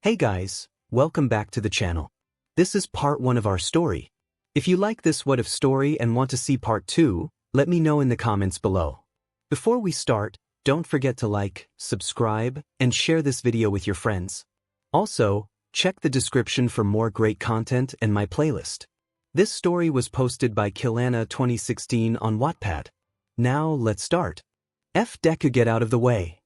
Hey guys, welcome back to the channel. This is part 1 of our story. If you like this what if story and want to see part 2, let me know in the comments below. Before we start, don't forget to like, subscribe, and share this video with your friends. Also, check the description for more great content and my playlist. This story was posted by 𝗧𝗵𝗲 2016 on Wattpad. Now let's start. 𝗵𝘃𝗃 get out of the way.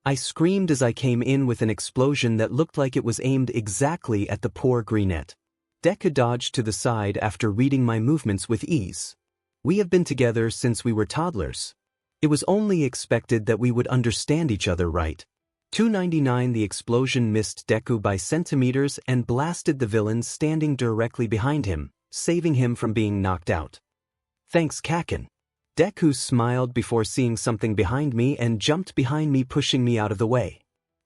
I screamed as I came in with an explosion that looked like it was aimed exactly at the poor greenette. Deku dodged to the side after reading my movements with ease. We have been together since we were toddlers. It was only expected that we would understand each other, right? 299 The explosion missed Deku by centimeters and blasted the villain standing directly behind him, saving him from being knocked out. Thanks Kaken. Deku smiled before seeing something behind me and jumped behind me, pushing me out of the way.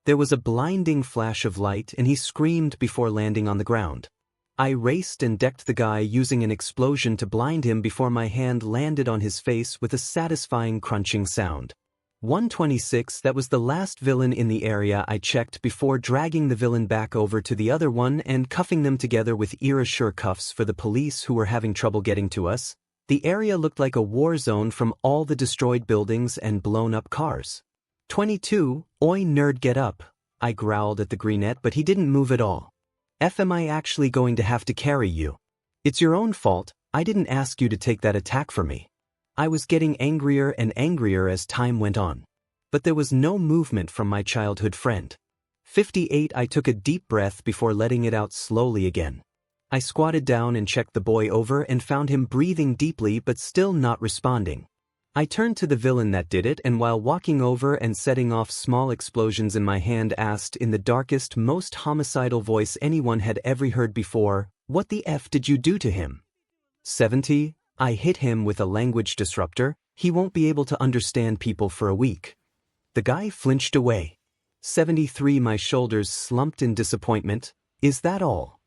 There was a blinding flash of light and he screamed before landing on the ground. I raced and decked the guy using an explosion to blind him before my hand landed on his face with a satisfying crunching sound. 126 That was the last villain in the area I checked before dragging the villain back over to the other one and cuffing them together with 𝗬𝗪𝗎𝗪 cuffs for the police who were having trouble getting to us. The area looked like a war zone from all the destroyed buildings and blown-up cars. 22 Oi nerd get up, I growled at the greenette, but he didn't move at all. Am I actually going to have to carry you? It's your own fault, I didn't ask you to take that attack for me. I was getting angrier and angrier as time went on. But there was no movement from my childhood friend. 58 I took a deep breath before letting it out slowly again. I squatted down and checked the boy over and found him breathing deeply but still not responding. I turned to the villain that did it and while walking over and setting off small explosions in my hand asked in the darkest, most homicidal voice anyone had ever heard before, "What the F did you do to him?" 70 I hit him with a language disruptor, he won't be able to understand people for a week. The guy flinched away. 73 My shoulders slumped in disappointment. Is that all?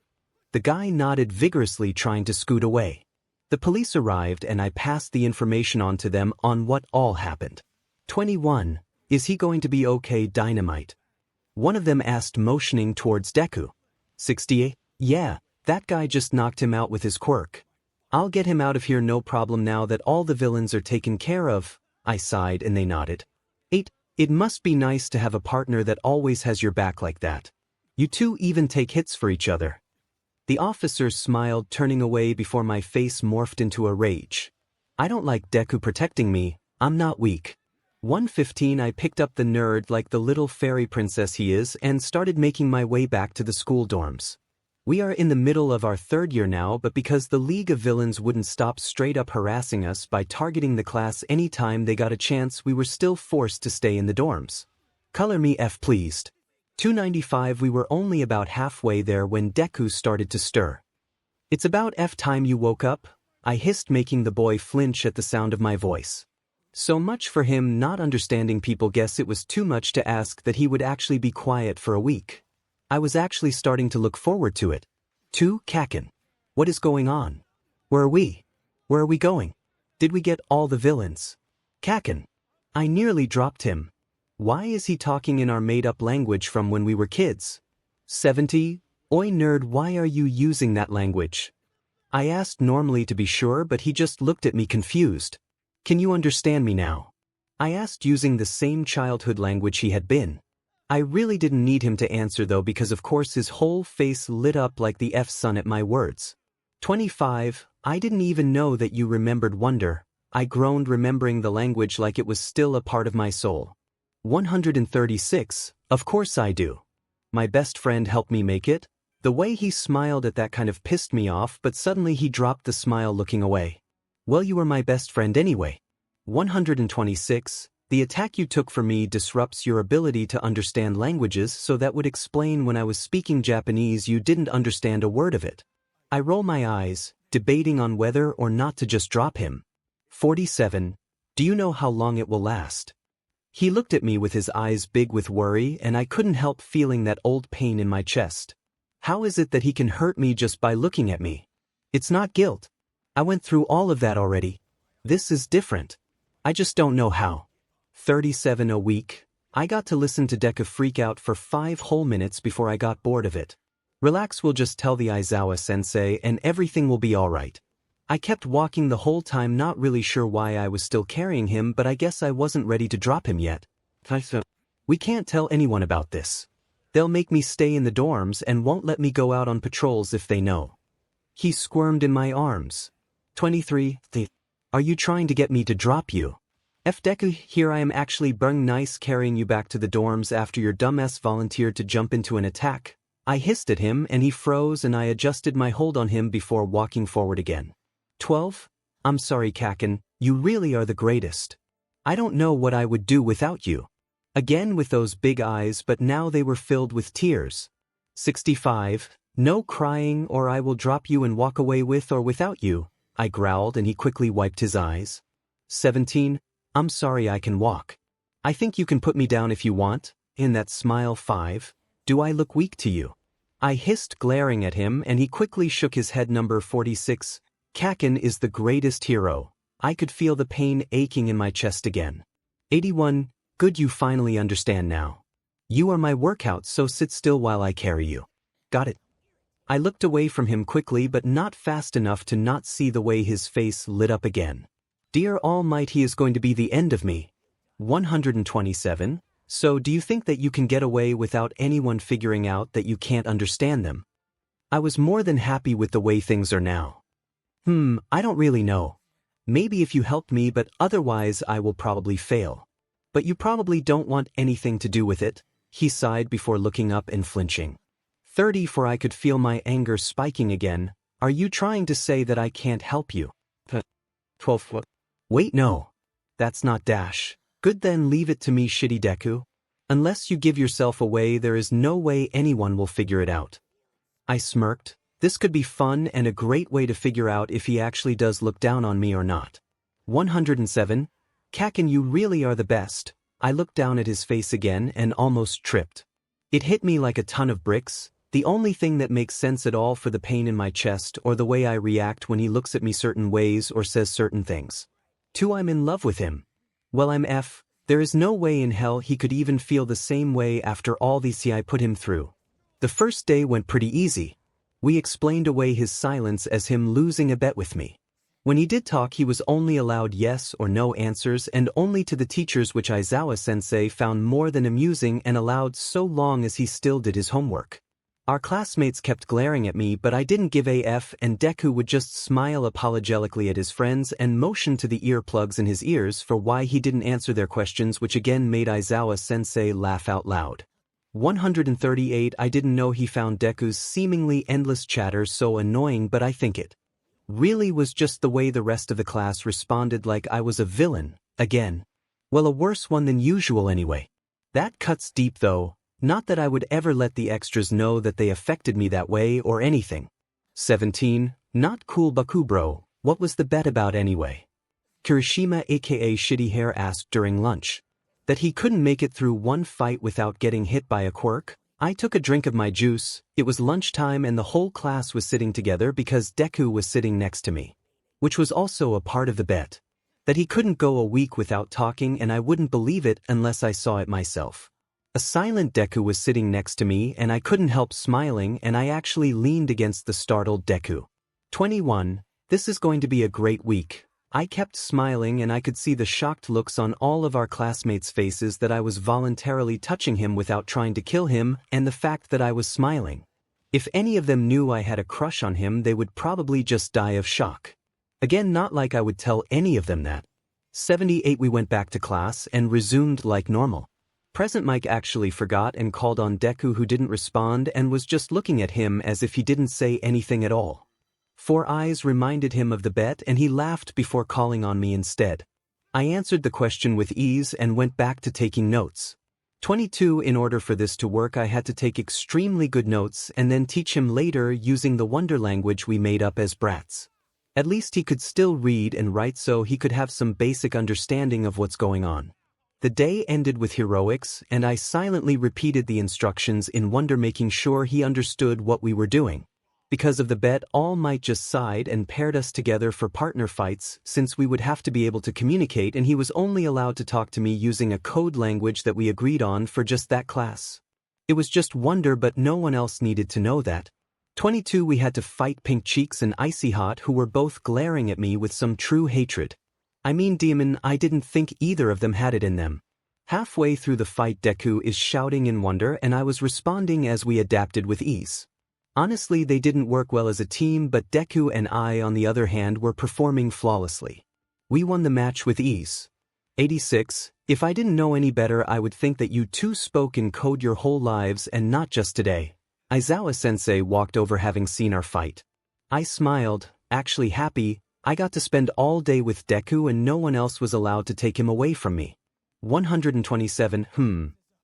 The guy nodded vigorously, trying to scoot away. The police arrived and I passed the information on to them on what all happened. 21 Is he going to be okay, Dynamite? One of them asked, motioning towards Deku. 68 Yeah, that guy just knocked him out with his quirk. I'll get him out of here no problem now that all the villains are taken care of. I sighed and they nodded. 8 It must be nice to have a partner that always has your back like that. You two even take hits for each other. The officer smiled, turning away before my face morphed into a rage. I don't like Deku protecting me, I'm not weak. 115 I picked up the nerd like the little fairy princess he is and started making my way back to the school dorms. We are in the middle of our 3rd year now, but because the League of Villains wouldn't stop straight up harassing us by targeting the class anytime they got a chance, we were still forced to stay in the dorms. Color me F pleased. 295 We were only about halfway there when Deku started to stir. It's about F time you woke up, I hissed, making the boy flinch at the sound of my voice. So much for him not understanding people. Guess it was too much to ask that he would actually be quiet for a week. I was actually starting to look forward to it. 2 Kaken. What is going on? Where are we? Where are we going? Did we get all the villains? Kaken. I nearly dropped him. Why is he talking in our made-up language from when we were kids? 70 Oi nerd, why are you using that language? I asked normally to be sure, but he just looked at me confused. Can you understand me now? I asked using the same childhood language he had been. I really didn't need him to answer though, because of course his whole face lit up like the F sun at my words. 25 I didn't even know that you remembered wonder. I groaned, remembering the language like it was still a part of my soul. 136 Of course I do. My best friend helped me make it. The way he smiled at that kind of pissed me off, but suddenly he dropped the smile, looking away. Well, you were my best friend anyway. 126 The attack you took for me disrupts your ability to understand languages, so that would explain when I was speaking Japanese you didn't understand a word of it. I roll my eyes, debating on whether or not to just drop him. 47 Do you know how long it will last? He looked at me with his eyes big with worry, and I couldn't help feeling that old pain in my chest. How is it that he can hurt me just by looking at me? It's not guilt. I went through all of that already. This is different. I just don't know how. 37 A week. I got to listen to Deku freak out for 5 whole minutes before I got bored of it. Relax, we'll just tell the 𝗧𝗵𝗲 and everything will be alright. I kept walking the whole time, not really sure why I was still carrying him, but I guess I wasn't ready to drop him yet. We can't tell anyone about this. They'll make me stay in the dorms and won't let me go out on patrols if they know. He squirmed in my arms. 23. Are you trying to get me to drop you? 𝗧𝗵𝗃, here I am actually being nice, carrying you back to the dorms after your dumbass volunteered to jump into an attack. I hissed at him and he froze and I adjusted my hold on him before walking forward again. 12. I'm sorry 𝗂𝗂, you really are the greatest. I don't know what I would do without you. Again with those big eyes, but now they were filled with tears. 65. No crying or I will drop you and walk away with or without you, I growled and he quickly wiped his eyes. 17. I'm sorry, I can walk. I think you can put me down if you want. In that smile. 5. Do I look weak to you? I hissed, glaring at him, and he quickly shook his head. Number 46. 𝗂𝗂 is the greatest hero. I could feel the pain aching in my chest again. 81. Good, you finally understand now. You are my workout, so sit still while I carry you. Got it. I looked away from him quickly, but not fast enough to not see the way his face lit up again. Dear Almighty, is going to be the end of me. 127. So do you think that you can get away without anyone figuring out that you can't understand them? I was more than happy with the way things are now. I don't really know. Maybe if you helped me, but otherwise I will probably fail. But you probably don't want anything to do with it, he sighed before looking up and flinching. 30. For I could feel my anger spiking again. Are you trying to say that I can't help you? 12. Wait, no. That's not dash. Good, then leave it to me, shitty Deku. Unless you give yourself away, there is no way anyone will figure it out. I smirked. This could be fun and a great way to figure out if he actually does look down on me or not. 107. 𝗂𝗂, you really are the best. I looked down at his face again and almost tripped. It hit me like a ton of bricks, the only thing that makes sense at all for the pain in my chest or the way I react when he looks at me certain ways or says certain things. 2. I'm in love with him. Well, I'm F. There is no way in hell he could even feel the same way after all this I put him through. The first day went pretty easy. We explained away his silence as him losing a bet with me. When he did talk, he was only allowed yes or no answers, and only to the teachers, which 𝗧𝗵𝗲 found more than amusing and allowed so long as he still did his homework. Our classmates kept glaring at me, but I didn't give a F, and Deku would just smile apologetically at his friends and motion to the earplugs in his ears for why he didn't answer their questions, which again made 𝗧𝗵𝗲 laugh out loud. 138. I didn't know he found Deku's seemingly endless chatter so annoying, but I think it really was just the way the rest of the class responded, like I was a villain, again. Well, a worse one than usual anyway. That cuts deep though, not that I would ever let the extras know that they affected me that way or anything. 17. Not cool Baku bro, what was the bet about anyway? Kirishima aka Shitty Hair asked during lunch. That he couldn't make it through one fight without getting hit by a quirk. I took a drink of my juice. It was lunchtime and the whole class was sitting together because Deku was sitting next to me. Which was also a part of the bet. That he couldn't go a week without talking, and I wouldn't believe it unless I saw it myself. A silent Deku was sitting next to me and I couldn't help smiling, and I actually leaned against the startled Deku. 21. This is going to be a great week. I kept smiling and I could see the shocked looks on all of our classmates' faces that I was voluntarily touching him without trying to kill him, and the fact that I was smiling. If any of them knew I had a crush on him, they would probably just die of shock. Again, not like I would tell any of them that. 78. We went back to class and resumed like normal. Present Mike actually forgot and called on Deku, who didn't respond and was just looking at him as if he didn't say anything at all. 4 eyes reminded him of the bet and he laughed before calling on me instead. I answered the question with ease and went back to taking notes. 22. In order for this to work, I had to take extremely good notes and then teach him later using the wonder language we made up as brats. At least he could still read and write, so he could have some basic understanding of what's going on. The day ended with heroics and I silently repeated the instructions in wonder, making sure he understood what we were doing. Because of the bet, 𝗬𝗵𝗃 and paired us together for partner fights since we would have to be able to communicate, and he was only allowed to talk to me using a code language that we agreed on for just that class. It was just wonder, but no one else needed to know that. 22 We had to fight 𝗵𝗃𝗁𝗍 and 𝗧𝗵𝗲, who were both glaring at me with some true hatred. I mean, demon, I didn't think either of them had it in them. Halfway through the fight, Deku is shouting in wonder and I was responding as we adapted with ease. Honestly, they didn't work well as a team, but Deku and I, on the other hand, were performing flawlessly. We won the match with ease. 86 If I didn't know any better, I would think that you two spoke in code your whole lives and not just today. Aizawa-sensei walked over having seen our fight. I smiled, actually happy. I got to spend all day with Deku and no one else was allowed to take him away from me. 127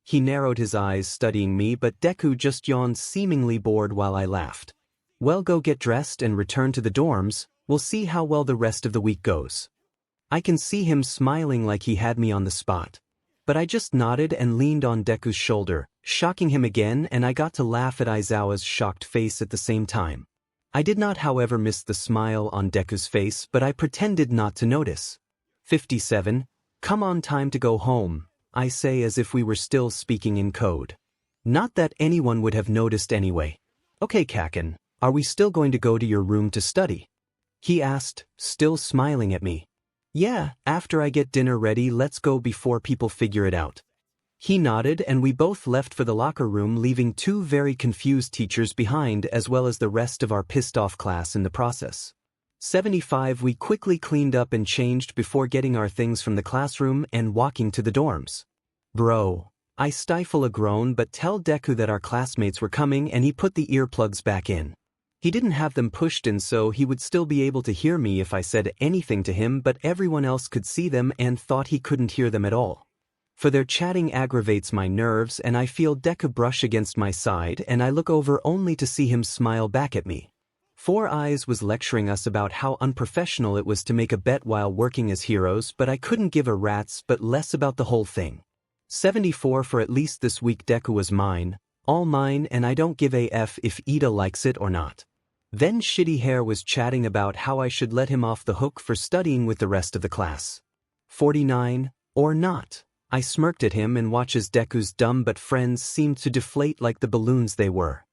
He narrowed his eyes studying me, but Deku just yawned, seemingly bored, while I laughed. Well, go get dressed and return to the dorms. We'll see how well the rest of the week goes. I can see him smiling like he had me on the spot. But I just nodded and leaned on Deku's shoulder, shocking him again, and I got to laugh at Aizawa's shocked face at the same time. I did not, however, miss the smile on Deku's face, but I pretended not to notice. 57 Come on, time to go home, I say as if we were still speaking in code. Not that anyone would have noticed anyway. Okay, Kaken, are we still going to go to your room to study? He asked, still smiling at me. Yeah, after I get dinner ready, let's go before people figure it out. He nodded and we both left for the locker room, leaving two very confused teachers behind as well as the rest of our pissed-off class in the process. 75 We quickly cleaned up and changed before getting our things from the classroom and walking to the dorms. Bro, I stifle a groan but tell Deku that our classmates were coming and he put the earplugs back in. He didn't have them pushed in so he would still be able to hear me if I said anything to him, but everyone else could see them and thought he couldn't hear them at all. For their chatting aggravates my nerves and I feel Deku brush against my side and I look over only to see him smile back at me. Four Eyes was lecturing us about how unprofessional it was to make a bet while working as heroes, but I couldn't give a rat's but less about the whole thing. 74 For at least this week Deku was mine, all mine, and I don't give a f if Ida likes it or not. Then Shitty Hair was chatting about how I should let him off the hook for studying with the rest of the class. 49 Or not. I smirked at him and watched as Deku's dumb but friends seemed to deflate like the balloons they were.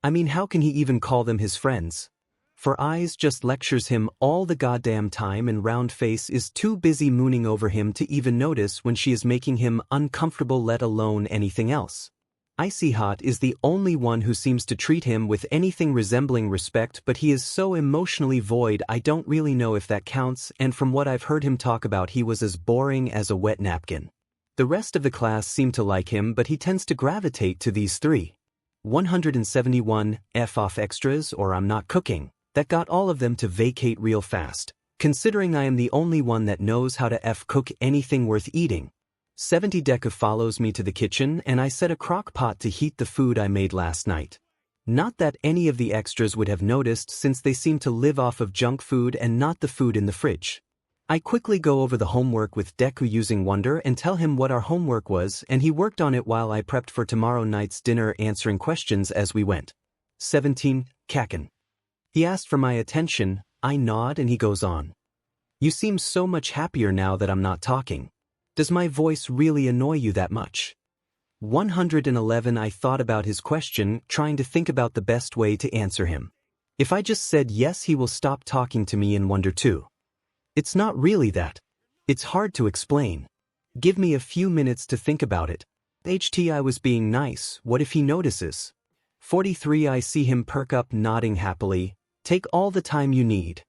I mean, how can he even call them his friends? For Eyes just lectures him all the goddamn time and Round Face is too busy mooning over him to even notice when she is making him uncomfortable, let alone anything else. 𝗧𝗵𝗲 is the only one who seems to treat him with anything resembling respect, but he is so emotionally void I don't really know if that counts, and from what I've heard him talk about he was as boring as a wet napkin. The rest of the class seem to like him, but he tends to gravitate to these three. 171 F off extras or I'm not cooking. That got all of them to vacate real fast, considering I am the only one that knows how to cook anything worth eating. 70 Deku follows me to the kitchen and I set a crock pot to heat the food I made last night. Not that any of the extras would have noticed since they seem to live off of junk food and not the food in the fridge. I quickly go over the homework with Deku using wonder and tell him what our homework was, and he worked on it while I prepped for tomorrow night's dinner, answering questions as we went. 17 Kaken. He asked for my attention, I nod and he goes on. You seem so much happier now that I'm not talking. Does my voice really annoy you that much? 111 I thought about his question, trying to think about the best way to answer him. If I just said yes, he will stop talking to me in wonder too. It's not really that. It's hard to explain. Give me a few minutes to think about it. I was being nice, what if he notices? 43 I see him perk up, nodding happily. Take all the time you need.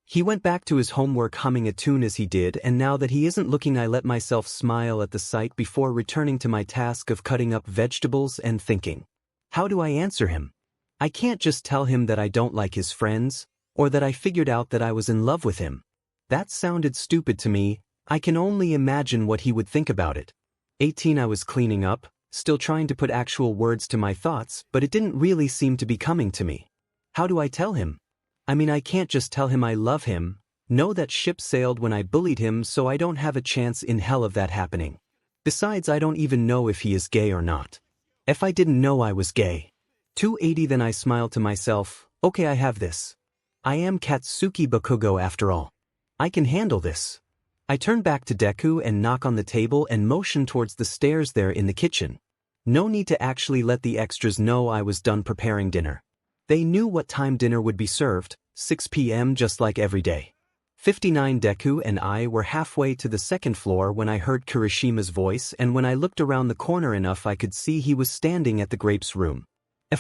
He went back to his homework humming a tune as he did, and now that he isn't looking I let myself smile at the sight before returning to my task of cutting up vegetables and thinking. How do I answer him? I can't just tell him that I don't like his friends, or that I figured out that I was in love with him. That sounded stupid to me. I can only imagine what he would think about it. 18 I was cleaning up, still trying to put actual words to my thoughts, but it didn't really seem to be coming to me. How do I tell him? I mean, I can't just tell him I love him. No, that ship sailed when I bullied him, so I don't have a chance in hell of that happening. Besides, I don't even know if he is gay or not. If I didn't know I was gay. 280 Then I smiled to myself. Okay, I have this. I am 𝗬𝗵𝗲 Bakugo after all. I can handle this. I turn back to Deku and knock on the table and motion towards the stairs there in the kitchen. No need to actually let the extras know I was done preparing dinner. They knew what time dinner would be served, 6 p.m. just like every day. 59 Deku and I were halfway to the second floor when I heard Kirishima's voice, and when I looked around the corner enough I could see he was standing at the Grapes room.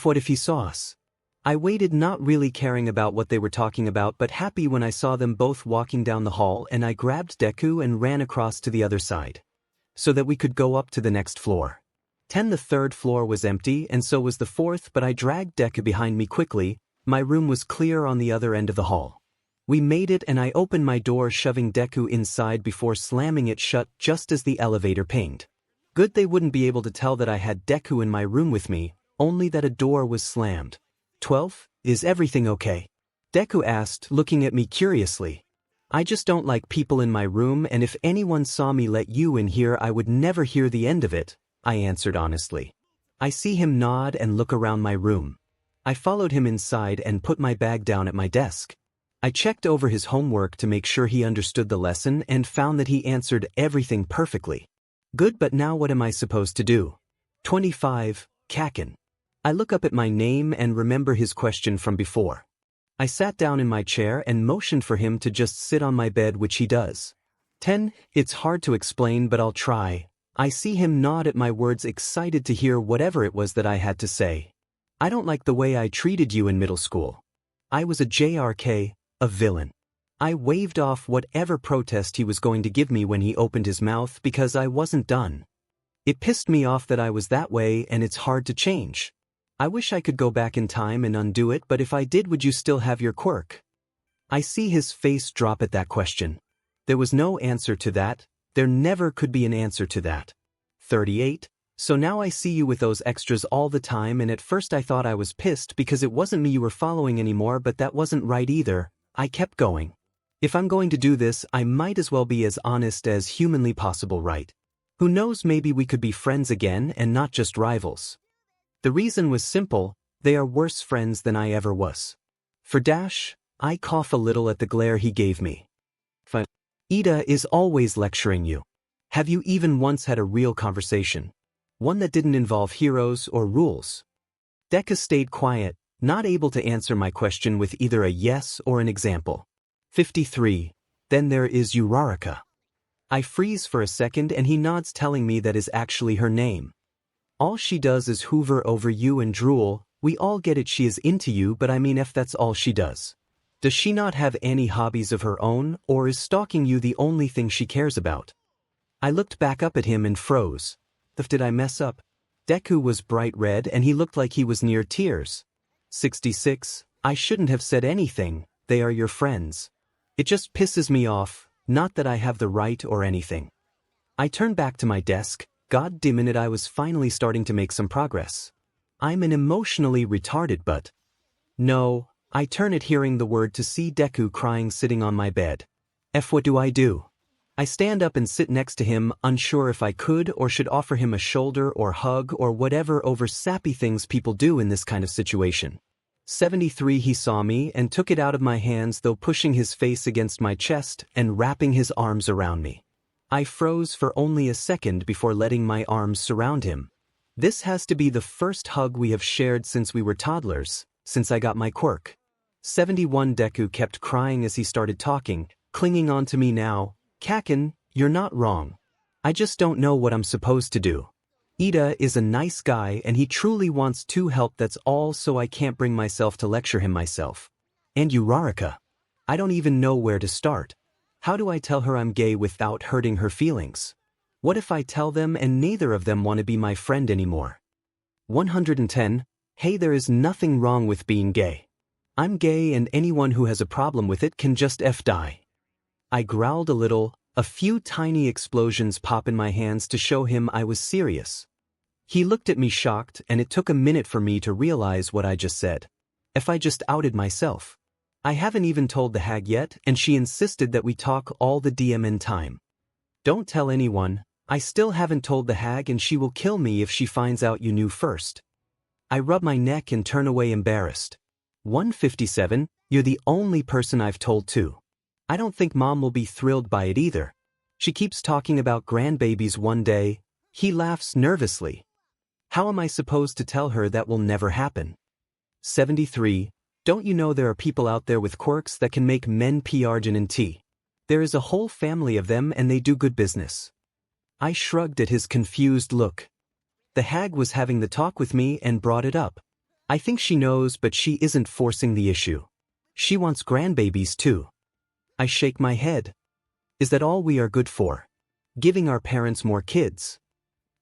What if he saw us? I waited, not really caring about what they were talking about but happy when I saw them both walking down the hall, and I grabbed Deku and ran across to the other side, so that we could go up to the next floor. The third floor was empty and so was the fourth, but I dragged Deku behind me quickly. My room was clear on the other end of the hall. We made it and I opened my door, shoving Deku inside before slamming it shut just as the elevator pinged. Good, they wouldn't be able to tell that I had Deku in my room with me, only that a door was slammed. 12, is everything okay? Deku asked, looking at me curiously. I just don't like people in my room, and if anyone saw me let you in here I would never hear the end of it, I answered honestly. I see him nod and look around my room. I followed him inside and put my bag down at my desk. I checked over his homework to make sure he understood the lesson and found that he answered everything perfectly. Good, but now what am I supposed to do? 25, 𝗂𝗂𝗃. I look up at my name and remember his question from before. I sat down in my chair and motioned for him to just sit on my bed, which he does. 10, it's hard to explain but I'll try. I see him nod at my words, excited to hear whatever it was that I had to say. I don't like the way I treated you in middle school. I was a 𝗧𝗪𝗀𝗃, a villain. I waved off whatever protest he was going to give me when he opened his mouth because I wasn't done. It pissed me off that I was that way, and it's hard to change. I wish I could go back in time and undo it, but if I did, would you still have your quirk? I see his face drop at that question. There was no answer to that. There never could be an answer to that. 38, so now I see you with those extras all the time, and at first I thought I was pissed because it wasn't me you were following anymore, but that wasn't right either. I kept going. If I'm going to do this, I might as well be as honest as humanly possible, right? Who knows, maybe we could be friends again and not just rivals. The reason was simple, they are worse friends than I ever was. For dash, I cough a little at the glare he gave me. Ida is always lecturing you. Have you even once had a real conversation? One that didn't involve heroes or rules? Deku stayed quiet, not able to answer my question with either a yes or an example. 53, then there is 𝗬𝗪𝗧𝗏. I freeze for a second and he nods, telling me that is actually her name. All she does is hover over you and drool. We all get it, she is into you, but I mean, if that's all she does. Does she not have any hobbies of her own, or is stalking you the only thing she cares about? I looked back up at him and froze. Did I mess up? Deku was bright red and he looked like he was near tears. 66, I shouldn't have said anything, they are your friends. It just pisses me off, not that I have the right or anything. I turned back to my desk. God damn it, I was finally starting to make some progress. I'm an emotionally retarded but... No, I turn at hearing the word to see Deku crying sitting on my bed. What do I do? I stand up and sit next to him, unsure if I could or should offer him a shoulder or hug or whatever over sappy things people do in this kind of situation. 73, he saw me and took it out of my hands, though pushing his face against my chest and wrapping his arms around me. I froze for only a second before letting my arms surround him. This has to be the first hug we have shared since we were toddlers, since I got my quirk. 71, Deku kept crying as he started talking, clinging on to me now. 𝗂𝗂𝗃, you're not wrong. I just don't know what I'm supposed to do. Ida is a nice guy and he truly wants to help, that's all, so I can't bring myself to lecture him myself. And 𝗬𝗪𝗧𝗏. I don't even know where to start. How do I tell her I'm gay without hurting her feelings? What if I tell them and neither of them want to be my friend anymore? 110, hey, there is nothing wrong with being gay. I'm gay and anyone who has a problem with it can just die. I growled a little, a few tiny explosions pop in my hands to show him I was serious. He looked at me shocked and it took a minute for me to realize what I just said. If I just outed myself. I haven't even told the hag yet, and she insisted that we talk all the DMN time. Don't tell anyone, I still haven't told the hag and she will kill me if she finds out you knew first. I rub my neck and turn away embarrassed. 𝗵𝘃𝗬𝗂, you're the only person I've told to. I don't think Mom will be thrilled by it either. She keeps talking about grandbabies one day. He laughs nervously. How am I supposed to tell her that will never happen? 73. Don't you know there are people out there with quirks that can make 𝗵𝘃𝗲 𝗔𝗂𝗃? There is a whole family of them and they do good business. I shrugged at his confused look. The hag was having the talk with me and brought it up. I think she knows, but she isn't forcing the issue. She wants grandbabies too. I shake my head. Is that all we are good for? Giving our parents more kids?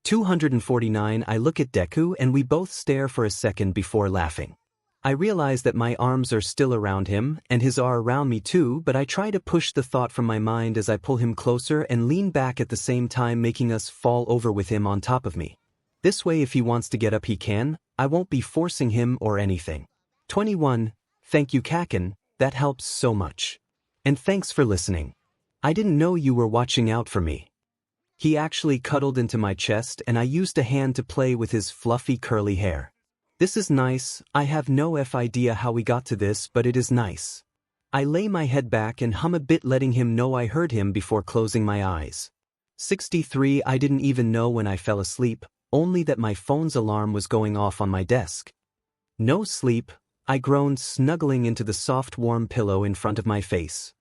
249. I look at Deku and we both stare for a second before laughing. I realize that my arms are still around him and his are around me too, but I try to push the thought from my mind as I pull him closer and lean back at the same time, making us fall over with him on top of me. This way if he wants to get up he can. I won't be forcing him or anything. 21. Thank you Kaken, that helps so much. And thanks for listening. I didn't know you were watching out for me. He actually cuddled into my chest and I used a hand to play with his fluffy curly hair. This is nice. I have no idea how we got to this, but it is nice. I lay my head back and hum a bit, letting him know I heard him before closing my eyes. 63. I didn't even know when I fell asleep, only that my phone's alarm was going off on my desk. No sleep, I groaned, snuggling into the soft warm pillow in front of my face.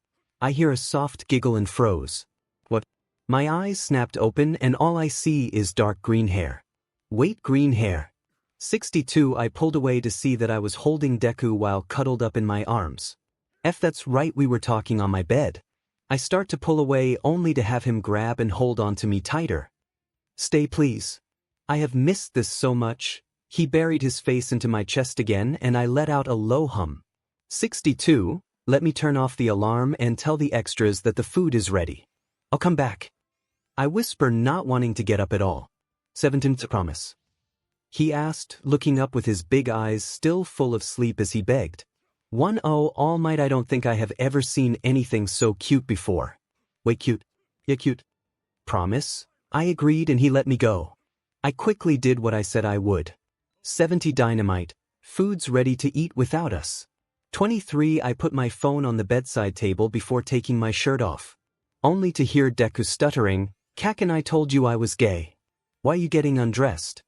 I hear a soft giggle and froze. What? My eyes snapped open and all I see is dark green hair. Wait, green hair. 62. I pulled away to see that I was holding Deku while cuddled up in my arms. That's right, we were talking on my bed. I start to pull away only to have him grab and hold on to me tighter. Stay please. I have missed this so much. He buried his face into my chest again and I let out a low hum. 62. Let me turn off the alarm and tell the extras that the food is ready. I'll come back. I whisper, not wanting to get up at all. 17. Promise. He asked, looking up with his big eyes still full of sleep as he begged. 10. All might, I don't think I have ever seen anything so cute before. Wait, cute? Yeah, cute. Promise? I agreed and he let me go. I quickly did what I said I would. 70. Dynamite. Food's ready to eat without us. 23. I put my phone on the bedside table before taking my shirt off. Only to hear Deku stuttering, Kaken, I told you I was gay. Why are you getting undressed?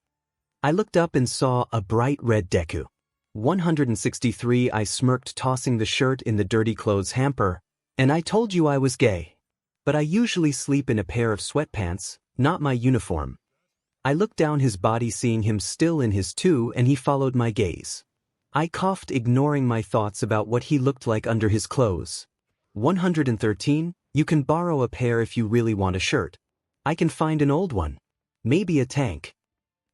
I looked up and saw a bright red Deku. 163. I smirked, tossing the shirt in the dirty clothes hamper. And I told you I was gay. But I usually sleep in a pair of sweatpants, not my uniform. I looked down his body, seeing him still in his too, and he followed my gaze. I coughed, ignoring my thoughts about what he looked like under his clothes. 113. You can borrow a pair if you really want a shirt. I can find an old one. Maybe a tank.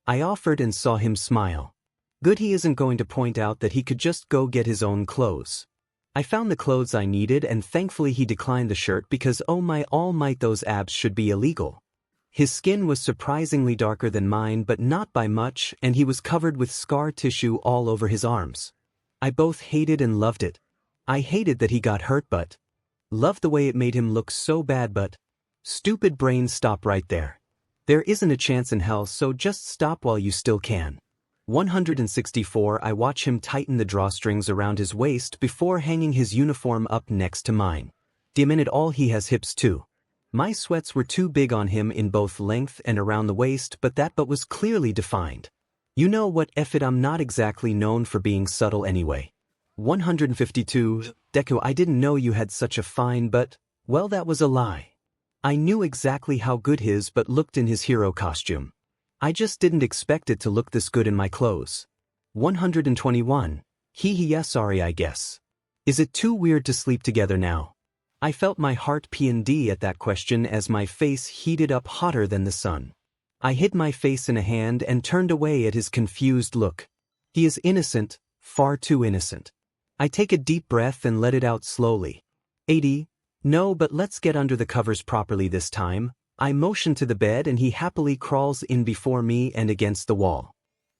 I offered and saw him smile. Good, he isn't going to point out that he could just go get his own clothes. I found the clothes I needed and thankfully he declined the shirt because oh my all might, those abs should be illegal. His skin was surprisingly darker than mine, but not by much, and he was covered with scar tissue all over his arms. I both hated and loved it. I hated that he got hurt, but loved the way it made him look so bad. But stupid brain, stop right there. There isn't a chance in hell, so just stop while you still can. 164. I watch him tighten the drawstrings around his waist before hanging his uniform up next to mine. Damn it all, he has hips too. My sweats were too big on him in both length and around the waist, but that butt was clearly defined. You know what, F it, I'm not exactly known for being subtle anyway. 152. Deku, I didn't know you had such a fine butt. Well, that was a lie. I knew exactly how good his butt looked in his hero costume. I just didn't expect it to look this good in my clothes. 121. Yeah, sorry, I guess. Is it too weird to sleep together now? I felt my heart P&D at that question as my face heated up hotter than the sun. I hid my face in a hand and turned away at his confused look. He is innocent, far too innocent. I take a deep breath and let it out slowly. 80. No, but let's get under the covers properly this time. I motion to the bed and he happily crawls in before me and against the wall.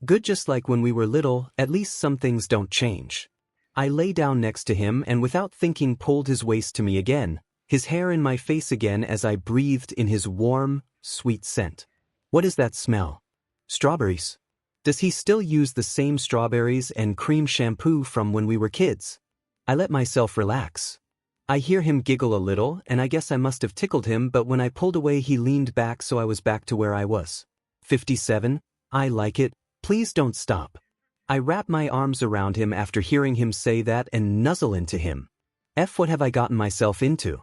Good, just like when we were little, at least some things don't change. I lay down next to him and without thinking pulled his waist to me again, his hair in my face again as I breathed in his warm, sweet scent. What is that smell? Strawberries. Does he still use the same strawberries and cream shampoo from when we were kids? I let myself relax. I hear him giggle a little, and I guess I must have tickled him, but when I pulled away he leaned back, so I was back to where I was. 57, I like it, please don't stop. I wrap my arms around him after hearing him say that and nuzzle into him. What have I gotten myself into?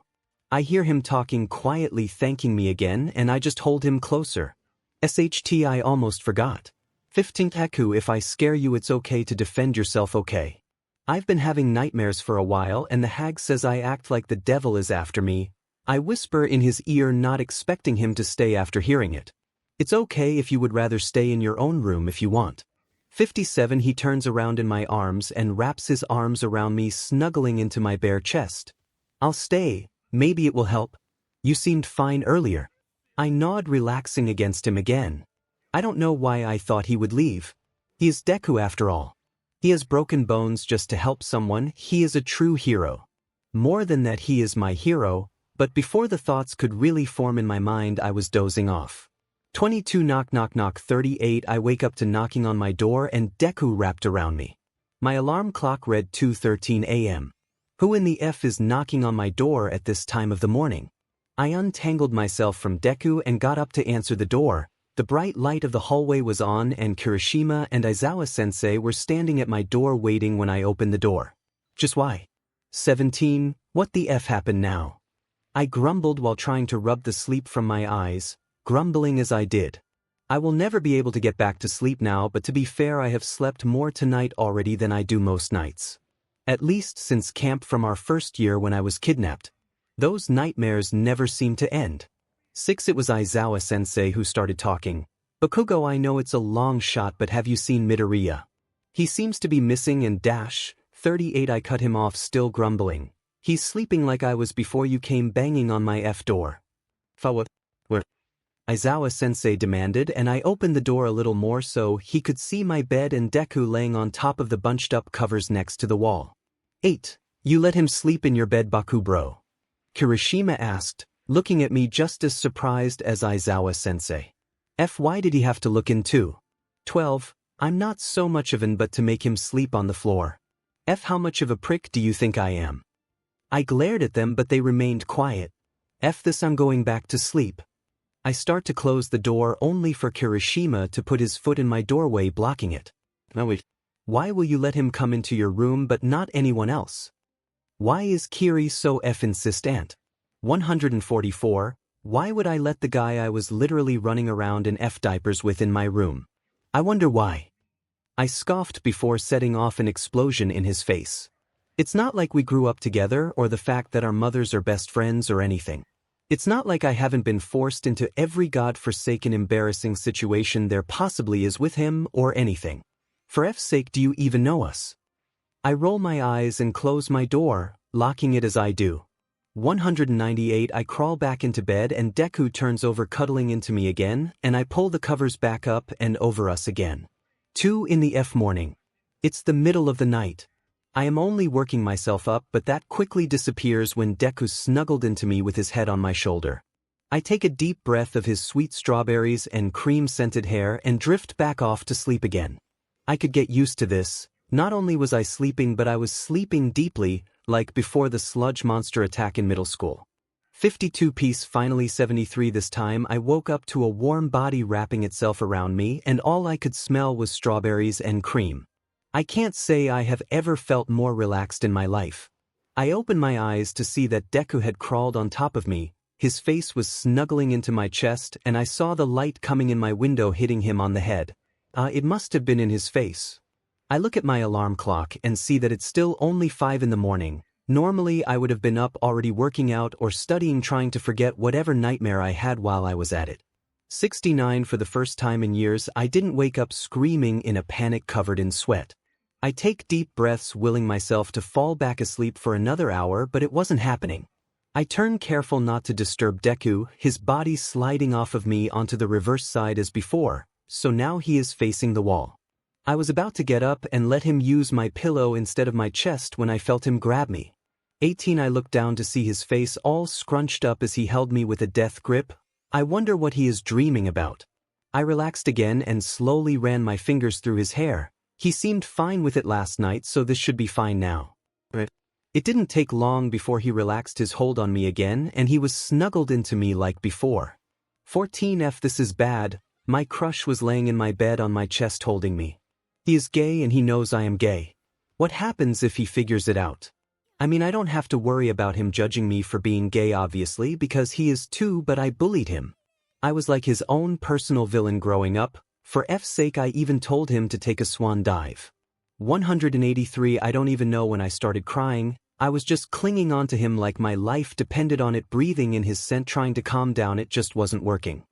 I hear him talking quietly, thanking me again, and I just hold him closer. I almost forgot. 15 Deku, if I scare you it's okay to defend yourself, okay? I've been having nightmares for a while and the hag says I act like the devil is after me. I whisper in his ear, not expecting him to stay after hearing it. It's okay if you would rather stay in your own room if you want. 57 He turns around in my arms and wraps his arms around me, snuggling into my bare chest. I'll stay, maybe it will help. You seemed fine earlier. I nod, relaxing against him again. I don't know why I thought he would leave. He is Deku after all. He has broken bones just to help someone. He is a true hero. More than that, he is my hero, but before the thoughts could really form in my mind I was dozing off. 22 knock knock knock 38 I wake up to knocking on my door and Deku wrapped around me. My alarm clock read 2:13 a.m. Who in the F is knocking on my door at this time of the morning? I untangled myself from Deku and got up to answer the door. The bright light of the hallway was on and Kirishima and Aizawa-sensei were standing at my door waiting when I opened the door. Just why? 17, what the F happened now? I grumbled while trying to rub the sleep from my eyes, grumbling as I did. I will never be able to get back to sleep now, but to be fair I have slept more tonight already than I do most nights. At least since camp from our first year when I was kidnapped. Those nightmares never seem to end. 6 It was Aizawa-sensei who started talking. Bakugo, I know it's a long shot, but have you seen Midoriya? He seems to be missing and 38 I cut him off, still grumbling. He's sleeping like I was before you came banging on my door. What? Where? Aizawa-sensei demanded, and I opened the door a little more so he could see my bed and Deku laying on top of the bunched up covers next to the wall. 8 You let him sleep in your bed, Bakugo? Kirishima asked, looking at me just as surprised as Aizawa-sensei. Why did he have to look in too? 12 I'm not so much of an but to make him sleep on the floor. How much of a prick do you think I am? I glared at them but they remained quiet. This, I'm going back to sleep. I start to close the door only for Kirishima to put his foot in my doorway, blocking it. Why will you let him come into your room but not anyone else? Why is Kiri so insistent? 144 Why would I let the guy I was literally running around in diapers with in my room? I wonder why. I scoffed before setting off an explosion in his face. It's not like we grew up together or the fact that our mothers are best friends or anything. It's not like I haven't been forced into every godforsaken embarrassing situation there possibly is with him or anything. For F's sake, do you even know us? I roll my eyes and close my door, locking it as I do. 198 I crawl back into bed and Deku turns over cuddling into me again, and I pull the covers back up and over us again. 2 in the morning. It's the middle of the night. I am only working myself up, but that quickly disappears when Deku snuggled into me with his head on my shoulder. I take a deep breath of his sweet strawberries and cream-scented hair and drift back off to sleep again. I could get used to this. Not only was I sleeping, but I was sleeping deeply, like before the sludge monster attack in middle school. 52 piece finally 73 This time I woke up to a warm body wrapping itself around me and all I could smell was strawberries and cream. I can't say I have ever felt more relaxed in my life. I opened my eyes to see that Deku had crawled on top of me, his face was snuggling into my chest and I saw the light coming in my window hitting him on the head. It must have been in his face. I look at my alarm clock and see that it's still only 5 in the morning. Normally I would have been up already working out or studying, trying to forget whatever nightmare I had while I was at it. 69 For the first time in years I didn't wake up screaming in a panic covered in sweat. I take deep breaths, willing myself to fall back asleep for another hour, but it wasn't happening. I turn, careful not to disturb Deku, his body sliding off of me onto the reverse side as before, so now he is facing the wall. I was about to get up and let him use my pillow instead of my chest when I felt him grab me. 18 I looked down to see his face all scrunched up as he held me with a death grip. I wonder what he is dreaming about. I relaxed again and slowly ran my fingers through his hair. He seemed fine with it last night, so this should be fine now. It didn't take long before he relaxed his hold on me again and he was snuggled into me like before. 14F This is bad. My crush was laying in my bed on my chest holding me. He is gay and he knows I am gay. What happens if he figures it out? I mean, I don't have to worry about him judging me for being gay obviously because he is too, but I bullied him. I was like his own personal villain growing up. For F's sake, I even told him to take a swan dive. 183 I don't even know when I started crying. I was just clinging on to him like my life depended on it, breathing in his scent, trying to calm down. It just wasn't working.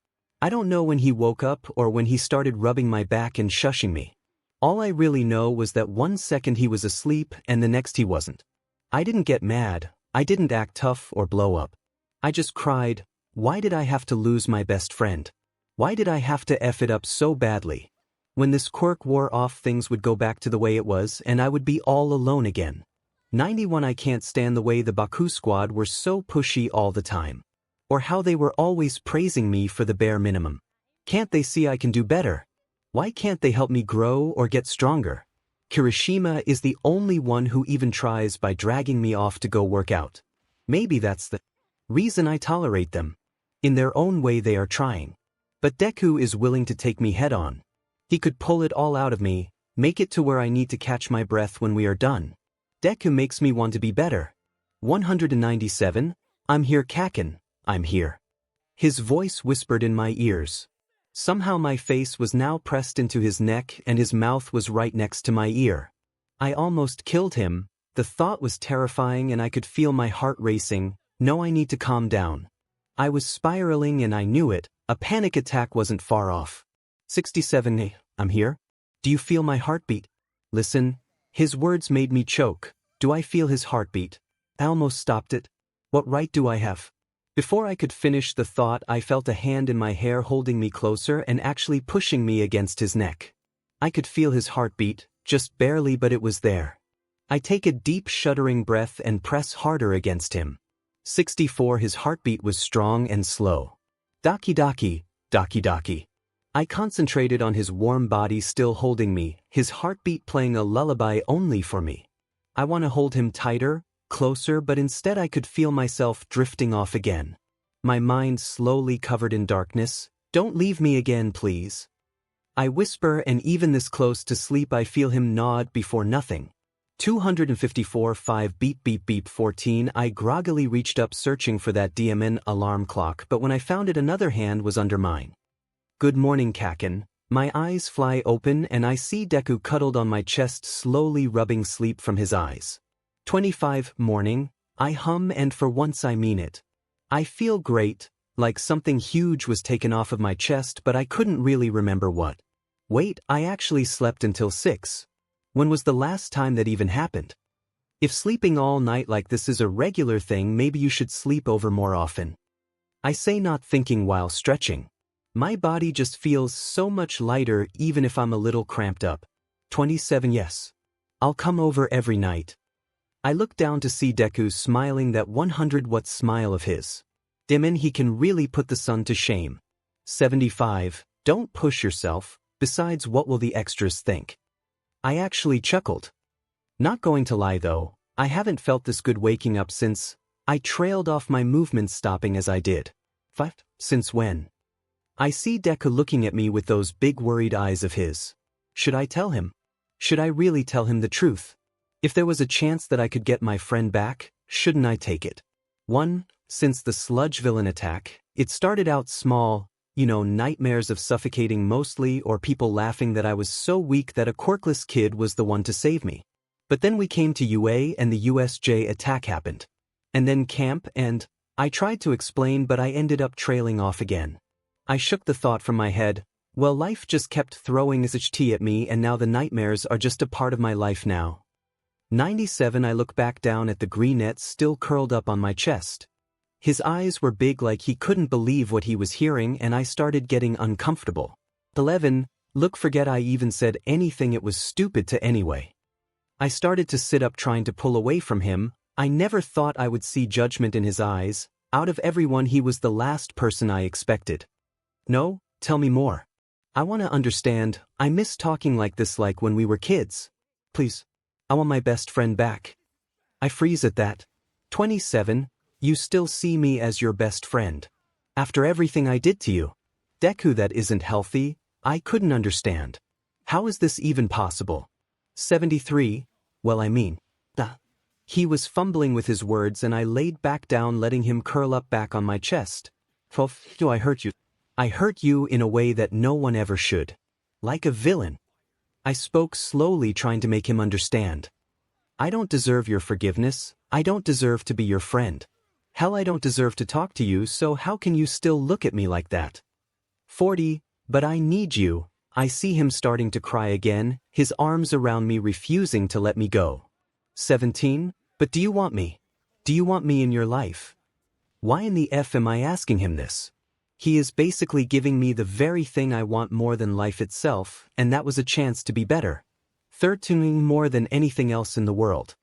I don't know when he woke up or when he started rubbing my back and shushing me. All I really know was that 1 second he was asleep and the next he wasn't. I didn't get mad, I didn't act tough or blow up. I just cried. Why did I have to lose my best friend? Why did I have to F it up so badly? When this quirk wore off, things would go back to the way it was and I would be all alone again. 91 I can't stand the way the Bakugo squad were so pushy all the time. Or how they were always praising me for the bare minimum. Can't they see I can do better? Why can't they help me grow or get stronger? Kirishima is the only one who even tries by dragging me off to go work out. Maybe that's the reason I tolerate them. In their own way they are trying. But Deku is willing to take me head on. He could pull it all out of me, make it to where I need to catch my breath when we are done. Deku makes me want to be better. 197, I'm here Kaken, I'm here. His voice whispered in my ears. Somehow my face was now pressed into his neck and his mouth was right next to my ear. I almost killed him. The thought was terrifying and I could feel my heart racing. No, I need to calm down. I was spiraling and I knew it. A panic attack wasn't far off. 67, I'm here. Do you feel my heartbeat? Listen. His words made me choke. Do I feel his heartbeat? I almost stopped it. What right do I have? Before I could finish the thought, I felt a hand in my hair holding me closer and actually pushing me against his neck. I could feel his heartbeat, just barely, but it was there. I take a deep shuddering breath and press harder against him. 64 His heartbeat was strong and slow. Daki daki, daki daki. I concentrated on his warm body still holding me, his heartbeat playing a lullaby only for me. I want to hold him tighter, closer, but instead I could feel myself drifting off again. My mind slowly covered in darkness. Don't leave me again, please. I whisper, and even this close to sleep I feel him nod before nothing. 254 5 beep beep beep 14 I groggily reached up searching for that 𝗵𝗏 alarm clock, but when I found it another hand was under mine. Good morning, Kaken. My eyes fly open and I see Deku cuddled on my chest, slowly rubbing sleep from his eyes. 25 Morning, I hum, and for once I mean it. I feel great, like something huge was taken off of my chest, but I couldn't really remember what. Wait, I actually slept until 6. When was the last time that even happened? If sleeping all night like this is a regular thing, maybe you should sleep over more often. I say, not thinking while stretching. My body just feels so much lighter even if I'm a little cramped up. 27 Yes. I'll come over every night. I look down to see Deku smiling, that 100-watt smile of his. 𝗵𝗏 he can really put the sun to shame. 75 Don't push yourself, besides what will the extras think? I actually chuckled. Not going to lie though, I haven't felt this good waking up since I trailed off my movements, stopping as I did. 5 Since when? I see Deku looking at me with those big worried eyes of his. Should I tell him? Should I really tell him the truth? If there was a chance that I could get my friend back, shouldn't I take it? 1 Since the sludge villain attack, it started out small, nightmares of suffocating mostly, or people laughing that I was so weak that a quirkless kid was the one to save me. But then we came to UA and the USJ attack happened. And then camp, and I tried to explain, but I ended up trailing off again. I shook the thought from my head. Well, life just kept throwing 𝗧𝗵𝗲 at me, and now the nightmares are just a part of my life now. 97 I look back down at the green net still curled up on my chest. His eyes were big, like he couldn't believe what he was hearing, and I started getting uncomfortable. 11 Look, forget I even said anything, it was stupid to anyway. I started to sit up, trying to pull away from him. I never thought I would see judgment in his eyes. Out of everyone, he was the last person I expected. No, tell me more. I want to understand. I miss talking like this like when we were kids. Please. I want my best friend back. I freeze at that. 27. You still see me as your best friend. After everything I did to you. Deku, that isn't healthy. I couldn't understand. How is this even possible? 73. Well, I mean. He was fumbling with his words and I laid back down, letting him curl up back on my chest. Do I hurt you? I hurt you in a way that no one ever should. Like a villain. I spoke slowly, trying to make him understand. I don't deserve your forgiveness. I don't deserve to be your friend. Hell, I don't deserve to talk to you, so how can you still look at me like that? 40. But I need you. I see him starting to cry again, his arms around me, refusing to let me go. 17. But do you want me? Do you want me in your life? Why in the F am I asking him this? He is basically giving me the very thing I want more than life itself, and that was a chance to be better. 13. More than anything else in the world.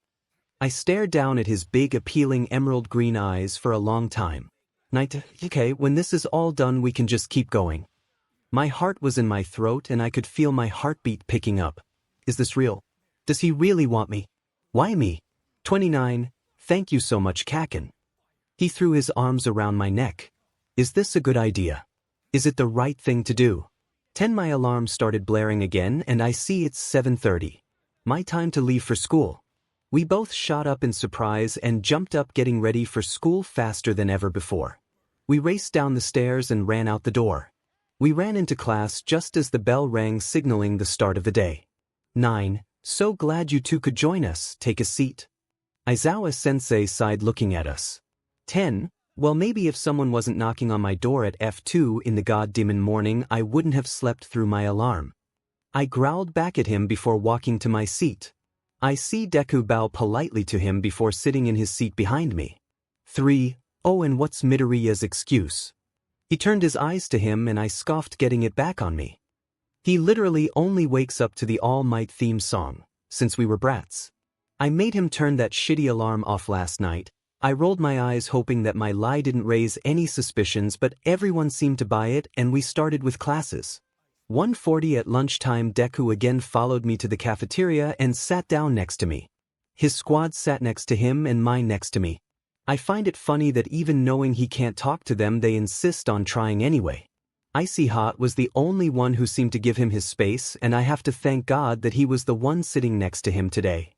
I stared down at his big, appealing emerald green eyes for a long time. Okay, when this is all done we can just keep going. My heart was in my throat and I could feel my heartbeat picking up. Is this real? Does he really want me? Why me? 29. Thank you so much, 𝗧𝗵𝗃. He threw his arms around my neck. Is this a good idea? Is it the right thing to do? 10. My alarm started blaring again and I see it's 7:30. My time to leave for school. We both shot up in surprise and jumped up, getting ready for school faster than ever before. We raced down the stairs and ran out the door. We ran into class just as the bell rang, signaling the start of the day. 9. So glad you two could join us. Take a seat. Aizawa-sensei sighed, looking at us. 10. Well, maybe if someone wasn't knocking on my door at F2 in the goddamn morning, I wouldn't have slept through my alarm. I growled back at him before walking to my seat. I see Deku bow politely to him before sitting in his seat behind me. 3. Oh, and what's Midoriya's excuse? He turned his eyes to him and I scoffed, getting it back on me. He literally only wakes up to the All Might theme song, since we were brats. I made him turn that shitty alarm off last night. I rolled my eyes, hoping that my lie didn't raise any suspicions, but everyone seemed to buy it and we started with classes. 1:40 at lunchtime, Deku again followed me to the cafeteria and sat down next to me. His squad sat next to him and mine next to me. I find it funny that even knowing he can't talk to them, they insist on trying anyway. Icy Hot was the only one who seemed to give him his space, and I have to thank God that he was the one sitting next to him today.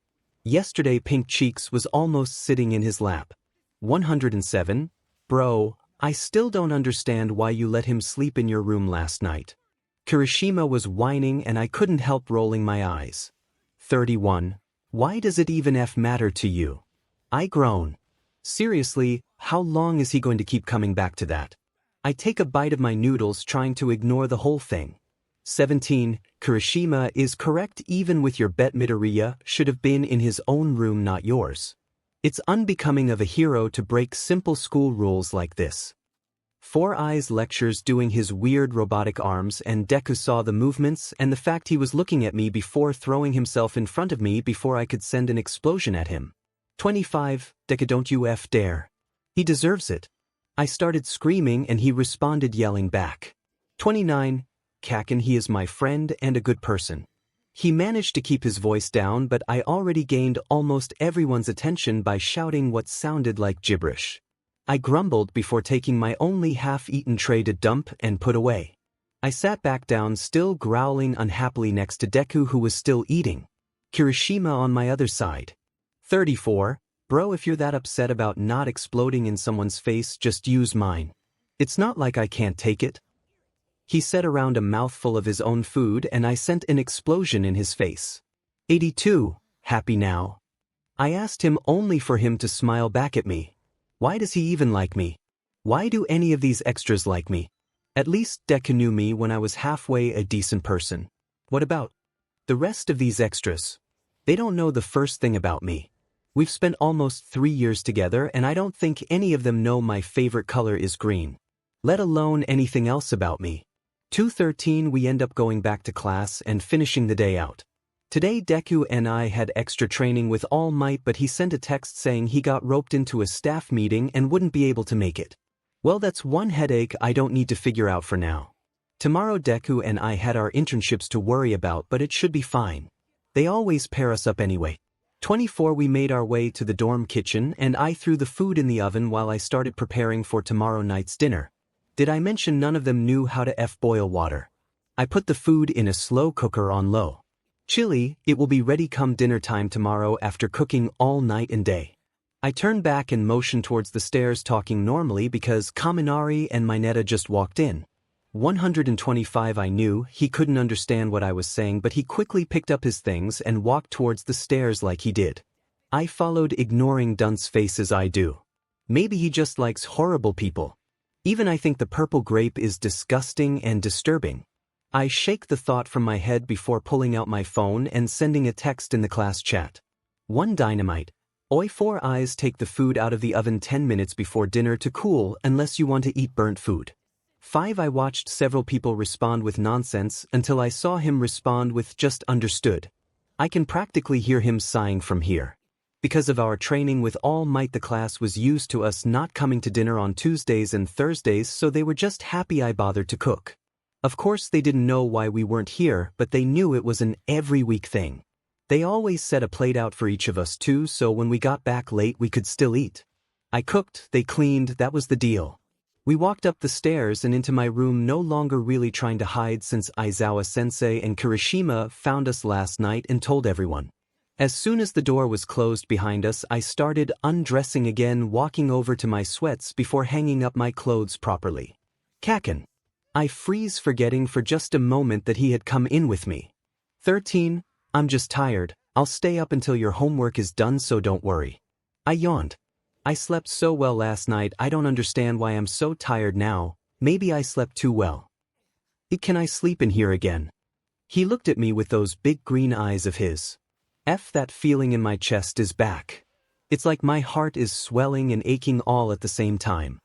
Yesterday, Pink Cheeks was almost sitting in his lap. 107. Bro, I still don't understand why you let him sleep in your room last night. Kirishima was whining and I couldn't help rolling my eyes. 31. Why does it even matter to you? I groan. Seriously, how long is he going to keep coming back to that? I take a bite of my noodles, trying to ignore the whole thing. 17. Kirishima is correct. Even with your bet, Midoriya should have been in his own room, not yours. It's unbecoming of a hero to break simple school rules like this. Four Eyes lectures doing his weird robotic arms, and Deku saw the movements and the fact he was looking at me before throwing himself in front of me before I could send an explosion at him. 25. Deku, don't you dare. He deserves it. I started screaming and he responded, yelling back. 29. 𝗧𝗵𝗃, he is my friend and a good person. He managed to keep his voice down, but I already gained almost everyone's attention by shouting what sounded like gibberish. I grumbled before taking my only half-eaten tray to dump and put away. I sat back down, still growling unhappily, next to Deku, who was still eating. Kirishima on my other side. 34. Bro, if you're that upset about not exploding in someone's face, just use mine. It's not like I can't take it. He said around a mouthful of his own food, and I sent an explosion in his face. 82. Happy now? I asked him, only for him to smile back at me. Why does he even like me? Why do any of these extras like me? At least Deku knew me when I was halfway a decent person. What about the rest of these extras? They don't know the first thing about me. We've spent almost 3 years together, and I don't think any of them know my favorite color is green. Let alone anything else about me. 2:13 we end up going back to class and finishing the day out. Today Deku and I had extra training with All Might, but he sent a text saying he got roped into a staff meeting and wouldn't be able to make it. Well, that's one headache I don't need to figure out for now. Tomorrow Deku and I had our internships to worry about, but it should be fine. They always pair us up anyway. 24 We made our way to the dorm kitchen and I threw the food in the oven while I started preparing for tomorrow night's dinner. Did I mention none of them knew how to boil water? I put the food in a slow cooker on low. Chilly, it will be ready come dinner time tomorrow after cooking all night and day. I turned back and motioned towards the stairs talking normally because 𝗵𝗃 and myheroacademia just walked in. 125 I knew he couldn't understand what I was saying, but he quickly picked up his things and walked towards the stairs like he did. I followed, ignoring dunce faces I do. Maybe he just likes horrible people. Even I think the purple grape is disgusting and disturbing. I shake the thought from my head before pulling out my phone and sending a text in the class chat. 1 Dynamite. Oi 4 eyes take the food out of the oven 10 minutes before dinner to cool unless you want to eat burnt food. 5 I watched several people respond with nonsense until I saw him respond with just understood. I can practically hear him sighing from here. Because of our training with All Might, the class was used to us not coming to dinner on Tuesdays and Thursdays, so they were just happy I bothered to cook. Of course they didn't know why we weren't here, but they knew it was an every week thing. They always set a plate out for each of us too, so when we got back late we could still eat. I cooked, they cleaned, that was the deal. We walked up the stairs and into my room, no longer really trying to hide since Aizawa-sensei and Kirishima found us last night and told everyone. As soon as the door was closed behind us, I started undressing again, walking over to my sweats before hanging up my clothes properly. Kaken. I freeze, forgetting for just a moment that he had come in with me. 13. I'm just tired. I'll stay up until your homework is done, so don't worry. I yawned. I slept so well last night, I don't understand why I'm so tired now. Maybe I slept too well. Can I sleep in here again? He looked at me with those big green eyes of his. That feeling in my chest is back. It's like my heart is swelling and aching all at the same time.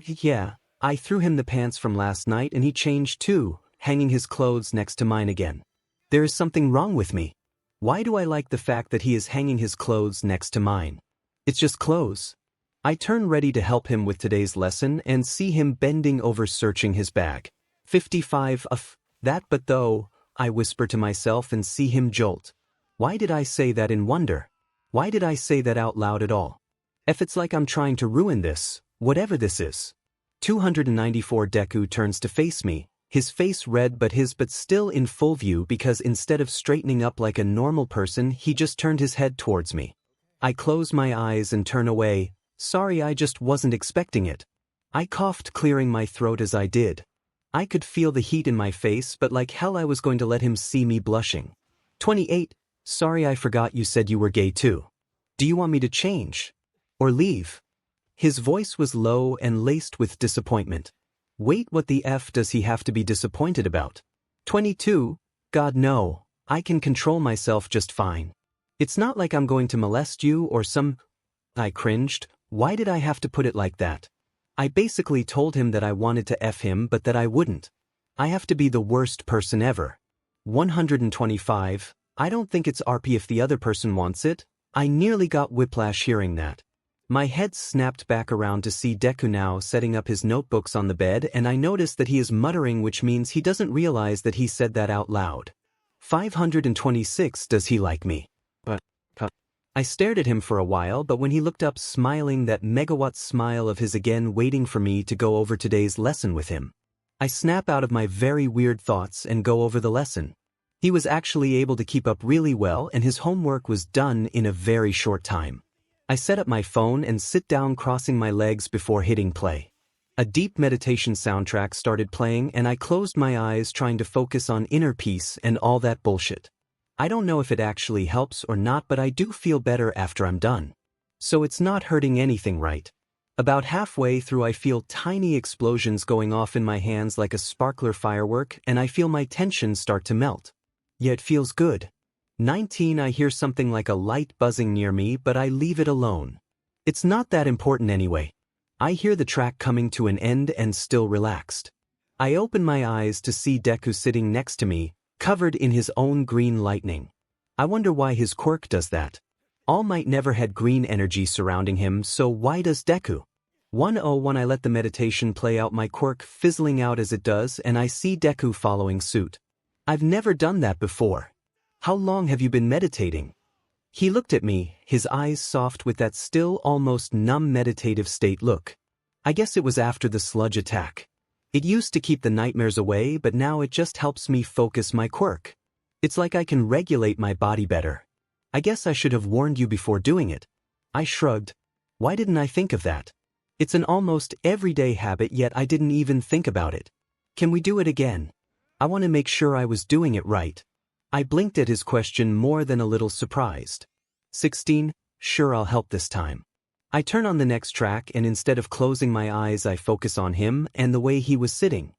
Yeah, I threw him the pants from last night and he changed too, hanging his clothes next to mine again. There is something wrong with me. Why do I like the fact that he is hanging his clothes next to mine? It's just clothes. I turn ready to help him with today's lesson and see him bending over searching his bag. 55 that, but though, I whisper to myself and see him jolt. Why did I say that in wonder? Why did I say that out loud at all? It's like I'm trying to ruin this, whatever this is. 294 Deku turns to face me, his face red but still in full view because instead of straightening up like a normal person, he just turned his head towards me. I close my eyes and turn away. Sorry, I just wasn't expecting it. I coughed, clearing my throat as I did. I could feel the heat in my face, but like hell I was going to let him see me blushing. 28. Sorry, I forgot you said you were gay too. Do you want me to change? Or leave? His voice was low and laced with disappointment. Wait, what the F does he have to be disappointed about? 22. God no, I can control myself just fine. It's not like I'm going to molest you or some... I cringed. Why did I have to put it like that? I basically told him that I wanted to F him but that I wouldn't. I have to be the worst person ever. 125. I don't think it's RP if the other person wants it. I nearly got whiplash hearing that. My head snapped back around to see Deku now setting up his notebooks on the bed, and I noticed that he is muttering, which means he doesn't realize that he said that out loud. 526. Does he like me? I stared at him for a while, but when he looked up smiling, that megawatt smile of his again, waiting for me to go over today's lesson with him. I snap out of my very weird thoughts and go over the lesson. He was actually able to keep up really well and his homework was done in a very short time. I set up my phone and sit down, crossing my legs before hitting play. A deep meditation soundtrack started playing and I closed my eyes, trying to focus on inner peace and all that bullshit. I don't know if it actually helps or not, but I do feel better after I'm done. So it's not hurting anything, right? About halfway through I feel tiny explosions going off in my hands like a sparkler firework and I feel my tension start to melt. Yeah, it feels good. 19. I hear something like a light buzzing near me, but I leave it alone. It's not that important anyway. I hear the track coming to an end and still relaxed. I open my eyes to see Deku sitting next to me, covered in his own green lightning. I wonder why his quirk does that. All Might never had green energy surrounding him, so why does Deku? 101 I let the meditation play out, my quirk fizzling out as it does, and I see Deku following suit. I've never done that before. How long have you been meditating? He looked at me, his eyes soft with that still almost numb meditative state look. I guess it was after the sludge attack. It used to keep the nightmares away, but now it just helps me focus my quirk. It's like I can regulate my body better. I guess I should have warned you before doing it. I shrugged. Why didn't I think of that? It's an almost everyday habit, yet I didn't even think about it. Can we do it again? I want to make sure I was doing it right. I blinked at his question, more than a little surprised. 16, sure, I'll help this time. I turn on the next track, and instead of closing my eyes, I focus on him and the way he was sitting.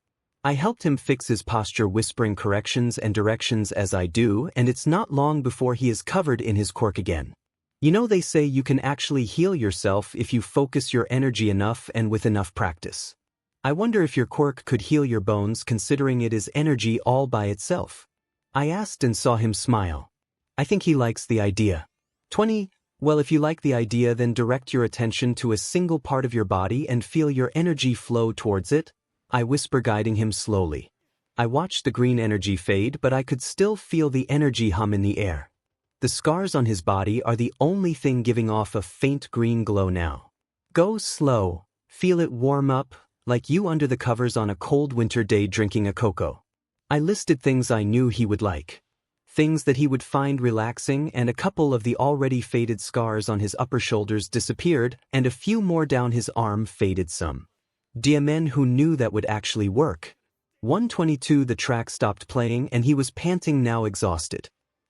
I helped him fix his posture, whispering corrections and directions as I do, and it's not long before he is covered in his quirk again. You know, they say you can actually heal yourself if you focus your energy enough and with enough practice. I wonder if your quirk could heal your bones, considering it is energy all by itself. I asked and saw him smile. I think he likes the idea. 20. Well, if you like the idea, then direct your attention to a single part of your body and feel your energy flow towards it. I whisper, guiding him slowly. I watched the green energy fade, but I could still feel the energy hum in the air. The scars on his body are the only thing giving off a faint green glow now. Go slow, feel it warm up, like you under the covers on a cold winter day drinking a cocoa. I listed things I knew he would like. Things that he would find relaxing, and a couple of the already faded scars on his upper shoulders disappeared, and a few more down his arm faded some. 𝗬𝗲𝗄𝗏, who knew that would actually work. 122 The track stopped playing and he was panting, now exhausted.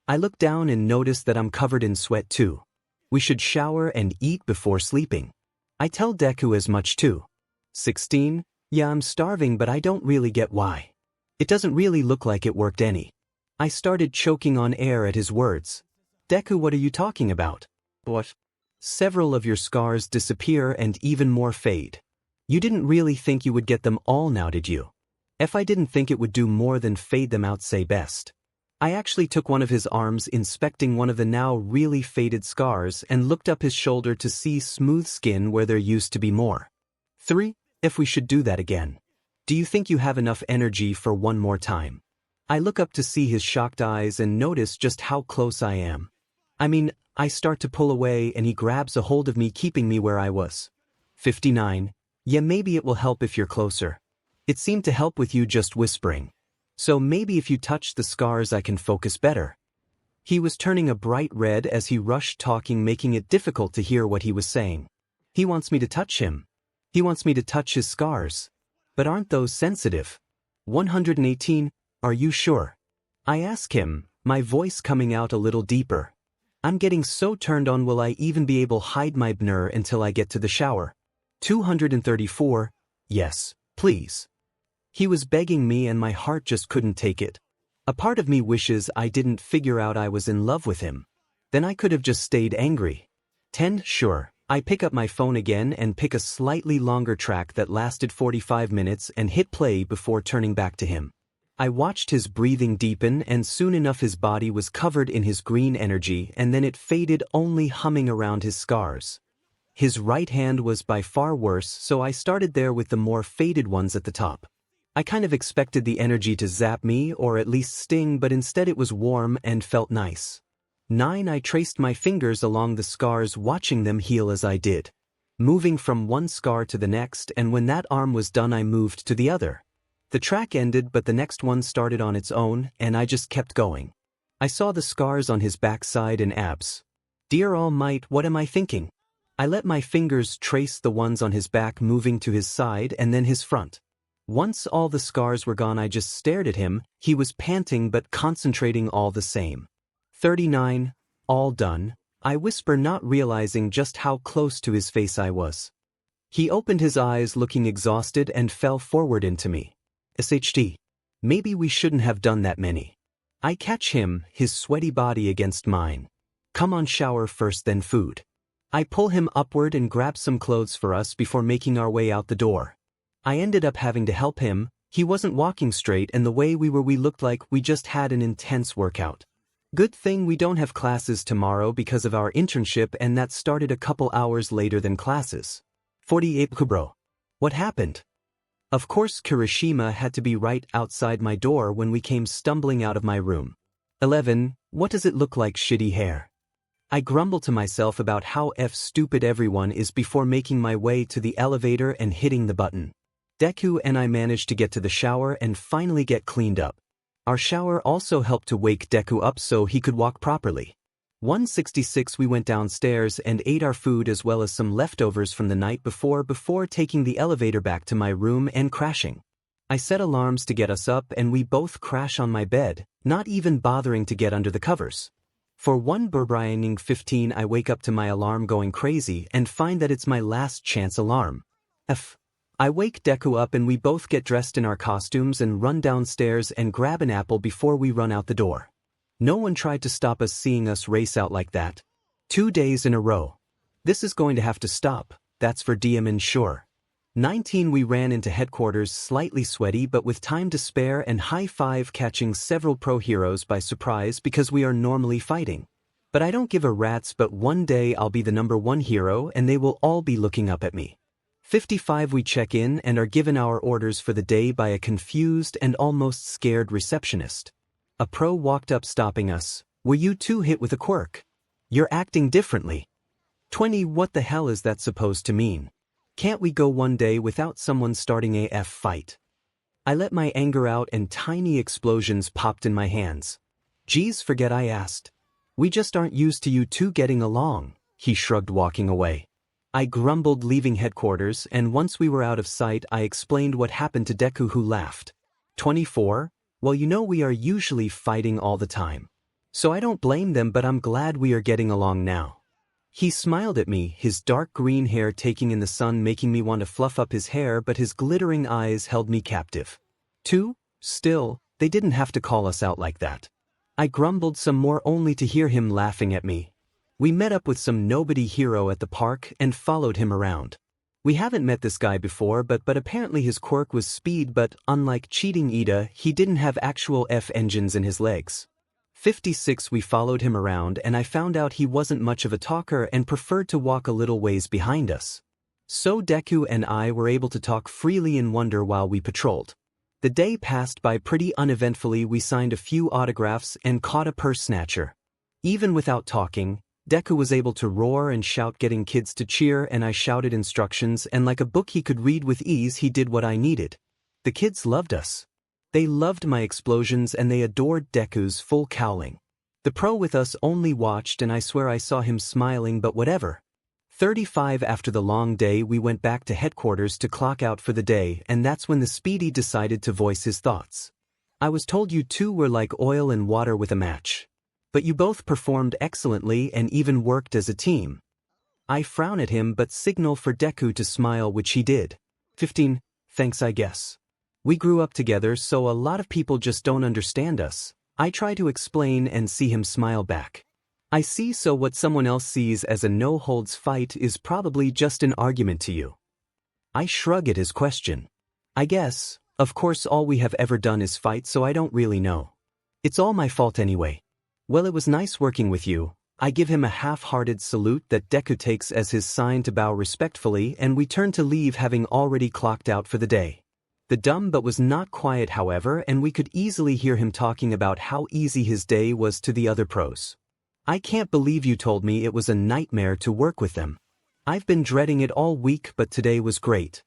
I looked down and noticed that I'm covered in sweat too. We should shower and eat before sleeping. I tell Deku as much too. 16. Yeah, I'm starving, but I don't really get why. It doesn't really look like it worked any. I started choking on air at his words. Deku, what are you talking about? What? Several of your scars disappear and even more fade. You didn't really think you would get them all now, did you? If I didn't think it would do more than fade them out, say best. I actually took one of his arms, inspecting one of the now really faded scars, and looked up his shoulder to see smooth skin where there used to be more. 3. If we should do that again. Do you think you have enough energy for one more time? I look up to see his shocked eyes and notice just how close I am. I start to pull away and he grabs a hold of me, keeping me where I was. 59. Yeah, maybe it will help if you're closer. It seemed to help with you just whispering. So maybe if you touch the scars I can focus better. He was turning a bright red as he rushed talking, making it difficult to hear what he was saying. He wants me to touch him. He wants me to touch his scars. But aren't those sensitive? 118. Are you sure? I ask him, my voice coming out a little deeper. I'm getting so turned on, will I even be able to hide my 𝗵𝗃 until I get to the shower? 234. Yes, please. He was begging me and my heart just couldn't take it. A part of me wishes I didn't figure out I was in love with him. Then I could have just stayed angry. 10. Sure. I pick up my phone again and pick a slightly longer track that lasted 45 minutes and hit play before turning back to him. I watched his breathing deepen, and soon enough his body was covered in his green energy, and then it faded, only humming around his scars. His right hand was by far worse, so I started there with the more faded ones at the top. I kind of expected the energy to zap me or at least sting, but instead it was warm and felt nice. 9. I traced my fingers along the scars, watching them heal as I did. Moving from one scar to the next, and when that arm was done I moved to the other. The track ended, but the next one started on its own, and I just kept going. I saw the scars on his backside and abs. Dear Almighty, what am I thinking? I let my fingers trace the ones on his back, moving to his side and then his front. Once all the scars were gone, I just stared at him. He was panting but concentrating all the same. 39. All done, I whisper, not realizing just how close to his face I was. He opened his eyes, looking exhausted, and fell forward into me. 𝗧𝗵𝗲. Maybe we shouldn't have done that many. I catch him, his sweaty body against mine. Come on, shower first, then food. I pull him upward and grab some clothes for us before making our way out the door. I ended up having to help him. He wasn't walking straight, and the way we looked like we just had an intense workout. Good thing we don't have classes tomorrow because of our internship, and that started a couple hours later than classes. 𝗵𝗃𝗲𝗄𝗏. What happened? Of course Kirishima had to be right outside my door when we came stumbling out of my room. 11. What does it look like, shitty hair? I grumbled to myself about how stupid everyone is before making my way to the elevator and hitting the button. Deku and I managed to get to the shower and finally get cleaned up. Our shower also helped to wake Deku up so he could walk properly. 166 We went downstairs and ate our food as well as some leftovers from the night before taking the elevator back to my room and crashing. I set alarms to get us up and we both crash on my bed, not even bothering to get under the covers. For 1:15 I wake up to my alarm going crazy and find that it's my last chance alarm. I wake Deku up and we both get dressed in our costumes and run downstairs and grab an apple before we run out the door. No one tried to stop us seeing us race out like that. 2 days in a row. This is going to have to stop, that's for 𝗵𝗃𝗲𝗄𝗏. 19 We ran into headquarters slightly sweaty but with time to spare and high-five catching several pro heroes by surprise because we are normally fighting. But I don't give a rat's, but one day I'll be the #1 hero and they will all be looking up at me. 55 We check in and are given our orders for the day by a confused and almost scared receptionist. A pro walked up stopping us. Were you too hit with a quirk? You're acting differently. 20 What the hell is that supposed to mean? Can't we go one day without someone starting a fight? I let my anger out and tiny explosions popped in my hands. Geez, forget I asked. We just aren't used to you two getting along, he shrugged, walking away. I grumbled, leaving headquarters, and once we were out of sight I explained what happened to Deku, who laughed. 24 Well, you know we are usually fighting all the time. So I don't blame them, but I'm glad we are getting along now. He smiled at me, his dark green hair taking in the sun making me want to fluff up his hair, but his glittering eyes held me captive. 2 Still, they didn't have to call us out like that. I grumbled some more only to hear him laughing at me. We met up with some nobody hero at the park and followed him around. We haven't met this guy before, but apparently his quirk was speed, but unlike cheating Ida, he didn't have actual engines in his legs. 56 We followed him around and I found out he wasn't much of a talker and preferred to walk a little ways behind us. So Deku and I were able to talk freely in wonder while we patrolled. The day passed by pretty uneventfully. We signed a few autographs and caught a purse snatcher. Even without talking, Deku was able to roar and shout, getting kids to cheer, and I shouted instructions, and like a book he could read with ease, he did what I needed. The kids loved us. They loved my explosions and they adored Deku's full cowling. The pro with us only watched and I swear I saw him smiling, but whatever. 35 After the long day we went back to headquarters to clock out for the day, and that's when the Speedy decided to voice his thoughts. I was told you two were like oil and water with a match. But you both performed excellently and even worked as a team. I frown at him but signal for Deku to smile, which he did. 15 Thanks, I guess. We grew up together, so a lot of people just don't understand us. I try to explain and see him smile back. I see, so what someone else sees as a no-holds fight is probably just an argument to you. I shrug at his question. I guess, of course all we have ever done is fight, so I don't really know. It's all my fault anyway. Well, it was nice working with you. I give him a half-hearted salute that Deku takes as his sign to bow respectfully, and we turn to leave, having already clocked out for the day. The dumb but was not quiet, however, and we could easily hear him talking about how easy his day was to the other pros. I can't believe you told me it was a nightmare to work with them. I've been dreading it all week, but today was great.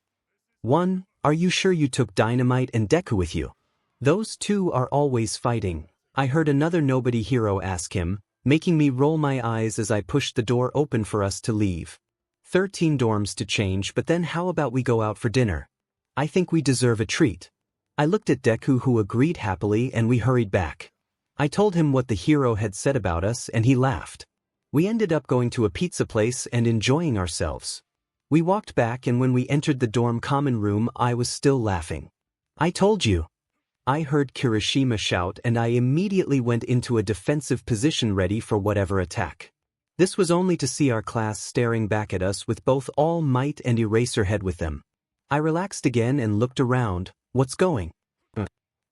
1 Are you sure you took Dynamite and Deku with you? Those two are always fighting, I heard another nobody hero ask him, making me roll my eyes as I pushed the door open for us to leave. 13 Dorms to change, but then how about we go out for dinner? I think we deserve a treat. I looked at Deku, who agreed happily, and we hurried back. I told him what the hero had said about us and he laughed. We ended up going to a pizza place and enjoying ourselves. We walked back, and when we entered the dorm common room I was still laughing. I told you. I heard Kirishima shout and I immediately went into a defensive position ready for whatever attack. This was only to see our class staring back at us with both All Might and Eraserhead with them. I relaxed again and looked around. What's going?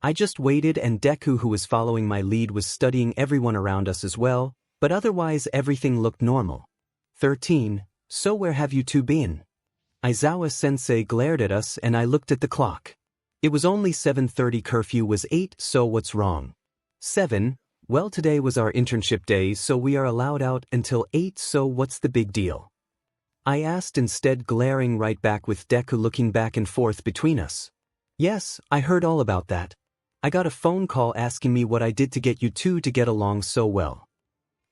I just waited, and Deku, who was following my lead, was studying everyone around us as well, but otherwise everything looked normal. 13 So where have you two been? 𝗳𝗏𝗂 glared at us and I looked at the clock. It was only 7:30, curfew was 8, so what's wrong? 7, well today was our internship day so we are allowed out until 8, so what's the big deal? I asked, instead glaring right back with Deku looking back and forth between us. Yes, I heard all about that. I got a phone call asking me what I did to get you two to get along so well.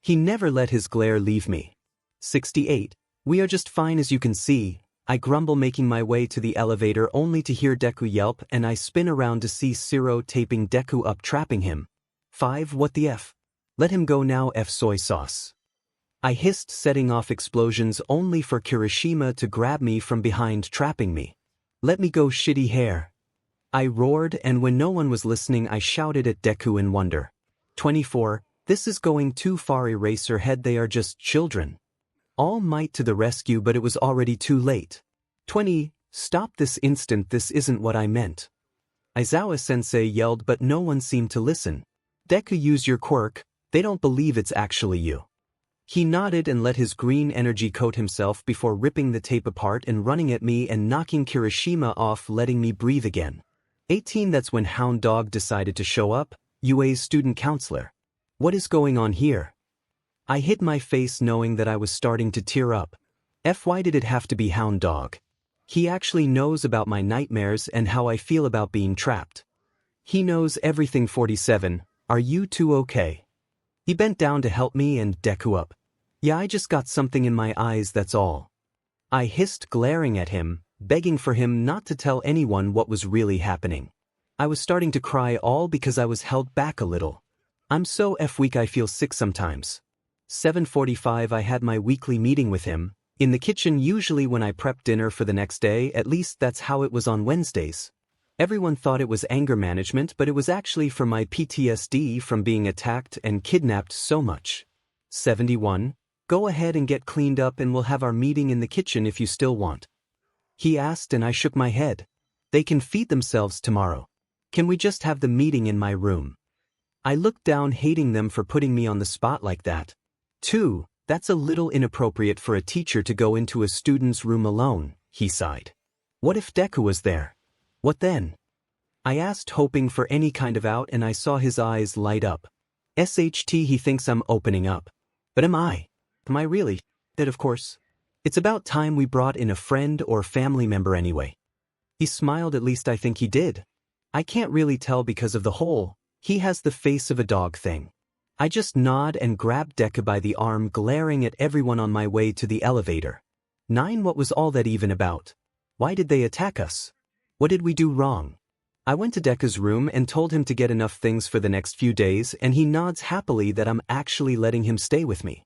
He never let his glare leave me. 68, we are just fine as you can see, I grumble, making my way to the elevator only to hear Deku yelp, and I spin around to see 𝗧𝗵𝗲 taping Deku up, trapping him. 5, what the F? Let him go now, F soy sauce. I hissed, setting off explosions only for Kirishima to grab me from behind, trapping me. Let me go, shitty hair. I roared, and when no one was listening I shouted at Deku in wonder. 24, this is going too far, Eraserhead, they are just children. All Might to the rescue, but it was already too late. 20, stop this instant, this isn't what I meant. Aizawa-sensei yelled, but no one seemed to listen. Deku, use your quirk, they don't believe it's actually you. He nodded and let his green energy coat himself before ripping the tape apart and running at me and knocking Kirishima off, letting me breathe again. 18, that's when Hound Dog decided to show up, UA's student counselor. What is going on here? I hid my face knowing that I was starting to tear up. Why did it have to be Hound Dog? He actually knows about my nightmares and how I feel about being trapped. He knows everything. 47, are you two okay? He bent down to help me and Deku up. Yeah, I just got something in my eyes, that's all. I hissed, glaring at him, begging for him not to tell anyone what was really happening. I was starting to cry, all because I was held back a little. I'm so weak I feel sick sometimes. 7:45, I had my weekly meeting with him, in the kitchen, usually when I prep dinner for the next day, at least that's how it was on Wednesdays. Everyone thought it was anger management, but it was actually for my PTSD from being attacked and kidnapped so much. 71, go ahead and get cleaned up and we'll have our meeting in the kitchen if you still want. He asked and I shook my head. They can feed themselves tomorrow. Can we just have the meeting in my room? I looked down, hating them for putting me on the spot like that. 2, that's a little inappropriate for a teacher to go into a student's room alone, he sighed. What if Deku was there? What then? I asked, hoping for any kind of out, and I saw his eyes light up. SHT, he thinks I'm opening up. But am I? Am I really? That of course. It's about time we brought in a friend or family member anyway. He smiled, at least I think he did. I can't really tell because of the whole, he has the face of a dog thing. I just nod and grab Deku by the arm, glaring at everyone on my way to the elevator. 9, what was all that even about? Why did they attack us? What did we do wrong? I went to Deku's room and told him to get enough things for the next few days, and he nods happily that I'm actually letting him stay with me.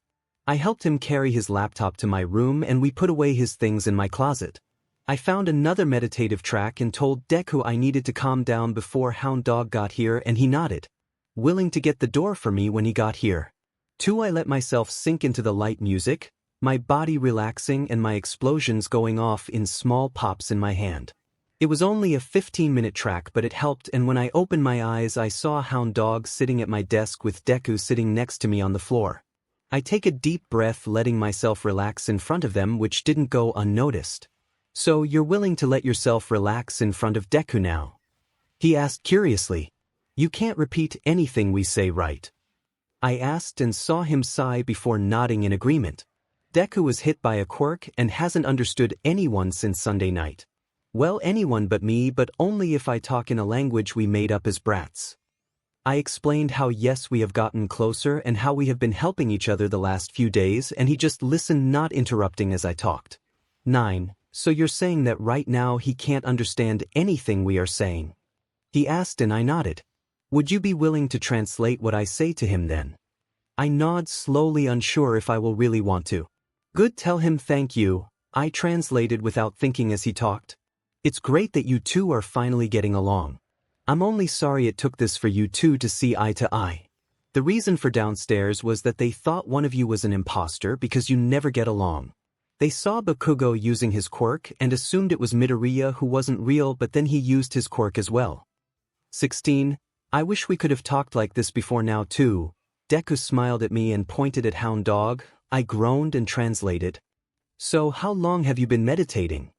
I helped him carry his laptop to my room and we put away his things in my closet. I found another meditative track and told Deku I needed to calm down before Hound Dog got here, and he nodded, willing to get the door for me when he got here. 2, I let myself sink into the light music, my body relaxing and my explosions going off in small pops in my hand. It was only a 15-minute track, but it helped, and when I opened my eyes I saw Hound Dog sitting at my desk with Deku sitting next to me on the floor. I take a deep breath, letting myself relax in front of them, which didn't go unnoticed. So you're willing to let yourself relax in front of Deku now? He asked curiously. You can't repeat anything we say, right? I asked and saw him sigh before nodding in agreement. Deku was hit by a quirk and hasn't understood anyone since Sunday night. Well, anyone but me, but only if I talk in a language we made up as brats. I explained how yes, we have gotten closer and how we have been helping each other the last few days, and he just listened, not interrupting as I talked. 9, so you're saying that right now he can't understand anything we are saying? He asked and I nodded. Would you be willing to translate what I say to him then? I nod slowly, unsure if I will really want to. Good, tell him thank you, I translated without thinking as he talked. It's great that you two are finally getting along. I'm only sorry it took this for you two to see eye to eye. The reason for downstairs was that they thought one of you was an imposter because you never get along. They saw Bakugo using his quirk and assumed it was Midoriya who wasn't real, but then he used his quirk as well. 16, I wish we could have talked like this before now too. Deku smiled at me and pointed at Hound Dog. I groaned and translated. So how long have you been meditating?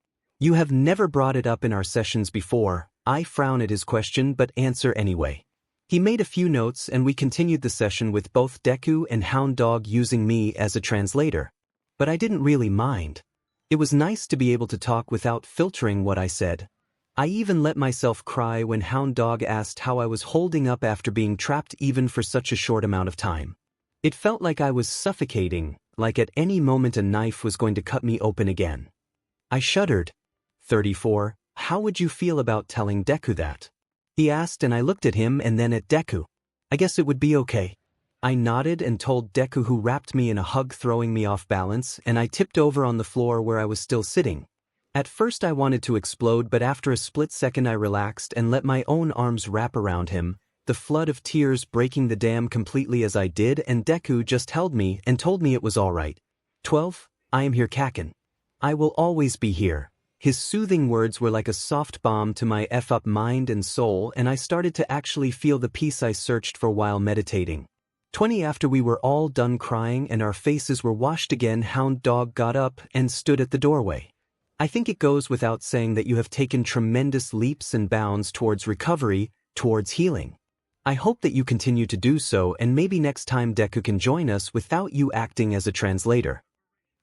You have never brought it up in our sessions before. I frown at his question but answer anyway. He made a few notes and we continued the session with both Deku and Hound Dog using me as a translator. But I didn't really mind. It was nice to be able to talk without filtering what I said. I even let myself cry when Hound Dog asked how I was holding up after being trapped even for such a short amount of time. It felt like I was suffocating, like at any moment a knife was going to cut me open again. I shuddered. 34. How would you feel about telling Deku that? He asked and I looked at him and then at Deku. I guess it would be okay. I nodded and told Deku, who wrapped me in a hug, throwing me off balance, and I tipped over on the floor where I was still sitting. At first I wanted to explode, but after a split second I relaxed and let my own arms wrap around him, the flood of tears breaking the dam completely as I did, and Deku just held me and told me it was alright. 12. I am here, Kaken. I will always be here. His soothing words were like a soft balm to my F up mind and soul, and I started to actually feel the peace I searched for while meditating. 20. After we were all done crying and our faces were washed again, Hound Dog got up and stood at the doorway. I think it goes without saying that you have taken tremendous leaps and bounds towards recovery, towards healing. I hope that you continue to do so, and maybe next time Deku can join us without you acting as a translator.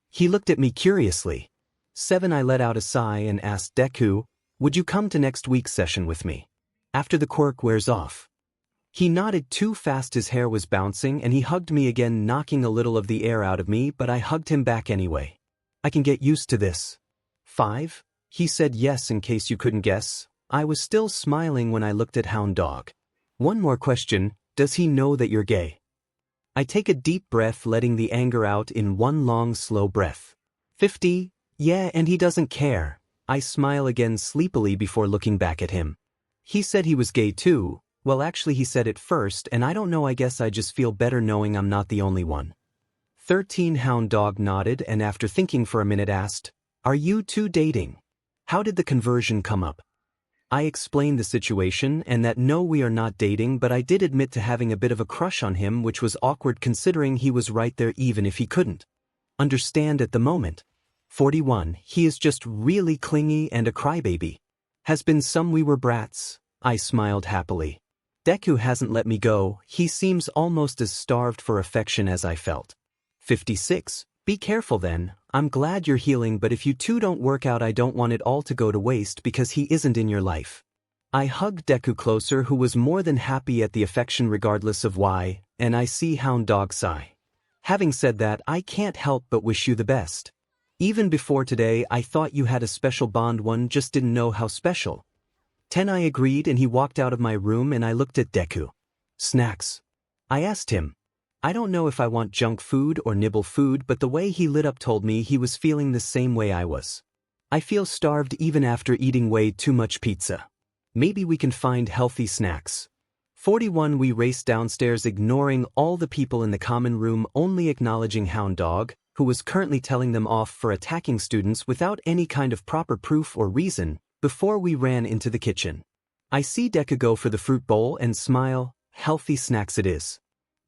He looked at me curiously. 7. I let out a sigh and asked Deku, would you come to next week's session with me? After the quirk wears off. He nodded too fast, his hair was bouncing, and he hugged me again, knocking a little of the air out of me, but I hugged him back anyway. I can get used to this. 5. He said yes in case you couldn't guess. I was still smiling when I looked at Hound Dog. One more question, does he know that you're gay? I take a deep breath, letting the anger out in one long slow breath. 50. Yeah, and he doesn't care. I smile again sleepily before looking back at him. He said he was gay too. Well, actually he said it first, and I don't know, I guess I just feel better knowing I'm not the only one. 13. Hound Dog nodded and after thinking for a minute asked, are you two dating? How did the conversion come up? I explained the situation and that no, we are not dating, but I did admit to having a bit of a crush on him, which was awkward considering he was right there even if he couldn't understand at the moment. 41. He is just really clingy and a crybaby. Has been some, we were brats. I smiled happily. Deku hasn't let me go. He seems almost as starved for affection as I felt. 56. Be careful then. I'm glad you're healing, but if you two don't work out, I don't want it all to go to waste because he isn't in your life. I hugged Deku closer, who was more than happy at the affection regardless of why, and I see Hound Dog sigh. Having said that, I can't help but wish you the best. Even before today, I thought you had a special bond, one just didn't know how special. 10. I agreed and he walked out of my room and I looked at Deku. Snacks? I asked him. I don't know if I want junk food or nibble food, but the way he lit up told me he was feeling the same way I was. I feel starved even after eating way too much pizza. Maybe we can find healthy snacks. 41. We raced downstairs, ignoring all the people in the common room, only acknowledging Hound Dog, who was currently telling them off for attacking students without any kind of proper proof or reason, before we ran into the kitchen. I see Deku go for the fruit bowl and smile. Healthy snacks it is.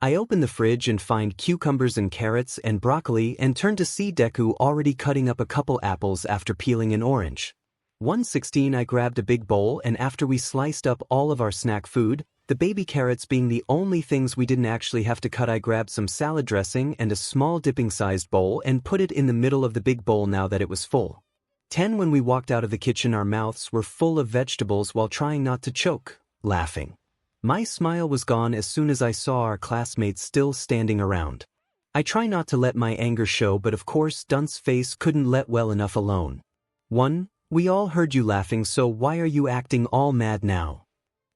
I open the fridge and find cucumbers and carrots and broccoli and turn to see Deku already cutting up a couple apples after peeling an orange. 116. I grabbed a big bowl and after we sliced up all of our snack food, the baby carrots being the only things we didn't actually have to cut, I grabbed some salad dressing and a small dipping-sized bowl and put it in the middle of the big bowl now that it was full. 10. When we walked out of the kitchen, our mouths were full of vegetables while trying not to choke, laughing. My smile was gone as soon as I saw our classmates still standing around. I try not to let my anger show, but of course Dunce's face couldn't let well enough alone. 1. We all heard you laughing, so why are you acting all mad now?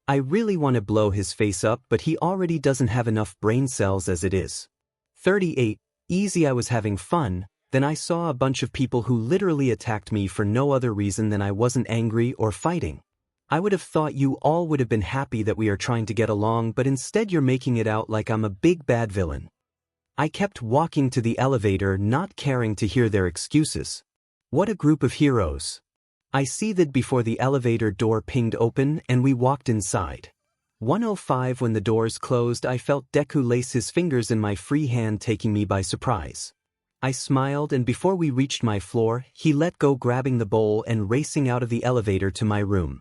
I really want to blow his face up, but he already doesn't have enough brain cells as it is. 38. Easy, I was having fun, then I saw a bunch of people who literally attacked me for no other reason than I wasn't angry or fighting. I would have thought you all would have been happy that we are trying to get along, but instead you're making it out like I'm a big bad villain. I kept walking to the elevator, not caring to hear their excuses. What a group of heroes. I seethed before the elevator door pinged open and we walked inside. 105. When the doors closed, I felt Deku lace his fingers in my free hand, taking me by surprise. I smiled, and before we reached my floor, he let go, grabbing the bowl and racing out of the elevator to my room.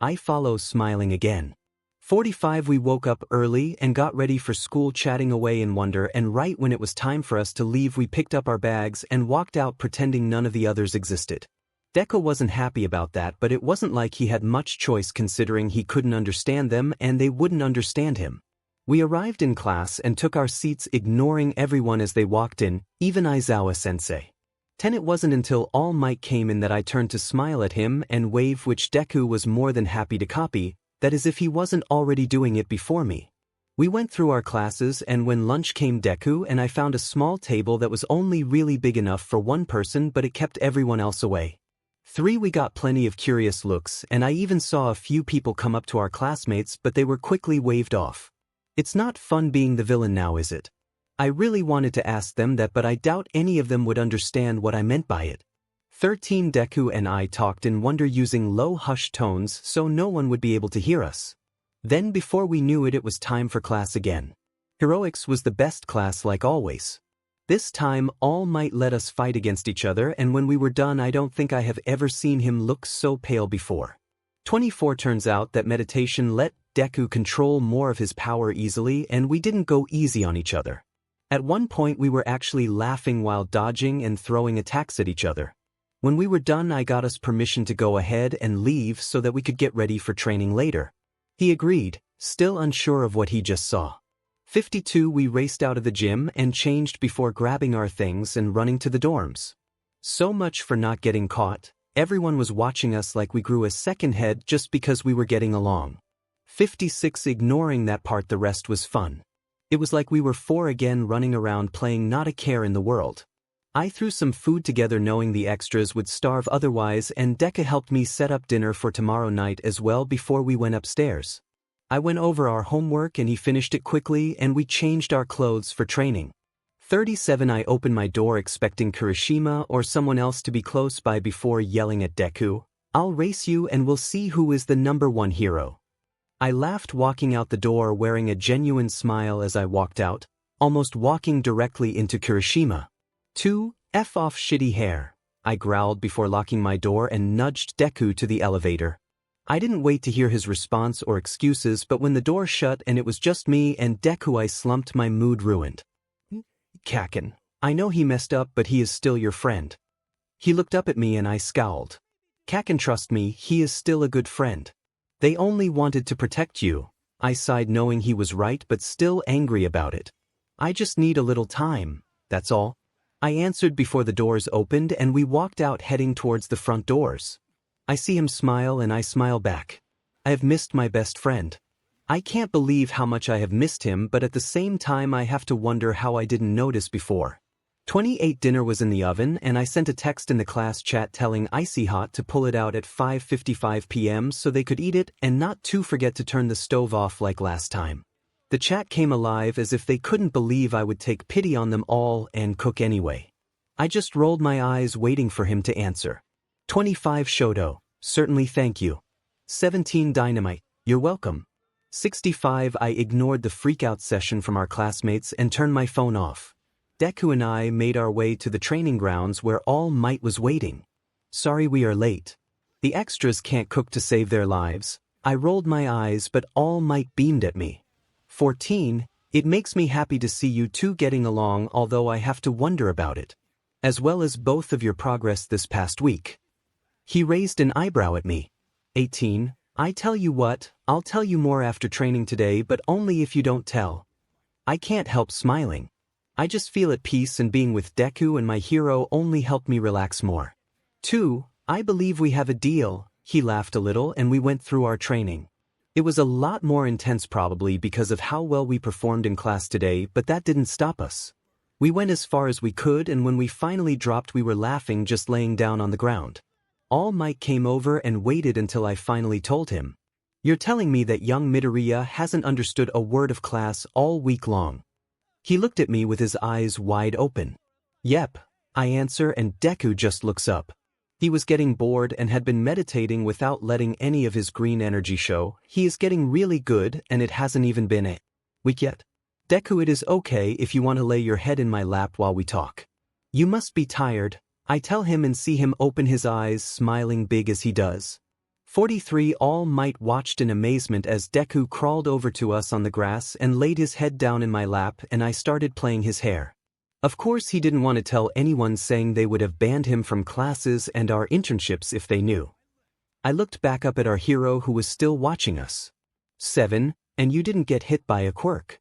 I follow, smiling again. 45 We woke up early and got ready for school, chatting away in wonder, and right when it was time for us to leave we picked up our bags and walked out, pretending none of the others existed. Deku wasn't happy about that, but it wasn't like he had much choice considering he couldn't understand them and they wouldn't understand him. We arrived in class and took our seats, ignoring everyone as they walked in, even Aizawa-sensei. It wasn't until All Might came in that I turned to smile at him and wave, which Deku was more than happy to copy, that is if he wasn't already doing it before me. We went through our classes, and when lunch came, Deku and I found a small table that was only really big enough for one person, but it kept everyone else away. 3 We got plenty of curious looks, and I even saw a few people come up to our classmates, but they were quickly waved off. It's not fun being the villain now, is it? I really wanted to ask them that, but I doubt any of them would understand what I meant by it. 13 Deku and I talked in wonder, using low hushed tones so no one would be able to hear us. Then before we knew it, it was time for class again. Heroics was the best class, like always. This time All Might let us fight against each other, and when we were done I don't think I have ever seen him look so pale before. 24 Turns out that meditation let Deku control more of his power easily, and we didn't go easy on each other. At one point we were actually laughing while dodging and throwing attacks at each other. When we were done I got us permission to go ahead and leave so that we could get ready for training later. He agreed, still unsure of what he just saw. 52 We raced out of the gym and changed before grabbing our things and running to the dorms. So much for not getting caught. Everyone was watching us like we grew a second head just because we were getting along. 56 Ignoring that part, the rest was fun. It was like we were 4 again, running around playing not a care in the world. I threw some food together knowing the extras would starve otherwise, and Deku helped me set up dinner for tomorrow night as well before we went upstairs. I went over our homework and he finished it quickly, and we changed our clothes for training. 37 I opened my door expecting Kirishima or someone else to be close by before yelling at Deku, "I'll race you and we'll see who is the #1 hero." I laughed, walking out the door wearing a genuine smile as I walked out, almost walking directly into Kirishima. 2 F off, shitty hair, I growled before locking my door and nudged Deku to the elevator. I didn't wait to hear his response or excuses, but when the door shut and it was just me and Deku, I slumped, my mood ruined. Kaken, I know he messed up, but he is still your friend. He looked up at me and I scowled. Kaken, trust me, he is still a good friend. They only wanted to protect you. I sighed, knowing he was right but still angry about it. I just need a little time, that's all. I answered before the doors opened and we walked out, heading towards the front doors. I see him smile and I smile back. I have missed my best friend. I can't believe how much I have missed him, but at the same time I have to wonder how I didn't notice before. 28 Dinner was in the oven and I sent a text in the class chat telling Icy Hot to pull it out at 5:55 p.m. so they could eat it and not to forget to turn the stove off like last time. The chat came alive as if they couldn't believe I would take pity on them all and cook anyway. I just rolled my eyes waiting for him to answer. 25 Shoto, certainly, thank you. 17 Dynamite, you're welcome. 65 I ignored the freakout session from our classmates and turned my phone off. Deku and I made our way to the training grounds where All Might was waiting. Sorry we are late. The extras can't cook to save their lives. I rolled my eyes, but All Might beamed at me. 14 It makes me happy to see you two getting along, although I have to wonder about it. As well as both of your progress this past week. He raised an eyebrow at me. 18 I tell you what, I'll tell you more after training today, but only if you don't tell. I can't help smiling. I just feel at peace, and being with Deku and my hero only helped me relax more. 2 I believe we have a deal. He laughed a little and we went through our training. It was a lot more intense, probably because of how well we performed in class today, but that didn't stop us. We went as far as we could, and when we finally dropped we were laughing just laying down on the ground. All Might came over and waited until I finally told him. You're telling me that young Midoriya hasn't understood a word of class all week long? He looked at me with his eyes wide open. Yep, I answer, and Deku just looks up. He was getting bored and had been meditating without letting any of his green energy show. He is getting really good, and it hasn't even been a week yet. Deku, it is okay if you want to lay your head in my lap while we talk. You must be tired, I tell him and see him open his eyes, smiling big as he does. 43 All Might watched in amazement as Deku crawled over to us on the grass and laid his head down in my lap and I started playing his hair. Of course he didn't want to tell anyone, saying they would have banned him from classes and our internships if they knew. I looked back up at our hero who was still watching us. 7, and you didn't get hit by a quirk?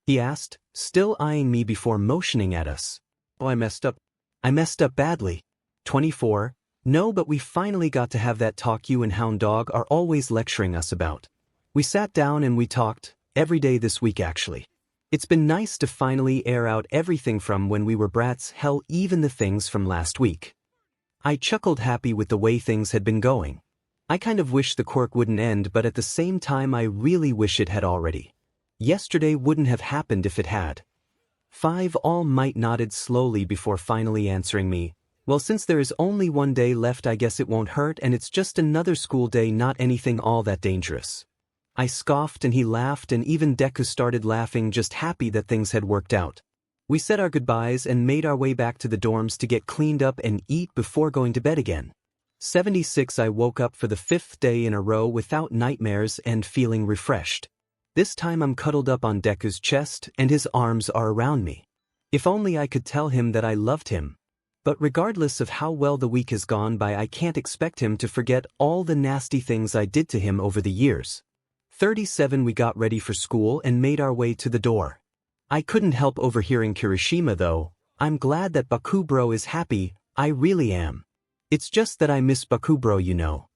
He asked, still eyeing me before motioning at us. Oh, I messed up. I messed up badly. 24, no, but we finally got to have that talk you and Hound Dog are always lecturing us about. We sat down and we talked, every day this week actually. It's been nice to finally air out everything from when we were brats, hell, even the things from last week. I chuckled, happy with the way things had been going. I kind of wish the quirk wouldn't end, but at the same time I really wish it had already. Yesterday wouldn't have happened if it had. 5 All Might nodded slowly before finally answering me. Well, since there is only one day left, I guess it won't hurt, and it's just another school day, not anything all that dangerous. I scoffed and he laughed, and even Deku started laughing, just happy that things had worked out. We said our goodbyes and made our way back to the dorms to get cleaned up and eat before going to bed again. 76 I woke up for the 5th day in a row without nightmares and feeling refreshed. This time I'm cuddled up on Deku's chest and his arms are around me. If only I could tell him that I loved him. But regardless of how well the week has gone by, I can't expect him to forget all the nasty things I did to him over the years. 37 We got ready for school and made our way to the door. I couldn't help overhearing Kirishima though. I'm glad that Bakugo is happy, I really am. It's just that I miss Bakugo, you know.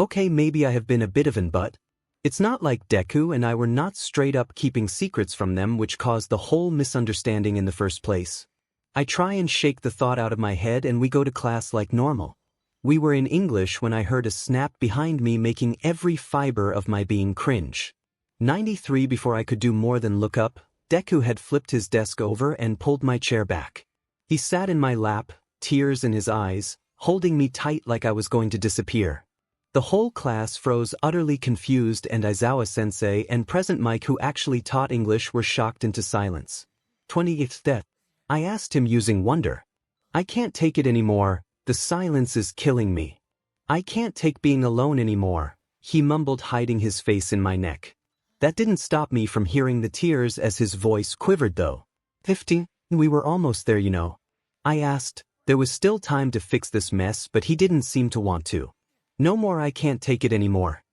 Okay, maybe I have been a bit of an but. It's not like Deku and I were not straight up keeping secrets from them, which caused the whole misunderstanding in the first place. I try and shake the thought out of my head and we go to class like normal. We were in English when I heard a snap behind me, making every fiber of my being cringe. 93 Before I could do more than look up, Deku had flipped his desk over and pulled my chair back. He sat in my lap, tears in his eyes, holding me tight like I was going to disappear. The whole class froze, utterly confused, and Aizawa-sensei and Present Mike, who actually taught English, were shocked into silence. 20th Death. I asked him using wonder. I can't take it anymore, the silence is killing me. I can't take being alone anymore, he mumbled, hiding his face in my neck. That didn't stop me from hearing the tears as his voice quivered though. 15, we were almost there, you know. I asked. There was still time to fix this mess, but he didn't seem to want to. No more, I can't take it anymore.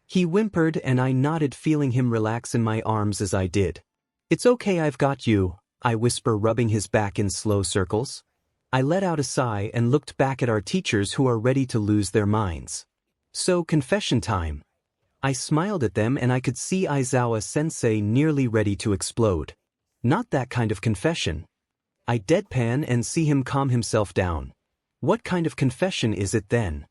He whimpered and I nodded, feeling him relax in my arms as I did. It's okay, I've got you, I whisper, rubbing his back in slow circles. I let out a sigh and looked back at our teachers, who are ready to lose their minds. So, confession time. I smiled at them and I could see Aizawa-sensei nearly ready to explode. Not that kind of confession. I deadpan and see him calm himself down. What kind of confession is it then?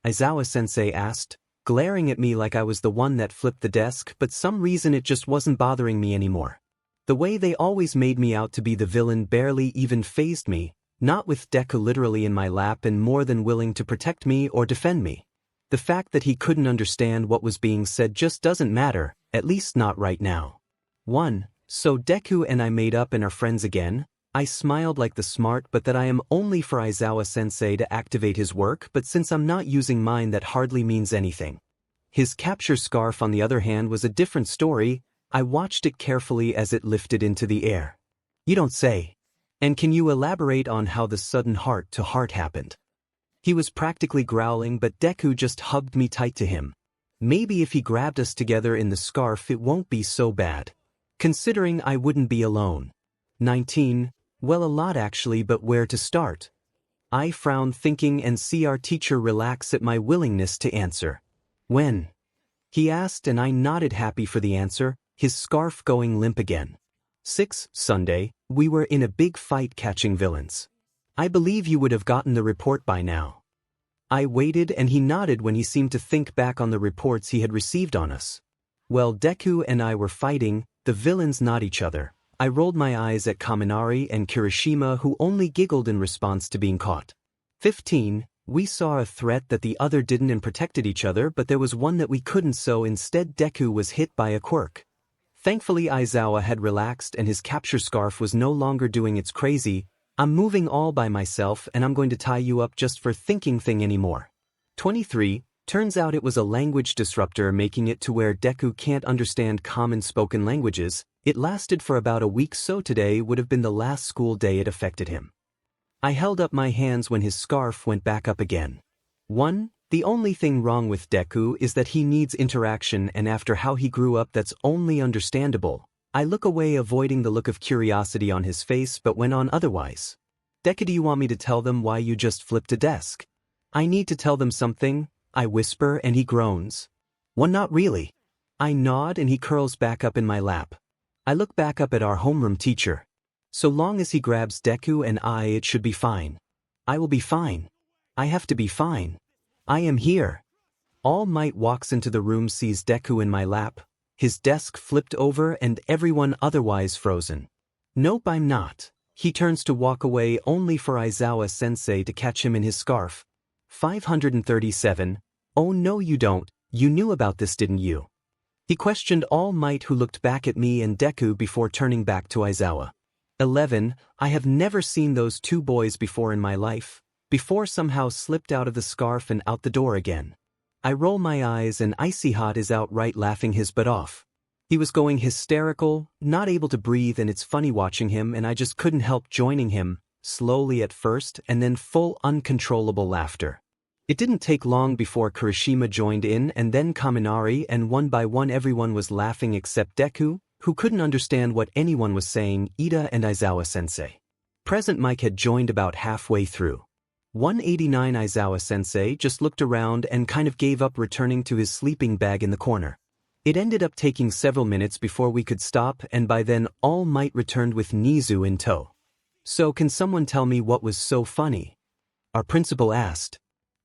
Aizawa-sensei asked, glaring at me like I was the one that flipped the desk, but some reason it just wasn't bothering me anymore. The way they always made me out to be the villain barely even fazed me, not with Deku literally in my lap and more than willing to protect me or defend me. The fact that he couldn't understand what was being said just doesn't matter, at least not right now. 1. So Deku and I made up and are friends again? I smiled like the smart but that I am only for Aizawa-sensei to activate his work, but since I'm not using mine that hardly means anything. His capture scarf on the other hand was a different story. I watched it carefully as it lifted into the air. You don't say. And can you elaborate on how the sudden heart-to-heart happened? He was practically growling, but Deku just hugged me tight to him. Maybe if he grabbed us together in the scarf it won't be so bad. Considering I wouldn't be alone. 19. Well, a lot actually, but where to start? I frown, thinking, and see our teacher relax at my willingness to answer. When? He asked and I nodded, happy for the answer, his scarf going limp again. 6. Sunday, we were in a big fight catching villains. I believe you would have gotten the report by now. I waited and he nodded when he seemed to think back on the reports he had received on us. Well, Deku and I were fighting, the villains not each other. I rolled my eyes at Kaminari and Kirishima, who only giggled in response to being caught. 15. We saw a threat that the other didn't and protected each other, but there was one that we couldn't, so instead Deku was hit by a quirk. Thankfully Aizawa had relaxed and his capture scarf was no longer doing its crazy, I'm moving all by myself and I'm going to tie you up just for thinking thing anymore. 23. Turns out it was a language disruptor making it to where Deku can't understand common spoken languages. It lasted for about a week, so today would have been the last school day it affected him. I held up my hands when his scarf went back up again. 1. The only thing wrong with Deku is that he needs interaction, and after how he grew up that's only understandable. I look away, avoiding the look of curiosity on his face, but went on otherwise. Deku, do you want me to tell them why you just flipped a desk? I need to tell them something, I whisper, and he groans. 1. Not really. I nod and he curls back up in my lap. I look back up at our homeroom teacher. So long as he grabs Deku and it should be fine. I will be fine. I have to be fine. I am here. All Might walks into the room, sees Deku in my lap, his desk flipped over and everyone otherwise frozen. Nope, I'm not. He turns to walk away only for 𝗧𝗵𝗲-sensei to catch him in his scarf. 537. Oh no you don't, you knew about this didn't you? He questioned All Might, who looked back at me and Deku before turning back to 𝗧𝗵𝗲. 11. I have never seen those two boys before in my life. Before somehow slipped out of the scarf and out the door again. I roll my eyes and 𝗧𝗵𝗲 is outright laughing his butt off. He was going hysterical, not able to breathe, and it's funny watching him, and I just couldn't help joining him, slowly at first and then full uncontrollable laughter. It didn't take long before Kirishima joined in and then Kaminari, and one by one everyone was laughing except Deku, who couldn't understand what anyone was saying, Ida and 𝗧𝗵𝗲-sensei. Present Mike had joined about halfway through. 189. 𝗧𝗵𝗲-sensei just looked around and kind of gave up, returning to his sleeping bag in the corner. It ended up taking several minutes before we could stop, and by then All Might returned with Nizu in tow. So can someone tell me what was so funny? Our principal asked.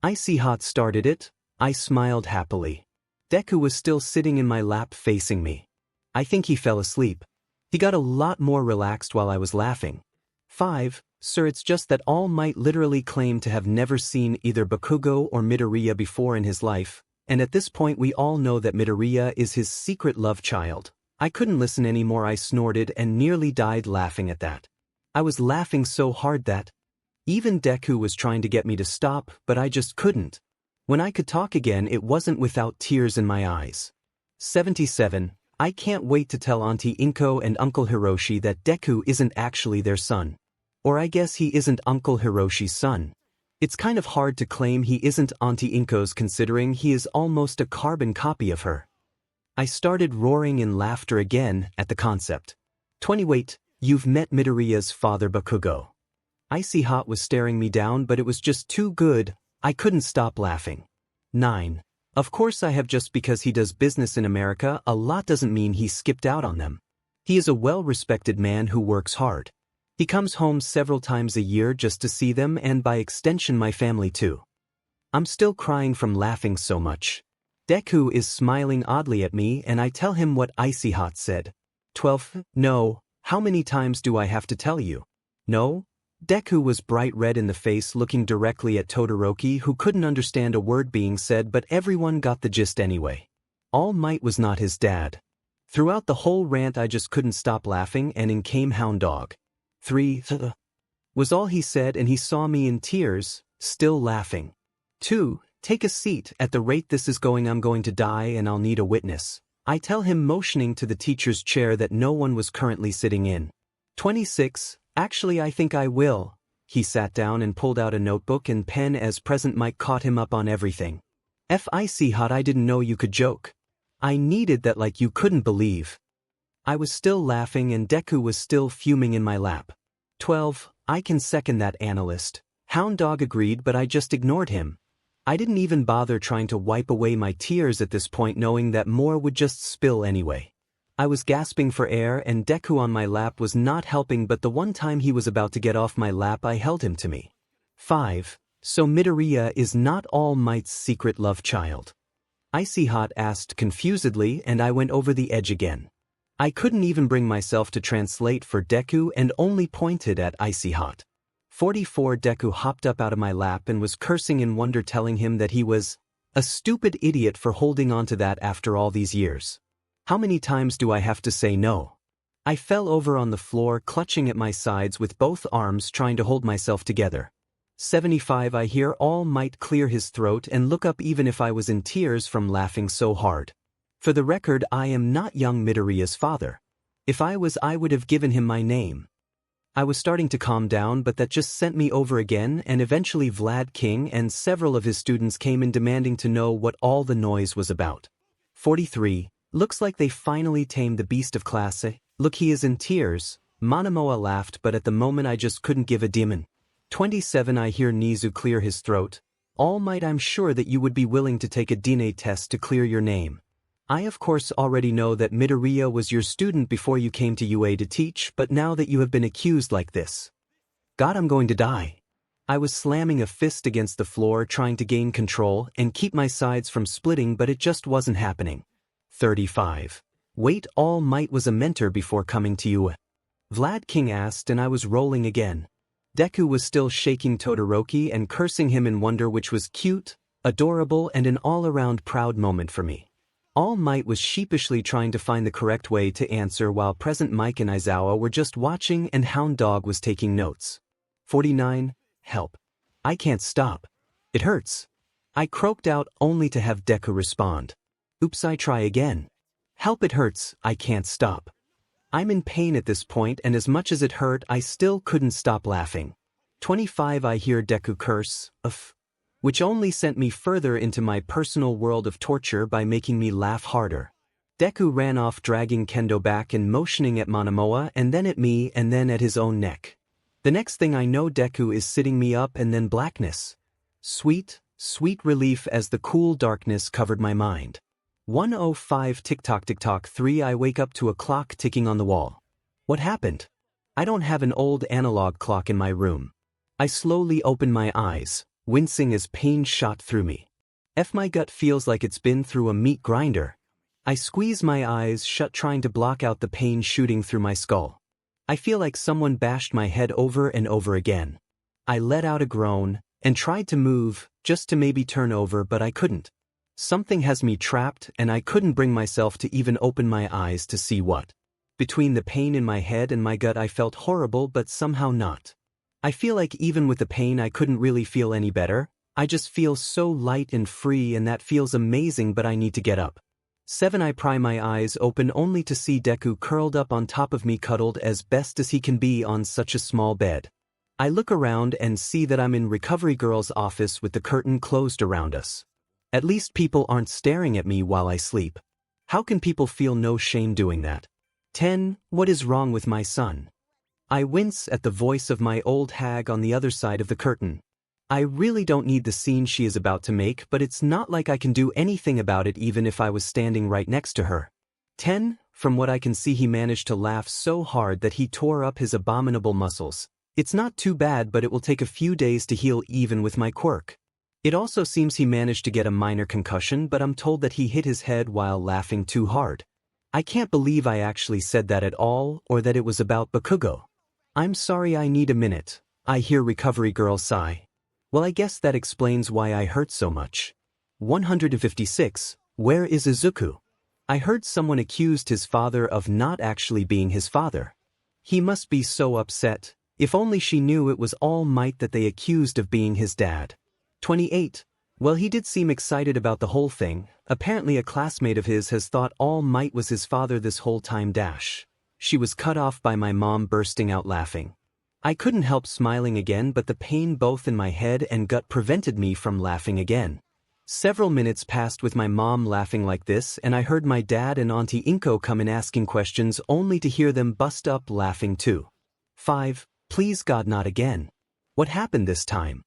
𝗧𝗵𝗲 started it. I smiled happily. Deku was still sitting in my lap facing me. I think he fell asleep. He got a lot more relaxed while I was laughing. 5. Sir, it's just that All Might literally claimed to have never seen either Bakugo or Midoriya before in his life, and at this point we all know that Midoriya is his secret love child. I couldn't listen anymore. I snorted and nearly died laughing at that. I was laughing so hard that even Deku was trying to get me to stop, but I just couldn't. When I could talk again, it wasn't without tears in my eyes. 77. I can't wait to tell Auntie Inko and Uncle Hiroshi that Deku isn't actually their son. Or I guess he isn't Uncle Hiroshi's son. It's kind of hard to claim he isn't Auntie Inko's, considering he is almost a carbon copy of her. I started roaring in laughter again at the concept. 20. Wait, you've met Midoriya's father Bakugo. 𝗧𝗵𝗲 was staring me down, but it was just too good, I couldn't stop laughing. 9. Of course I have, just because he does business in America a lot doesn't mean he skipped out on them. He is a well-respected man who works hard. He comes home several times a year just to see them, and by extension my family too. I'm still crying from laughing so much. Deku is smiling oddly at me and I tell him what 𝗧𝗵𝗲 said. 12. No, how many times do I have to tell you? No? Deku was bright red in the face, looking directly at Todoroki, who couldn't understand a word being said, but everyone got the gist anyway. All Might was not his dad. Throughout the whole rant I just couldn't stop laughing, and in came Hound Dog. 3. Was all he said, and he saw me in tears, still laughing. 2. Take a seat. At the rate this is going, I'm going to die and I'll need a witness. I tell him, motioning to the teacher's chair that no one was currently sitting in. 26. Actually I think I will. He sat down and pulled out a notebook and pen as Present Mike caught him up on everything. 𝗧𝗵𝗲, I didn't know you could joke. I needed that like you couldn't believe. I was still laughing and Deku was still fuming in my lap. 12. I can second that, analyst. Hound Dog agreed, but I just ignored him. I didn't even bother trying to wipe away my tears at this point, knowing that more would just spill anyway. I was gasping for air and Deku on my lap was not helping, but the one time he was about to get off my lap I held him to me. 5. So Midoriya is not All Might's secret love child? 𝗧𝗵𝗲 asked confusedly, and I went over the edge again. I couldn't even bring myself to translate for Deku and only pointed at 𝗧𝗵𝗲. 44. Deku hopped up out of my lap and was cursing in wonder, telling him that he was a stupid idiot for holding on to that after all these years. How many times do I have to say no? I fell over on the floor, clutching at my sides with both arms, trying to hold myself together. 75 I hear 𝗬𝗍𝗍 his throat and look up even if I was in tears from laughing so hard. For the record, I am not young 𝗵𝗃𝗲𝗄's father. If I was, I would have given him my name. I was starting to calm down, but that just sent me over again, and eventually Vlad King and several of his students came in demanding to know what all the noise was about. 43. Looks like they finally tamed the beast of 𝗬𝗂𝗧𝗍. Look, he is in tears. 𝗵𝗃𝗲 laughed, but at the moment I just couldn't give a demon. 27 I hear 𝗍𝗂𝗧 clear his throat. All Might, I'm sure that you would be willing to take a DNA test to clear your name. I of course already know that 𝗵𝗃𝗲𝗄 was your student before you came to UA to teach, but now that you have been accused like this. God, I'm going to die. I was slamming a fist against the floor, trying to gain control and keep my sides from splitting, but it just wasn't happening. 35. Wait, All Might was a mentor before coming to UA? Vlad King asked, and I was rolling again. Deku was still shaking Todoroki and cursing him in wonder, which was cute, adorable, and an all-around proud moment for me. All Might was sheepishly trying to find the correct way to answer, while present Mike and Aizawa were just watching and Hound Dog was taking notes. 49. Help. I can't stop. It hurts. I croaked out, only to have Deku respond. Oops, I try again. Help, it hurts, I can't stop. I'm in pain at this point, and as much as it hurt, I still couldn't stop laughing. 25 I hear Deku curse, 𝗓, which only sent me further into my personal world of torture by making me laugh harder. Deku ran off, dragging Kendo back and motioning at 𝗵𝗃𝗲 and then at me and then at his own neck. The next thing I know, Deku is sitting me up and then blackness. Sweet, sweet relief as the cool darkness covered my mind. 1:05 tick-tock tick-tock 3 I wake up to a clock ticking on the wall. What happened? I don't have an old analog clock in my room. I slowly open my eyes, wincing as pain shot through me. My gut feels like it's been through a meat grinder. I squeeze my eyes shut, trying to block out the pain shooting through my skull. I feel like someone bashed my head over and over again. I let out a groan and tried to move, just to maybe turn over, but I couldn't. Something has me trapped, and I couldn't bring myself to even open my eyes to see what. Between the pain in my head and my gut, I felt horrible, but somehow not. I feel like even with the pain I couldn't really feel any better. I just feel so light and free, and that feels amazing, but I need to get up. 7 I pry my eyes open only to see Deku curled up on top of me, cuddled as best as he can be on such a small bed. I look around and see that I'm in Recovery Girl's office with the curtain closed around us. At least people aren't staring at me while I sleep. How can people feel no shame doing that? 10 What is wrong with my son? I wince at the voice of my old hag on the other side of the curtain. I really don't need the scene she is about to make, but it's not like I can do anything about it even if I was standing right next to her. 10 From what I can see, he managed to laugh so hard that he tore up his abominable muscles. It's not too bad, but it will take a few days to heal even with my quirk. It also seems he managed to get a minor concussion, but I'm told that he hit his head while laughing too hard. I can't believe I actually said that at all, or that it was about Bakugo. I'm sorry, I need a minute. I hear Recovery Girl sigh. Well, I guess that explains why I hurt so much. 156 Where is Izuku? I heard someone accused his father of not actually being his father. He must be so upset. If only she knew it was All Might that they accused of being his dad. 28 Well, he did seem excited about the whole thing. Apparently a classmate of his has thought All Might was his father this whole time. She was cut off by my mom bursting out laughing. I couldn't help smiling again, but the pain both in my head and gut prevented me from laughing again. Several minutes passed with my mom laughing like this, and I heard my dad and Auntie Inko come in asking questions, only to hear them bust up laughing too. 5 Please God, not again. What happened this time?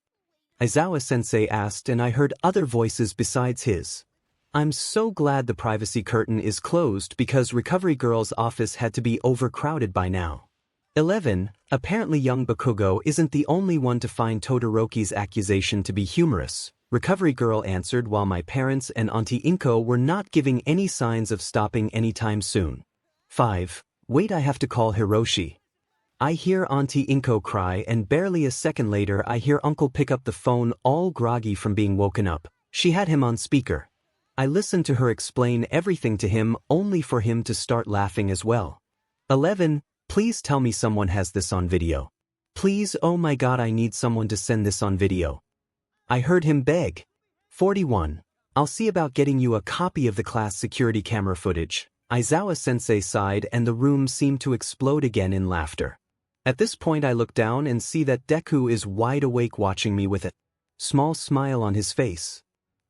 Aizawa-sensei asked, and I heard other voices besides his. I'm so glad the privacy curtain is closed, because Recovery Girl's office had to be overcrowded by now. 11 Apparently young Bakugo isn't the only one to find Todoroki's accusation to be humorous, Recovery Girl answered, while my parents and Auntie Inko were not giving any signs of stopping anytime soon. 5 Wait, I have to call Hiroshi. I hear Auntie Inko cry, and barely a second later I hear Uncle pick up the phone, all groggy from being woken up. She had him on speaker. I listened to her explain everything to him, only for him to start laughing as well. 11. Please tell me someone has this on video. Please, oh my god, I need someone to send this on video. I heard him beg. 41. I'll see about getting you a copy of the class security camera footage. Aizawa-sensei sighed and the room seemed to explode again in laughter. At this point I look down and see that Deku is wide awake watching me with a small smile on his face.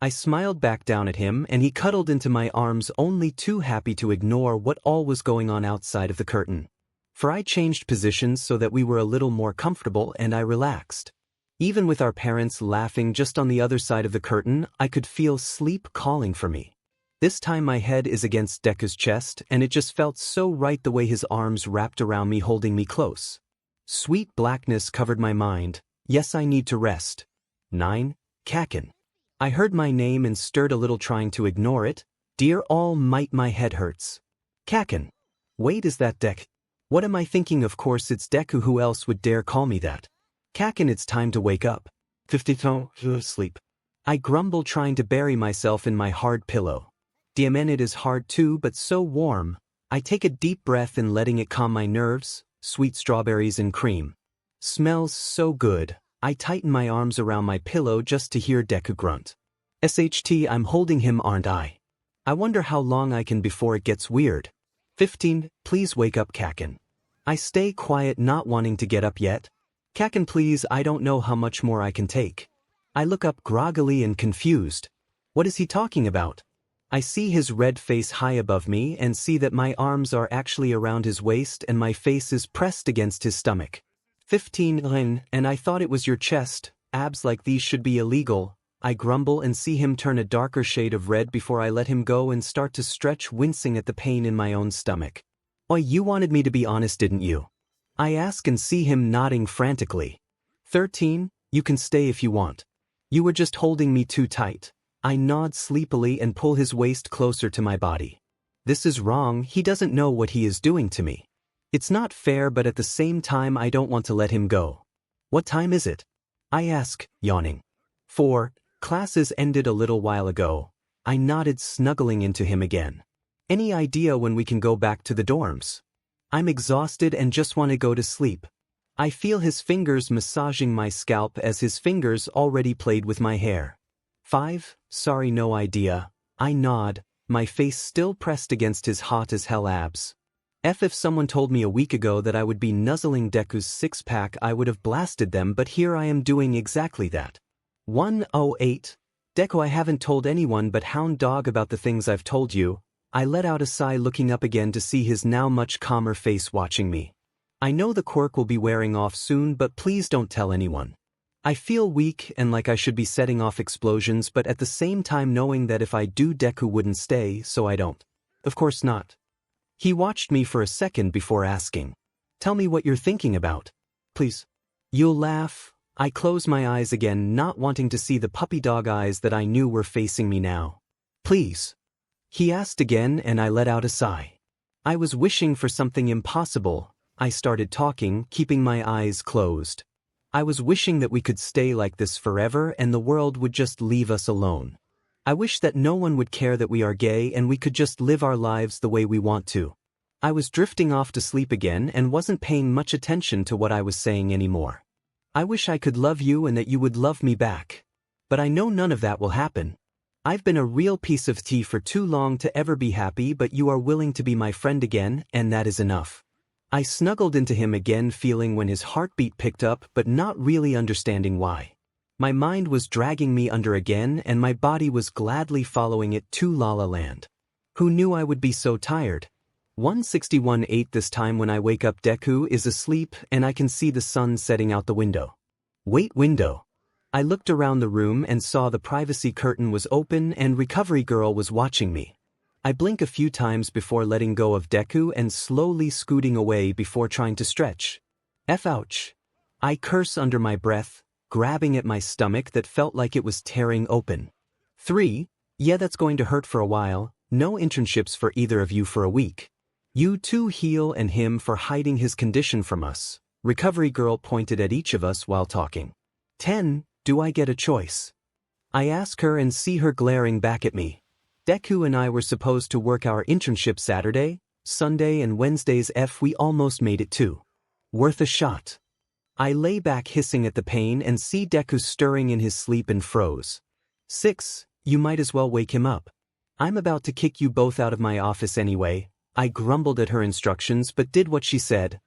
I smiled back down at him and he cuddled into my arms, only too happy to ignore what all was going on outside of the curtain. For I changed positions so that we were a little more comfortable and I relaxed. Even with our parents laughing just on the other side of the curtain, I could feel sleep calling for me. This time my head is against Deku's chest and it just felt so right the way his arms wrapped around me holding me close. Sweet blackness covered my mind. Yes, I need to rest. 9. Kaken. I heard my name and stirred a little, trying to ignore it. Dear All Might, my head hurts. Kaken. Wait, is that Deku? What am I thinking? Of course it's Deku, who else would dare call me that? Kaken, it's time to wake up. 52. Sleep. I grumble, trying to bury myself in my hard pillow. Diamen, it is hard too, but so warm. I take a deep breath and letting it calm my nerves. Sweet strawberries and cream. Smells so good. I tighten my arms around my pillow just to hear Deku grunt. SHT, I'm holding him, aren't I? I wonder how long I can before it gets weird. 15. Please wake up, Kaken. I stay quiet, not wanting to get up yet. Kaken, please, I don't know how much more I can take. I look up groggily and confused. What is he talking about? I see his red face high above me and see that my arms are actually around his waist and my face is pressed against his stomach. 15. And I thought it was your chest. Abs like these should be illegal. I grumble and see him turn a darker shade of red before I let him go and start to stretch, wincing at the pain in my own stomach. Oi, you wanted me to be honest, didn't you? I ask and see him nodding frantically. 13. You can stay if you want. You were just holding me too tight. I nod sleepily and pull his waist closer to my body. This is wrong, he doesn't know what he is doing to me. It's not fair, but at the same time I don't want to let him go. What time is it? I ask, yawning. 4. Classes ended a little while ago. I nodded, snuggling into him again. Any idea when we can go back to the dorms? I'm exhausted and just want to go to sleep. I feel his fingers massaging my scalp as his fingers already played with my hair. 5. Sorry, no idea. I nod, my face still pressed against his hot as hell abs. If someone told me a week ago that I would be nuzzling Deku's six-pack, I would have blasted them, but here I am doing exactly that. 108. Deku, I haven't told anyone but Hound Dog about the things I've told you. I let out a sigh, looking up again to see his now much calmer face watching me. I know the quirk will be wearing off soon, but please don't tell anyone. I feel weak and like I should be setting off explosions, but at the same time knowing that if I do, Deku wouldn't stay, so I don't. Of course not. He watched me for a second before asking, "Tell me what you're thinking about. Please." You'll laugh. I close my eyes again, not wanting to see the puppy dog eyes that I knew were facing me now. "Please." He asked again and I let out a sigh. I was wishing for something impossible. I started talking, keeping my eyes closed. I was wishing that we could stay like this forever and the world would just leave us alone. I wish that no one would care that we are gay and we could just live our lives the way we want to. I was drifting off to sleep again and wasn't paying much attention to what I was saying anymore. I wish I could love you and that you would love me back. But I know none of that will happen. I've been a real piece of tea for too long to ever be happy, but you are willing to be my friend again, and that is enough. I snuggled into him again, feeling when his heartbeat picked up but not really understanding why. My mind was dragging me under again and my body was gladly following it to La La Land. Who knew I would be so tired? 161.8. This time when I wake up, Deku is asleep and I can see the sun setting out the window. Wait, window. I looked around the room and saw the privacy curtain was open and Recovery Girl was watching me. I blink a few times before letting go of Deku and slowly scooting away before trying to stretch. Ouch. I curse under my breath, grabbing at my stomach that felt like it was tearing open. 3. Yeah, that's going to hurt for a while. No internships for either of you for a week. You too, Heel, and him for hiding his condition from us. Recovery Girl pointed at each of us while talking. 10. Do I get a choice? I ask her and see her glaring back at me. Deku and I were supposed to work our internship Saturday. Sunday and Wednesdays we almost made it too. Worth a shot. I lay back hissing at the pain and see Deku stirring in his sleep and froze. 6. You might as well wake him up. I'm about to kick you both out of my office anyway. I grumbled at her instructions but did what she said.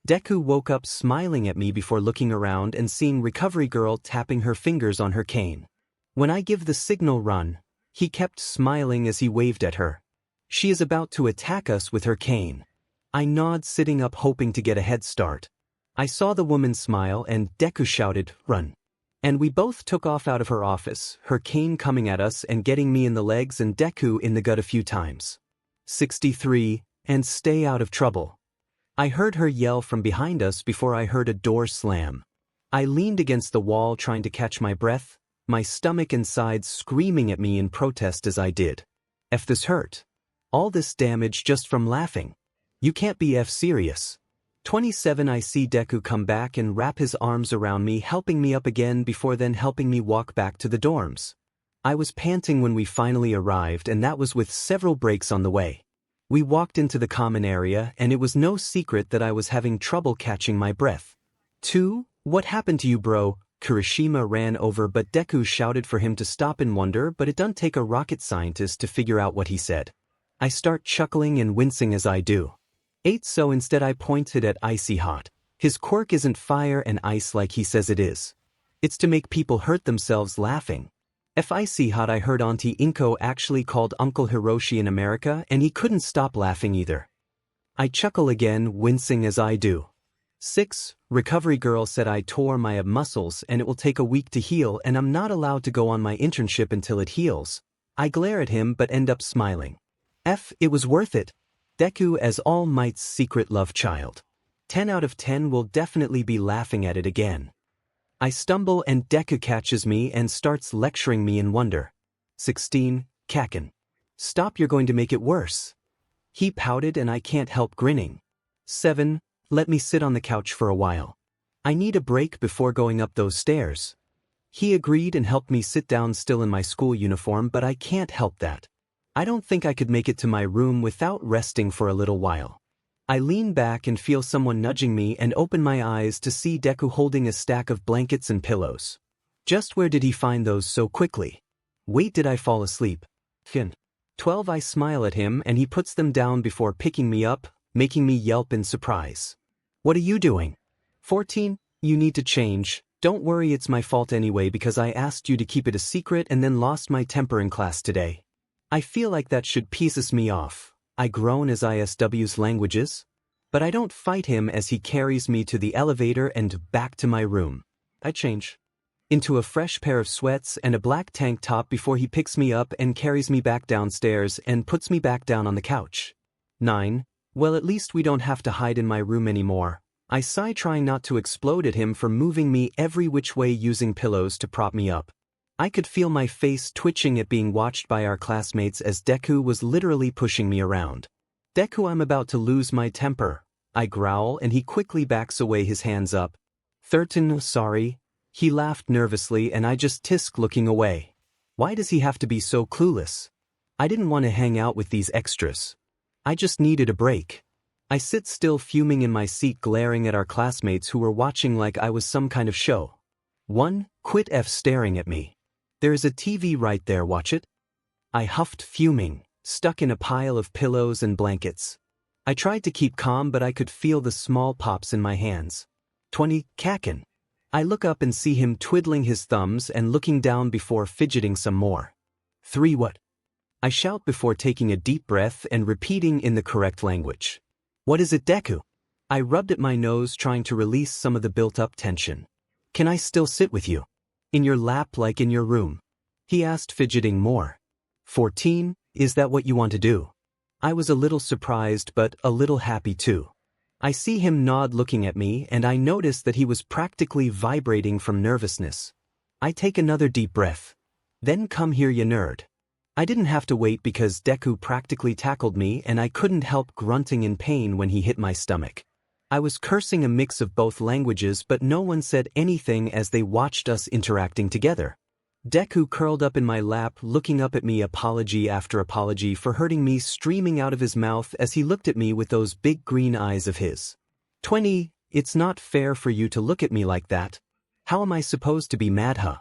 Deku woke up smiling at me before looking around and seeing Recovery Girl tapping her fingers on her cane. When I give the signal run, he kept smiling as he waved at her. She is about to attack us with her cane. I nod sitting up hoping to get a head start. I saw the woman smile and Deku shouted, "Run." And we both took off out of her office, her cane coming at us and getting me in the legs and Deku in the gut a few times. 63, and stay out of trouble. I heard her yell from behind us before I heard a door slam. I leaned against the wall trying to catch my breath, my stomach and sides screaming at me in protest as I did. This hurt. All this damage just from laughing. You can't be serious. 27. I see Deku come back and wrap his arms around me, helping me up again before then helping me walk back to the dorms. I was panting when we finally arrived and that was with several breaks on the way. We walked into the common area and it was no secret that I was having trouble catching my breath. 2. What happened to you, bro? Kirishima ran over but Deku shouted for him to stop in wonder, but it doesn't take a rocket scientist to figure out what he said. I start chuckling and wincing as I do. 8. So instead I pointed at 𝗬𝗂𝗏. His quirk isn't fire and ice like he says it is. It's to make people hurt themselves laughing. 𝗬𝗏𝗏 I heard Auntie Inko actually called Uncle Hiroshi in America and he couldn't stop laughing either. I chuckle again, wincing as I do. 6. Recovery Girl said I tore my ab muscles and it will take a week to heal and I'm not allowed to go on my internship until it heals. I glare at him but end up smiling. It was worth it. Deku as All Might's secret love child. 10 out of 10 will definitely be laughing at it again. I stumble and Deku catches me and starts lecturing me in wonder. 16. Kaken. Stop, you're going to make it worse. He pouted and I can't help grinning. 7. Let me sit on the couch for a while. I need a break before going up those stairs. He agreed and helped me sit down still in my school uniform, but I can't help that. I don't think I could make it to my room without resting for a little while. I lean back and feel someone nudging me and open my eyes to see Deku holding a stack of blankets and pillows. Just where did he find those so quickly? Wait, did I fall asleep? 12. I smile at him and he puts them down before picking me up, making me yelp in surprise. What are you doing? 14. You need to change. Don't worry, it's my fault anyway because I asked you to keep it a secret and then lost my temper in class today. I feel like that should piss me off. I groan as I SW's languages. But I don't fight him as he carries me to the elevator and back to my room. I change into a fresh pair of sweats and a black tank top before he picks me up and carries me back downstairs and puts me back down on the couch. 9. Well, at least we don't have to hide in my room anymore. I sigh, trying not to explode at him for moving me every which way using pillows to prop me up. I could feel my face twitching at being watched by our classmates as Deku was literally pushing me around. Deku, I'm about to lose my temper. I growl and he quickly backs away, his hands up. 13. Sorry. He laughed nervously and I just tisk looking away. Why does he have to be so clueless? I didn't want to hang out with these extras. I just needed a break. I sit still fuming in my seat glaring at our classmates who were watching like I was some kind of show. 1. Quit staring at me. There's a TV right there, watch it. I huffed, fuming, stuck in a pile of pillows and blankets. I tried to keep calm but I could feel the small pops in my hands. 20. Kaken. I look up and see him twiddling his thumbs and looking down before fidgeting some more. 3. What? I shout before taking a deep breath and repeating in the correct language. What is it, Deku? I rubbed at my nose trying to release some of the built-up tension. Can I still sit with you? In your lap like in your room? He asked, fidgeting more. 14. Is that what you want to do? I was a little surprised but a little happy too. I see him nod looking at me and I notice that he was practically vibrating from nervousness. I take another deep breath. Then come here, you nerd. I didn't have to wait because Deku practically tackled me and I couldn't help grunting in pain when he hit my stomach. I was cursing a mix of both languages but no one said anything as they watched us interacting together. Deku curled up in my lap, looking up at me, apology after apology for hurting me streaming out of his mouth as he looked at me with those big green eyes of his. 20, it's not fair for you to look at me like that. How am I supposed to be mad, huh?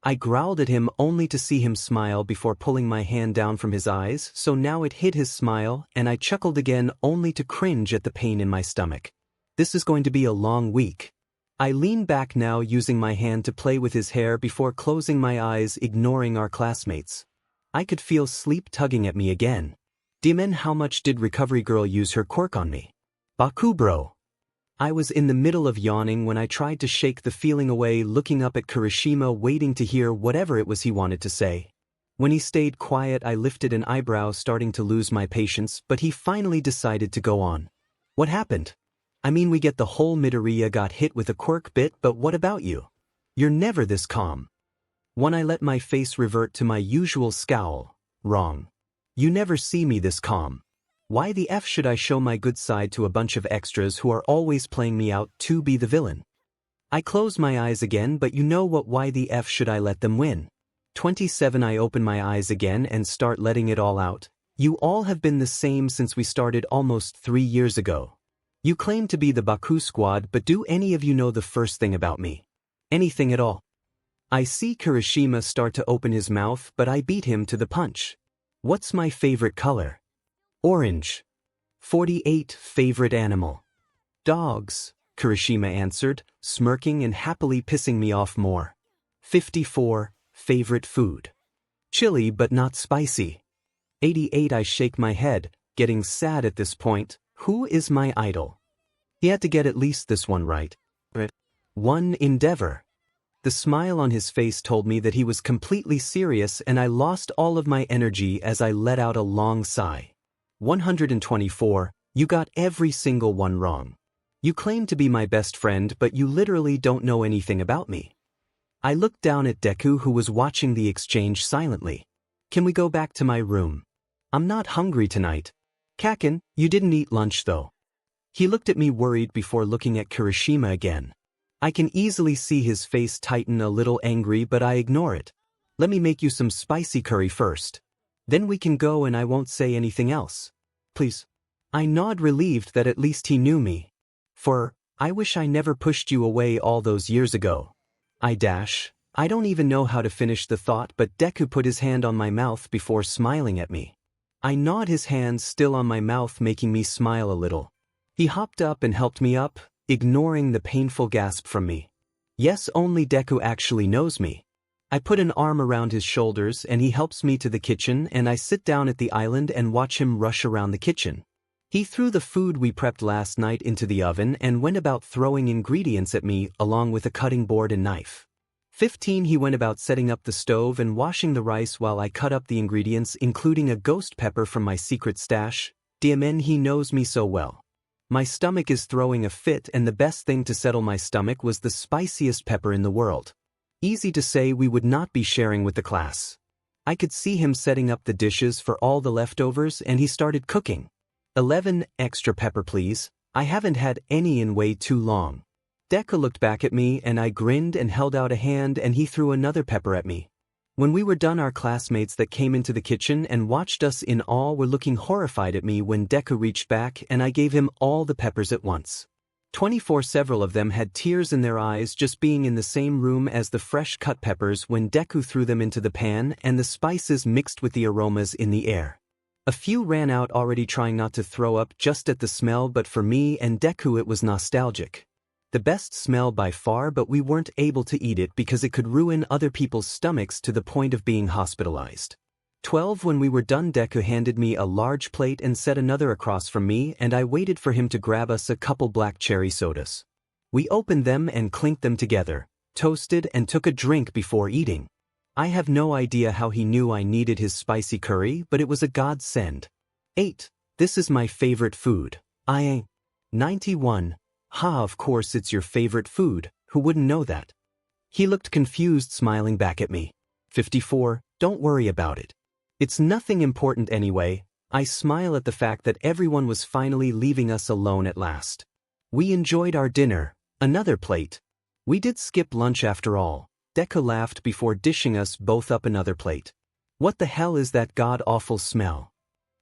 I growled at him only to see him smile before pulling my hand down from his eyes, so now it hid his smile, and I chuckled again only to cringe at the pain in my stomach. This is going to be a long week. I leaned back now, using my hand to play with his hair before closing my eyes, ignoring our classmates. I could feel sleep tugging at me again. 𝗵𝗃, how much did recovery girl use her quirk on me? Bakugo. I was in the middle of yawning when I tried to shake the feeling away, looking up at 𝗧𝗵𝗲, waiting to hear whatever it was he wanted to say. When he stayed quiet, I lifted an eyebrow, starting to lose my patience, but he finally decided to go on. What happened? I mean, we get the whole 𝗵𝗃𝗧 got hit with a quirk bit, but what about you? You're never this calm. When I let my face revert to my usual scowl. Wrong. You never see me this calm. Why the F should I show my good side to a bunch of extras who are always playing me out to be the villain? I close my eyes again, but you know what, why the F should I let them win? 27, I open my eyes again and start letting it all out. You all have been the same since we started almost 3 years ago. You claim to be the Baku squad, but do any of you know the first thing about me? Anything at all? I see 𝗧𝗵𝗲 start to open his mouth, but I beat him to the punch. What's my favorite color? Orange. 48, favorite animal? Dogs, 𝗧𝗵𝗲 answered, smirking and happily pissing me off more. 54, favorite food? Chili but not spicy. 88, I shake my head, getting sad at this point. Who is my idol? He had to get at least this one right. 1, endeavor. The smile on his face told me that he was completely serious, and I lost all of my energy as I let out a long sigh. 124, you got every single one wrong. You claim to be my best friend, but you literally don't know anything about me. I looked down at Deku, who was watching the exchange silently. Can we go back to my room? I'm not hungry tonight. Kaken, you didn't eat lunch though. He looked at me worried before looking at 𝗧𝗵𝗲 again. I can easily see his face tighten, a little angry, but I ignore it. Let me make you some spicy curry first. Then we can go and I won't say anything else. Please. I nod, relieved that at least he knew me. I wish I never pushed you away all those years ago. I don't even know how to finish the thought, but Deku put his hand on my mouth before smiling at me. I gnawed his hand still on my mouth, making me smile a little. He hopped up and helped me up, ignoring the painful gasp from me. Yes, only Deku actually knows me. I put an arm around his shoulders and he helps me to the kitchen, and I sit down at the island and watch him rush around the kitchen. He threw the food we prepped last night into the oven and went about throwing ingredients at me along with a cutting board and knife. 15, he went about setting up the stove and washing the rice while I cut up the ingredients, including a ghost pepper from my secret stash. 𝗵𝗃, he knows me so well. My stomach is throwing a fit, and the best thing to settle my stomach was the spiciest pepper in the world. Easy to say we would not be sharing with the class. I could see him setting up the dishes for all the leftovers, and he started cooking. 11, extra pepper please. I haven't had any in way too long. Deku looked back at me and I grinned and held out a hand, and he threw another pepper at me. When we were done, our classmates that came into the kitchen and watched us in awe were looking horrified at me when Deku reached back and I gave him all the peppers at once. 24, several of them had tears in their eyes just being in the same room as the fresh cut peppers when Deku threw them into the pan and the spices mixed with the aromas in the air. A few ran out already, trying not to throw up just at the smell, but for me and Deku it was nostalgic. The best smell by far, but we weren't able to eat it because it could ruin other people's stomachs to the point of being hospitalized. 12, when we were done, Deku handed me a large plate and set another across from me, and I waited for him to grab us a couple black cherry sodas. We opened them and clinked them together, toasted, and took a drink before eating. I have no idea how he knew I needed his spicy curry, but it was a godsend. 8, this is my favorite food. 91, ha, of course it's your favorite food, who wouldn't know that? He looked confused, smiling back at me. 54, don't worry about it. It's nothing important anyway. I smile at the fact that everyone was finally leaving us alone at last. We enjoyed our dinner, another plate. We did skip lunch after all. Deku laughed before dishing us both up another plate. What the hell is that god-awful smell?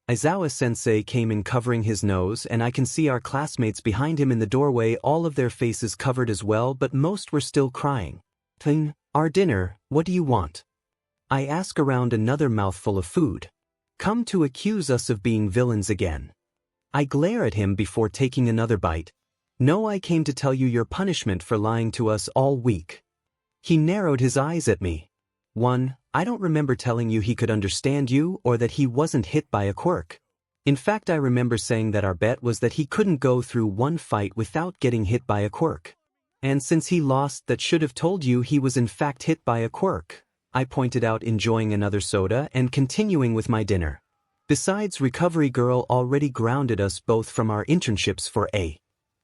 𝗧𝗵𝗲 came in covering his nose, and I can see our classmates behind him in the doorway, all of their faces covered as well, but most were still crying. Our dinner, what do you want? I ask around another mouthful of food. Come to accuse us of being villains again. I glare at him before taking another bite. No, I came to tell you your punishment for lying to us all week. He narrowed his eyes at me. 1. I don't remember telling you he could understand you or that he wasn't hit by a quirk. In fact, I remember saying that our bet was that he couldn't go through one fight without getting hit by a quirk. And since he lost, that should have told you he was in fact hit by a quirk. I pointed out, enjoying another soda and continuing with my dinner. Besides, Recovery Girl already grounded us both from our internships for a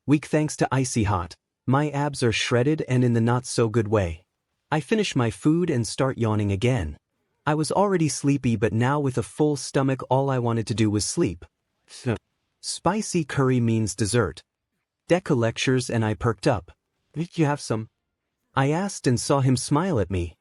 week thanks to Icy Hot. My abs are shredded and in the not-so-good way. I finish my food and start yawning again. I was already sleepy, but now with a full stomach all I wanted to do was sleep. Spicy curry means dessert. Deku lectures and I perked up. You have some? I asked and saw him smile at me.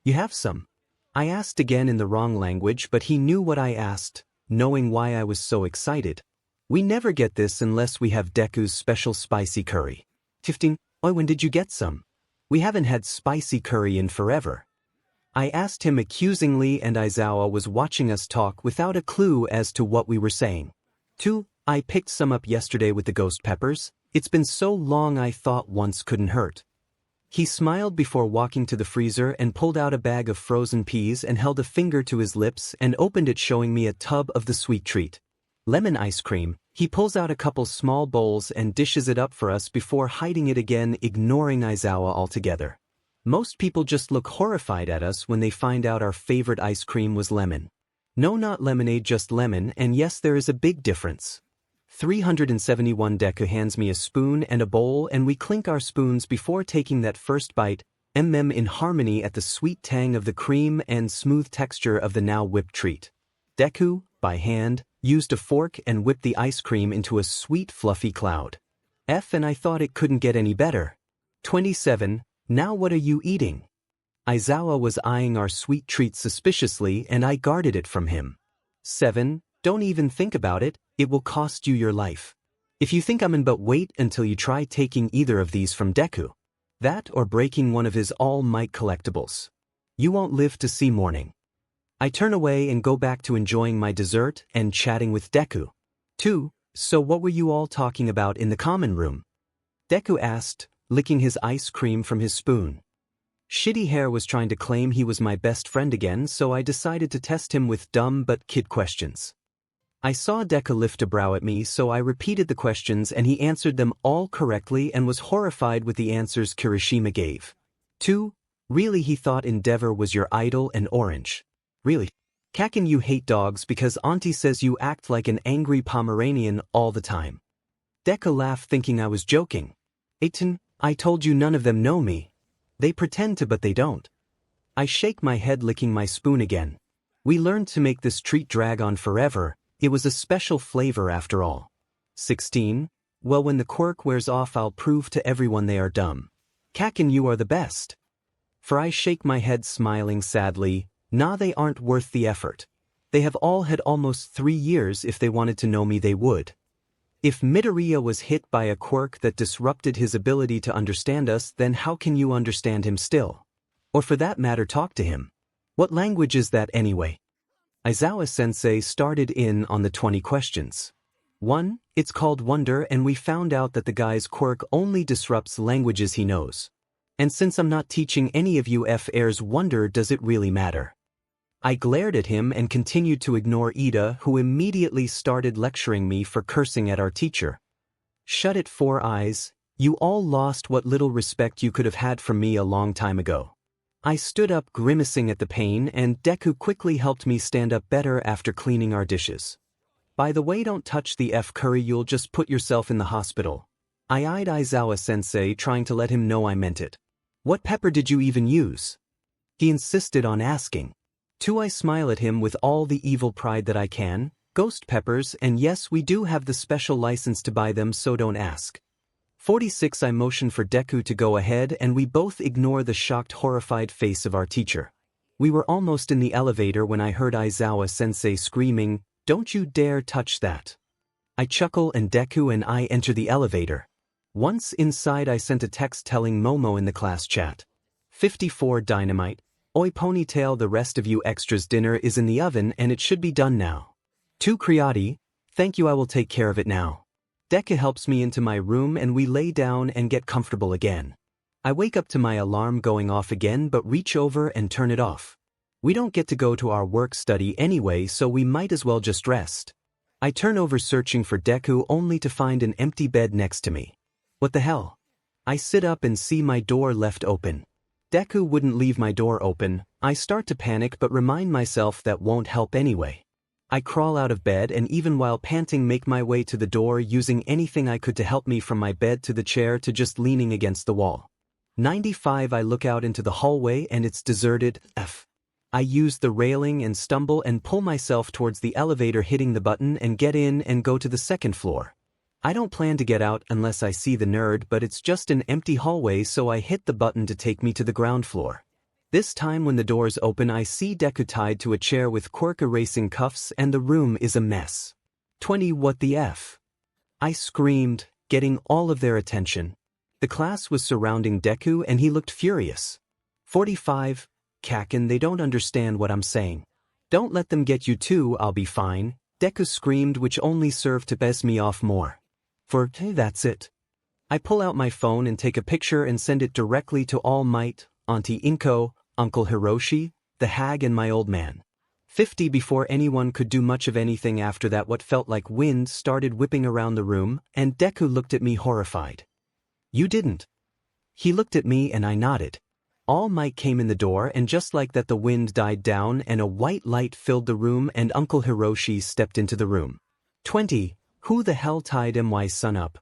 You have some? I asked again in the wrong language, but he knew what I asked, knowing why I was so excited. We never get this unless we have Deku's special spicy curry. 15. When did you get some? We haven't had spicy curry in forever. I asked him accusingly, and 𝗧𝗵𝗲 was watching us talk without a clue as to what we were saying. 2. I picked some up yesterday with the ghost peppers. It's been so long I thought once couldn't hurt. He smiled before walking to the freezer and pulled out a bag of frozen peas and held a finger to his lips and opened it, showing me a tub of the sweet treat. Lemon ice cream. He pulls out a couple small bowls and dishes it up for us before hiding it again, ignoring 𝗧𝗵𝗲 altogether. Most people just look horrified at us when they find out our favorite ice cream was lemon. No, not lemonade, just lemon, and yes, there is a big difference. 371 Deku hands me a spoon and a bowl, and we clink our spoons before taking that first bite, in harmony at the sweet tang of the cream and smooth texture of the now whipped treat. Deku, by hand, used a fork and whipped the ice cream into a sweet fluffy cloud. And I thought it couldn't get any better. 27. Now what are you eating? 𝗧𝗵𝗲 was eyeing our sweet treat suspiciously, and I guarded it from him. 7. Don't even think about it, it will cost you your life. If you think I'm in, but wait until you try taking either of these from Deku. That or breaking one of his all-might collectibles. You won't live to see morning. I turn away and go back to enjoying my dessert and chatting with Deku. 2. So what were you all talking about in the common room? Deku asked, licking his ice cream from his spoon. Shitty Hair was trying to claim he was my best friend again, so I decided to test him with dumb but kid questions. I saw Deku lift a brow at me, so I repeated the questions and he answered them all correctly and was horrified with the answers Kirishima gave. 2. Really, he thought Endeavor was your idol and orange. Really? Kaken, you hate dogs because Auntie says you act like an angry Pomeranian all the time. Deku laughed, thinking I was joking. 18. I told you none of them know me. They pretend to, but they don't. I shake my head, licking my spoon again. We learned to make this treat drag on forever. It was a special flavor after all. 16. Well, when the quirk wears off, I'll prove to everyone they are dumb. Kaken, you are the best. For I shake my head, smiling sadly. Nah, they aren't worth the effort. They have all had almost 3 years. If they wanted to know me, they would. If Midoriya was hit by a quirk that disrupted his ability to understand us, then how can you understand him still? Or for that matter, talk to him? What language is that anyway? 𝗧𝗵𝗲 started in on the 20 questions. 1. It's called Wonder, and we found out that the guy's quirk only disrupts languages he knows. And since I'm not teaching any of you F-airs Wonder, does it really matter? I glared at him and continued to ignore Ida, who immediately started lecturing me for cursing at our teacher. Shut it, 4 Eyes. You all lost what little respect you could have had from me a long time ago. I stood up, grimacing at the pain, and Deku quickly helped me stand up better after cleaning our dishes. By the way, don't touch the F curry, you'll just put yourself in the hospital. I eyed 𝗧𝗵𝗲, trying to let him know I meant it. What pepper did you even use? He insisted on asking. 2. I smile at him with all the evil pride that I can. Ghost peppers, and yes, we do have the special license to buy them, so don't ask. 46 I motion for Deku to go ahead and we both ignore the shocked horrified face of our teacher. We were almost in the elevator when I heard Aizawa-sensei screaming, "Don't you dare touch that." I chuckle and Deku and I enter the elevator. Once inside I sent a text telling Momo in the class chat. 54 Dynamite, oi ponytail, the rest of you extras, dinner is in the oven and it should be done now. 2 Creati, thank you, I will take care of it now. Deku helps me into my room and we lay down and get comfortable again. I wake up to my alarm going off again but reach over and turn it off. We don't get to go to our work study anyway, so we might as well just rest. I turn over searching for Deku only to find an empty bed next to me. What the hell? I sit up and see my door left open. Deku wouldn't leave my door open. I start to panic but remind myself that won't help anyway. I crawl out of bed and even while panting make my way to the door using anything I could to help me from my bed to the chair to just leaning against the wall. 95 I look out into the hallway and it's deserted. I use the railing and stumble and pull myself towards the elevator, hitting the button and get in and go to the second floor. I don't plan to get out unless I see the nerd, but it's just an empty hallway, so I hit the button to take me to the ground floor. This time when the doors open I see Deku tied to a chair with quirk erasing cuffs and the room is a mess. 20 What the F? I screamed, getting all of their attention. The class was surrounding Deku and he looked furious. 45 Kaken, they don't understand what I'm saying. Don't let them get you too, I'll be fine, Deku screamed, which only served to piss me off more. That's it. I pull out my phone and take a picture and send it directly to All Might, Auntie Inko, Uncle Hiroshi, the hag and my old man. 50 Before anyone could do much of anything after that, what felt like wind started whipping around the room and Deku looked at me horrified. You didn't. He looked at me and I nodded. All Might came in the door and just like that the wind died down and a white light filled the room and Uncle Hiroshi stepped into the room. 20 Who the hell tied my son up?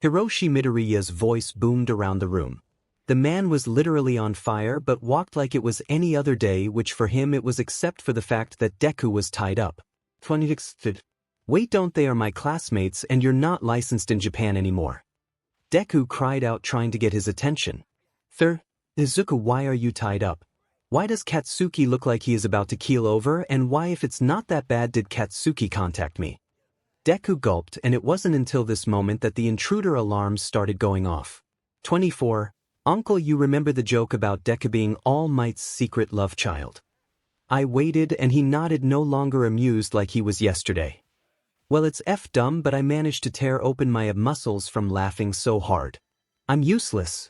Hiroshi Midoriya's voice boomed around the room. The man was literally on fire but walked like it was any other day, which for him it was, except for the fact that Deku was tied up. 26 Wait, don't they are my classmates and you're not licensed in Japan anymore. Deku cried out, trying to get his attention. Izuku, why are you tied up? Why does Katsuki look like he is about to keel over, and why, if it's not that bad, did Katsuki contact me? Deku gulped, and it wasn't until this moment that the intruder alarms started going off. 24 Uncle, you remember the joke about Deku being All Might's secret love child? I waited and he nodded, no longer amused like he was yesterday. Well, it's dumb, but I managed to tear open my muscles from laughing so hard. I'm useless.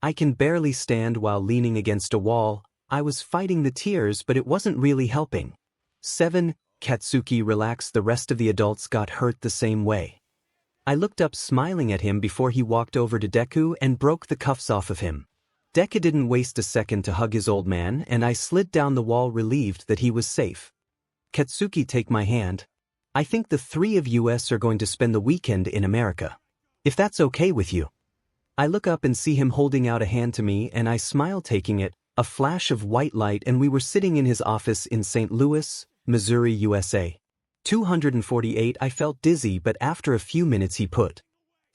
I can barely stand while leaning against a wall. I was fighting the tears, but it wasn't really helping. 7 Katsuki, relax, the rest of the adults got hurt the same way. I looked up smiling at him before he walked over to Deku and broke the cuffs off of him. Deku didn't waste a second to hug his old man and I slid down the wall, relieved that he was safe. Katsuki, take my hand. I think the 3 of us are going to spend the weekend in America. If that's okay with you. I look up and see him holding out a hand to me and I smile, taking it, a flash of white light, and we were sitting in his office in St. Louis, Missouri, USA. 248 I felt dizzy, but after a few minutes he put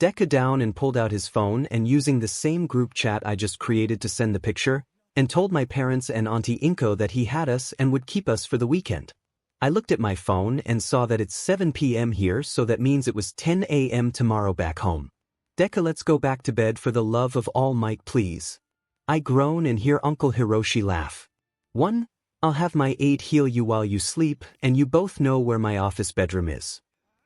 Deku down and pulled out his phone and using the same group chat I just created to send the picture, and told my parents and Auntie Inko that he had us and would keep us for the weekend. I looked at my phone and saw that it's 7 p.m. here, so that means it was 10 a.m. tomorrow back home. Deku, let's go back to bed for the love of All Might, please. I groan and hear Uncle Hiroshi laugh. 1 I'll have my aide heal you while you sleep, and you both know where my office bedroom is.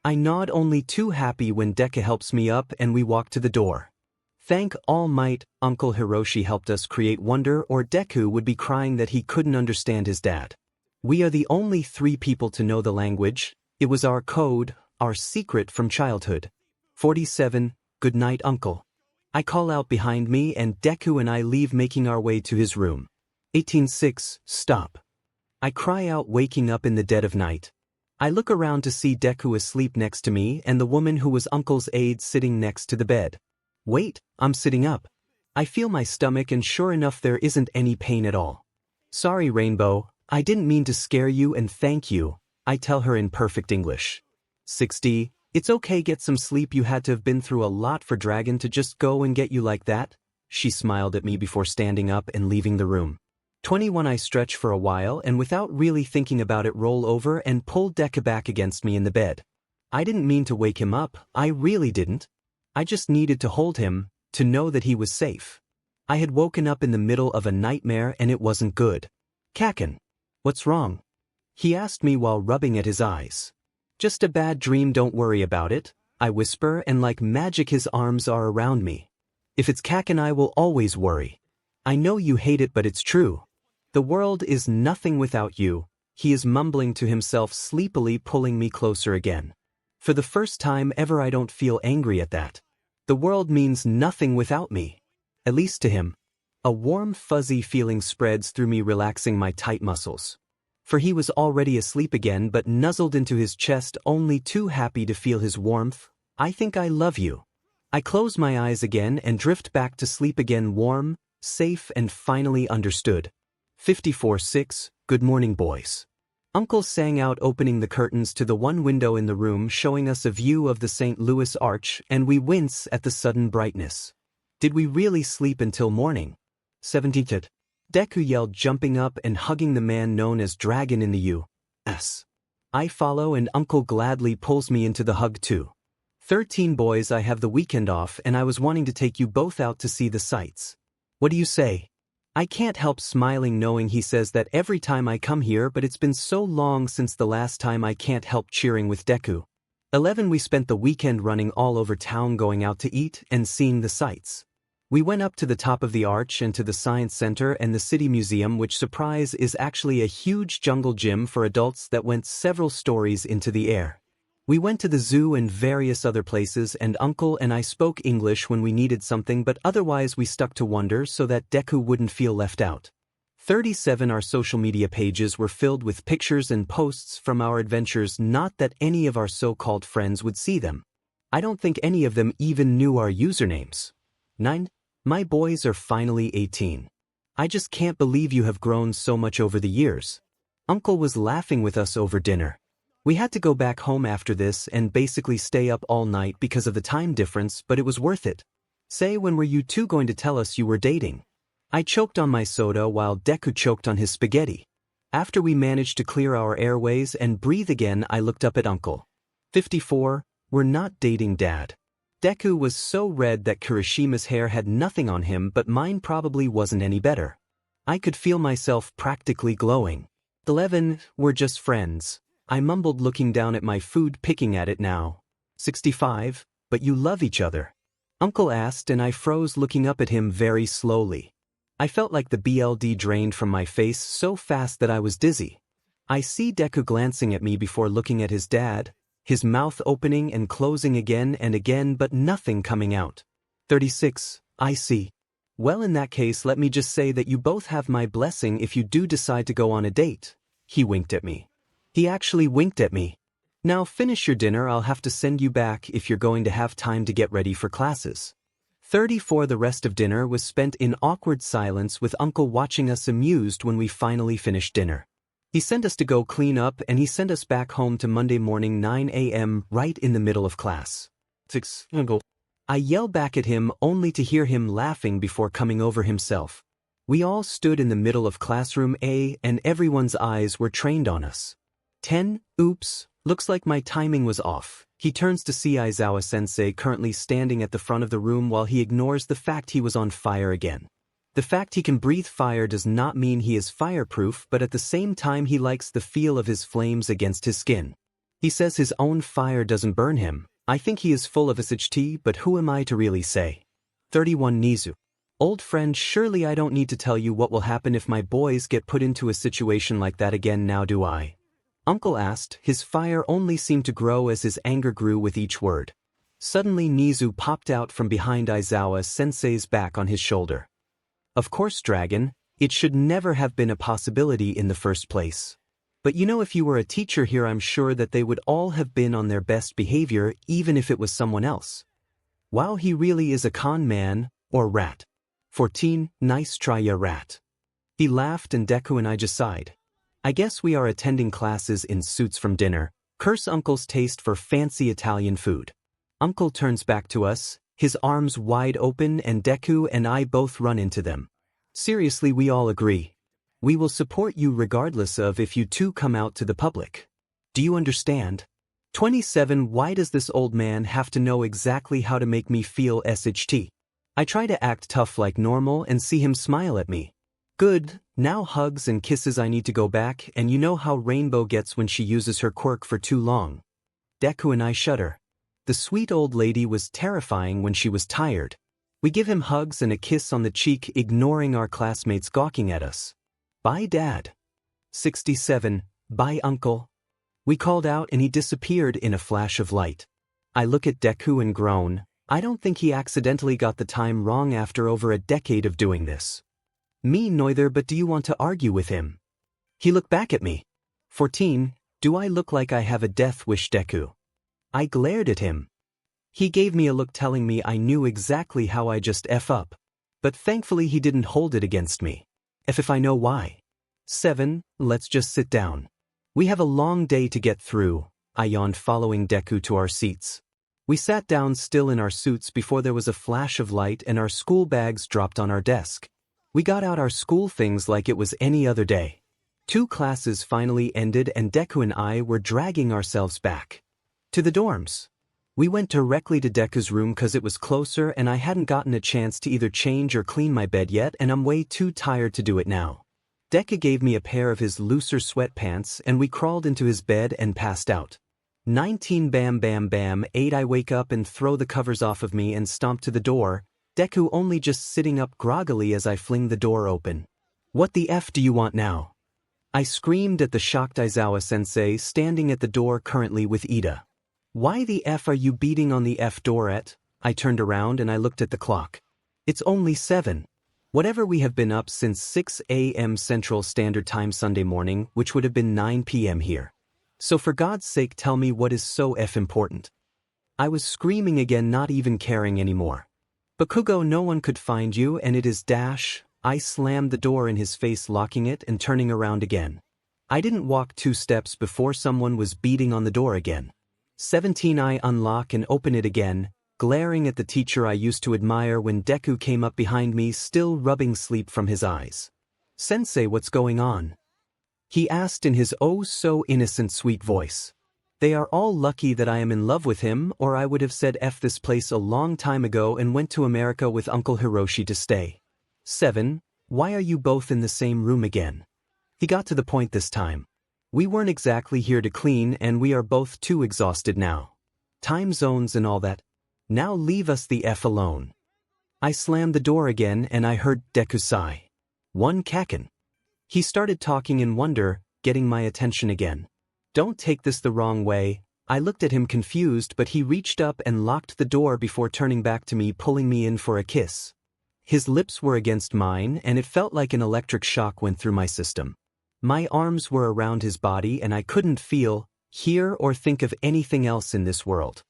I nod, only too happy when Deku helps me up and we walk to the door. Thank All Might, Uncle Hiroshi helped us create wonder, or Deku would be crying that he couldn't understand his dad. We are the only 3 people to know the language. It was our code, our secret from childhood. 47 Good night, Uncle. I call out behind me and Deku and I leave, making our way to his room. 18-6 Stop. I cry out, waking up in the dead of night. I look around to see Deku asleep next to me and the woman who was Uncle's aide sitting next to the bed. Wait, I'm sitting up. I feel my stomach and sure enough there isn't any pain at all. Sorry, Rainbow, I didn't mean to scare you, and thank you, I tell her in perfect English. 60 It's okay, get some sleep, you had to have been through a lot for Dragon to just go and get you like that. She smiled at me before standing up and leaving the room. 21 I stretch for a while and without really thinking about it roll over and pull Deku back against me in the bed. I didn't mean to wake him up, I really didn't. I just needed to hold him, to know that he was safe. I had woken up in the middle of a nightmare and it wasn't good. Kaken. What's wrong? He asked me while rubbing at his eyes. Just a bad dream, don't worry about it, I whisper, and like magic his arms are around me. If it's Kaken I will always worry. I know you hate it but it's true. The world is nothing without you, he is mumbling to himself sleepily, pulling me closer again. For the first time ever I don't feel angry at that. The world means nothing without me. At least to him. A warm fuzzy feeling spreads through me, relaxing my tight muscles. For he was already asleep again but nuzzled into his chest, only too happy to feel his warmth. I think I love you. I close my eyes again and drift back to sleep again, warm, safe, and finally understood. 54-6, good morning boys. Uncle sang out, opening the curtains to the one window in the room, showing us a view of the St. Louis Arch, and we wince at the sudden brightness. Did we really sleep until morning? 17th. Deku yelled, jumping up and hugging the man known as Dragon in the U.S. I follow and Uncle gladly pulls me into the hug too. 13 boys, I have the weekend off and I was wanting to take you both out to see the sights. What do you say? I can't help smiling knowing he says that every time I come here, but it's been so long since the last time. I can't help cheering with Deku. 11 We spent the weekend running all over town, going out to eat and seeing the sights. We went up to the top of the arch and to the Science Center and the City Museum, which, surprise, is actually a huge jungle gym for adults that went several stories into the air. We went to the zoo and various other places, and Uncle and I spoke English when we needed something, but otherwise we stuck to Wonder so that Deku wouldn't feel left out. 37 Our social media pages were filled with pictures and posts from our adventures, not that any of our so-called friends would see them. I don't think any of them even knew our usernames. 9 My boys are finally 18. I just can't believe you have grown so much over the years. Uncle was laughing with us over dinner. We had to go back home after this and basically stay up all night because of the time difference, but it was worth it. Say, when were you two going to tell us you were dating? I choked on my soda while Deku choked on his spaghetti. After we managed to clear our airways and breathe again, I looked up at Uncle. 54 We're not dating, Dad. Deku was so red that Kirishima's hair had nothing on him, but mine probably wasn't any better. I could feel myself practically glowing. 11 We're just friends. I mumbled, looking down at my food, picking at it now. 65 But you love each other? Uncle asked, and I froze, looking up at him very slowly. I felt like the blood drained from my face so fast that I was dizzy. I see Deku glancing at me before looking at his dad, his mouth opening and closing again and again, but nothing coming out. 36 I see. Well, in that case, let me just say that you both have my blessing if you do decide to go on a date. He winked at me. He actually winked at me. Now finish your dinner, I'll have to send you back if you're going to have time to get ready for classes. 34 The rest of dinner was spent in awkward silence, with Uncle watching us amused when we finally finished dinner. He sent us to go clean up and he sent us back home to Monday morning 9 a.m. right in the middle of class. 6 I yelled back at him, only to hear him laughing before coming over himself. We all stood in the middle of classroom A and everyone's eyes were trained on us. 10 Oops, looks like my timing was off. He turns to see Aizawa-sensei currently standing at the front of the room while he ignores the fact he was on fire again. The fact he can breathe fire does not mean he is fireproof, but at the same time he likes the feel of his flames against his skin. He says his own fire doesn't burn him. I think he is full of 𝗧𝗵𝗲, but who am I to really say? 31 Nizu. Old friend, surely I don't need to tell you what will happen if my boys get put into a situation like that again, now do I? Uncle asked. His fire only seemed to grow as his anger grew with each word. Suddenly Nizu popped out from behind Aizawa-sensei's back on his shoulder. Of course, Dragon, it should never have been a possibility in the first place. But you know, if you were a teacher here, I'm sure that they would all have been on their best behavior, even if it was someone else. Wow, he really is a con man, or rat. 14 Nice try, ya rat. He laughed and Deku and I just sighed. I guess we are attending classes in suits from dinner, Curse Uncle's taste for fancy Italian food. Uncle turns back to us, his arms wide open, and Deku and I both run into them. Seriously, we all agree. We will support you regardless of if you two come out to the public. Do you understand? 27. Why does this old man have to know exactly how to make me feel 𝗧𝗵𝗲? I try to act tough like normal and see him smile at me. Good, now hugs and kisses. I need to go back, and you know how Rainbow gets when she uses her quirk for too long. Deku and I shudder. The sweet old lady was terrifying when she was tired. We give him hugs and a kiss on the cheek, ignoring our classmates gawking at us. Bye, Dad. 67. Bye, Uncle. We called out and he disappeared in a flash of light. I look at Deku and groan. I don't think he accidentally got the time wrong after over a decade of doing this. Me neither, but do you want to argue with him? He looked back at me. 14. Do I look like I have a death wish, Deku? I glared at him. He gave me a look telling me I knew exactly how I just F up. But thankfully he didn't hold it against me. If I know why. 7. Let's just sit down. We have a long day to get through, I yawned, following Deku to our seats. We sat down still in our suits before there was a flash of light and our school bags dropped on our desk. We got out our school things like it was any other day. 2 classes finally ended and Deku and I were dragging ourselves back to the dorms. We went directly to Deku's room because it was closer and I hadn't gotten a chance to either change or clean my bed yet, and I'm way too tired to do it now. Deku gave me a pair of his looser sweatpants and we crawled into his bed and passed out. 19. Bam bam bam. 8. I wake up and throw the covers off of me and stomp to the door, Deku only just sitting up groggily as I fling the door open. What the F do you want now? I screamed at the shocked Aizawa-sensei standing at the door currently with Ida. Why the F are you beating on the F door at? I turned around and I looked at the clock. It's only 7. Whatever, we have been up since 6 a.m. Central Standard Time Sunday morning, which would have been 9 p.m. here. So for God's sake tell me what is so important. I was screaming again, not even caring anymore. Bakugo, no one could find you and it is dash. I slammed the door in his face, locking it and turning around again. I didn't walk 2 steps before someone was beating on the door again. 17. I unlock and open it again, glaring at the teacher I used to admire when Deku came up behind me, still rubbing sleep from his eyes. Sensei, what's going on? He asked in his oh so innocent sweet voice. They are all lucky that I am in love with him, or I would have said F this place a long time ago and went to America with Uncle Hiroshi to stay. 7. Why are you both in the same room again? He got to the point this time. We weren't exactly here to clean and we are both too exhausted now. Time zones and all that. Now leave us the F alone. I slammed the door again and I heard Deku sigh. 1 Kaken. He started talking in wonder, getting my attention again. Don't take this the wrong way. I looked at him confused, but he reached up and locked the door before turning back to me, pulling me in for a kiss. His lips were against mine and it felt like an electric shock went through my system. My arms were around his body and I couldn't feel, hear or think of anything else in this world.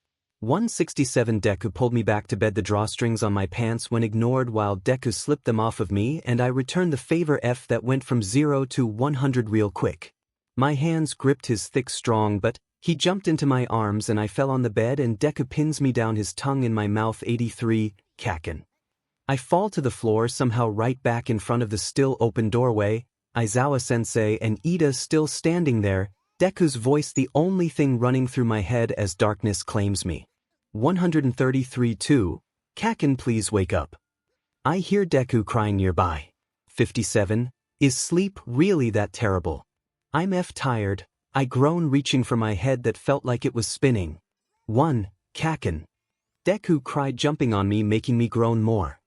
167. Deku pulled me back to bed. The drawstrings on my pants went ignored while Deku slipped them off of me and I returned the favor F that went from 0 to 100 real quick. My hands gripped his thick strong butt, he jumped into my arms and I fell on the bed and Deku pins me down, his tongue in my mouth. 83. Kaken. I fall to the floor somehow right back in front of the still open doorway, Aizawa-sensei and Ida still standing there, Deku's voice the only thing running through my head as darkness claims me. 133. 2. Kaken, please wake up. I hear Deku crying nearby. 57. Is sleep really that terrible? I'm F tired, I groan, reaching for my head that felt like it was spinning. 1. Kaken. Deku cried, jumping on me, making me groan more.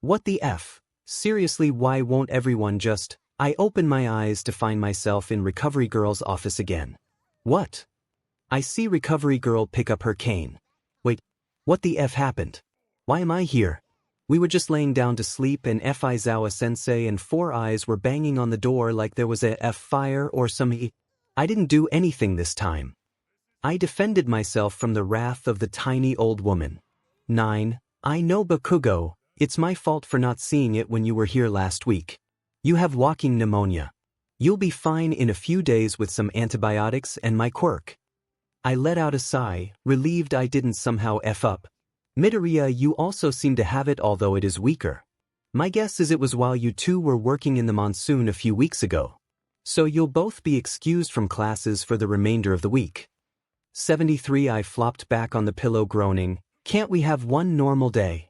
What the F? Seriously, why won't everyone just... I open my eyes to find myself in Recovery Girl's office again. What? I see Recovery Girl pick up her cane. Wait, what the F happened? Why am I here? We were just laying down to sleep and Aizawa-sensei and 4 Eyes were banging on the door like there was a F fire or some I didn't do anything this time. I defended myself from the wrath of the tiny old woman. 9. I know, Bakugo, it's my fault for not seeing it when you were here last week. You have walking pneumonia. You'll be fine in a few days with some antibiotics and my quirk. I let out a sigh, relieved I didn't somehow F up. 𝗵𝘃𝗧𝗏, you also seem to have it, although it is weaker. My guess is it was while you two were working in the monsoon a few weeks ago. So you'll both be excused from classes for the remainder of the week. 73. I flopped back on the pillow groaning, can't we have one normal day?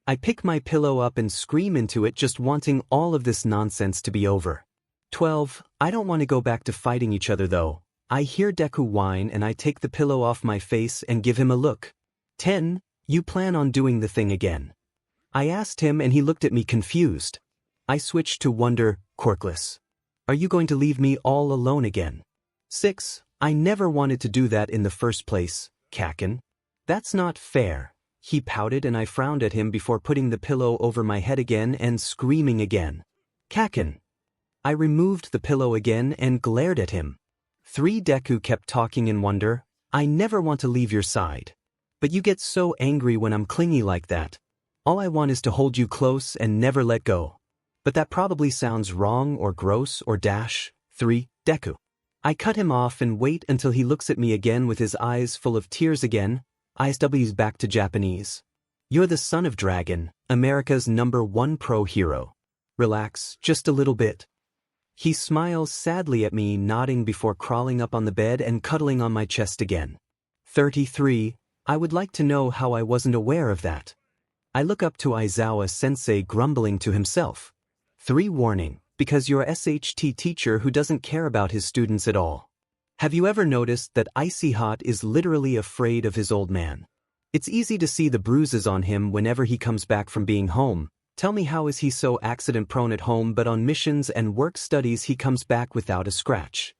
I pick my pillow up and scream into it, just wanting all of this nonsense to be over. 12. I don't want to go back to fighting each other though. I hear Deku whine and I take the pillow off my face and give him a look. 10. You plan on doing the thing again? I asked him and he looked at me confused. I switched to wonder, quirkless. Are you going to leave me all alone again? 6. I never wanted to do that in the first place, Kaken. That's not fair. He pouted and I frowned at him before putting the pillow over my head again and screaming again. Kaken. I removed the pillow again and glared at him. 3. Deku kept talking in wonder. I never want to leave your side. But you get so angry when I'm clingy like that. All I want is to hold you close and never let go. But that probably sounds wrong or gross or dash. 3. Deku. I cut him off and wait until he looks at me again with his eyes full of tears again. 𝗬𝗏𝗲 back to Japanese. You're the son of Dragon, America's #1 pro hero. Relax, just a little bit. He smiles sadly at me, nodding before crawling up on the bed and cuddling on my chest again. 33. I would like to know how I wasn't aware of that. I look up to 𝗬𝗏𝗧-sensei grumbling to himself. 3. Warning, because you're a SHT teacher who doesn't care about his students at all. Have you ever noticed that 𝗬𝗏𝗏 is literally afraid of his old man? It's easy to see the bruises on him whenever he comes back from being home. Tell me, how is he so accident-prone at home, but on missions and work studies he comes back without a scratch?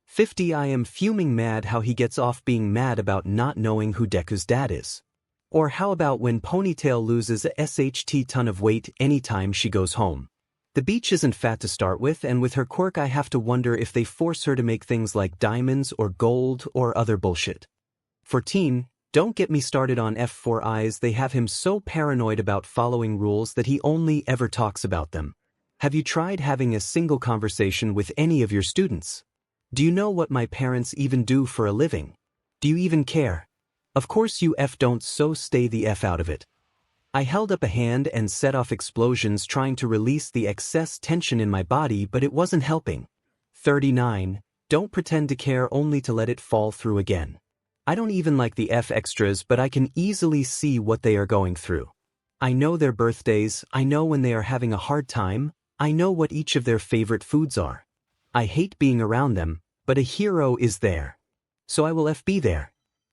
50. I am fuming mad how he gets off being mad about not knowing who Deku's dad is. Or how about when Ponytail loses a SHT ton of weight anytime she goes home? The beach isn't fat to start with, and with her quirk I have to wonder if they force her to make things like diamonds or gold or other bullshit. 14. Don't get me started on F4 eyes. They have him so paranoid about following rules that he only ever talks about them. Have you tried having a single conversation with any of your students? Do you know what my parents even do for a living? Do you even care? Of course you don't, so stay the F out of it. I held up a hand and set off explosions trying to release the excess tension in my body, but it wasn't helping. 39. Don't pretend to care only to let it fall through again. I don't even like the F extras, but I can easily see what they are going through. I know their birthdays, I know when they are having a hard time, I know what each of their favorite foods are. I hate being around them, but a hero is there. So I will be there.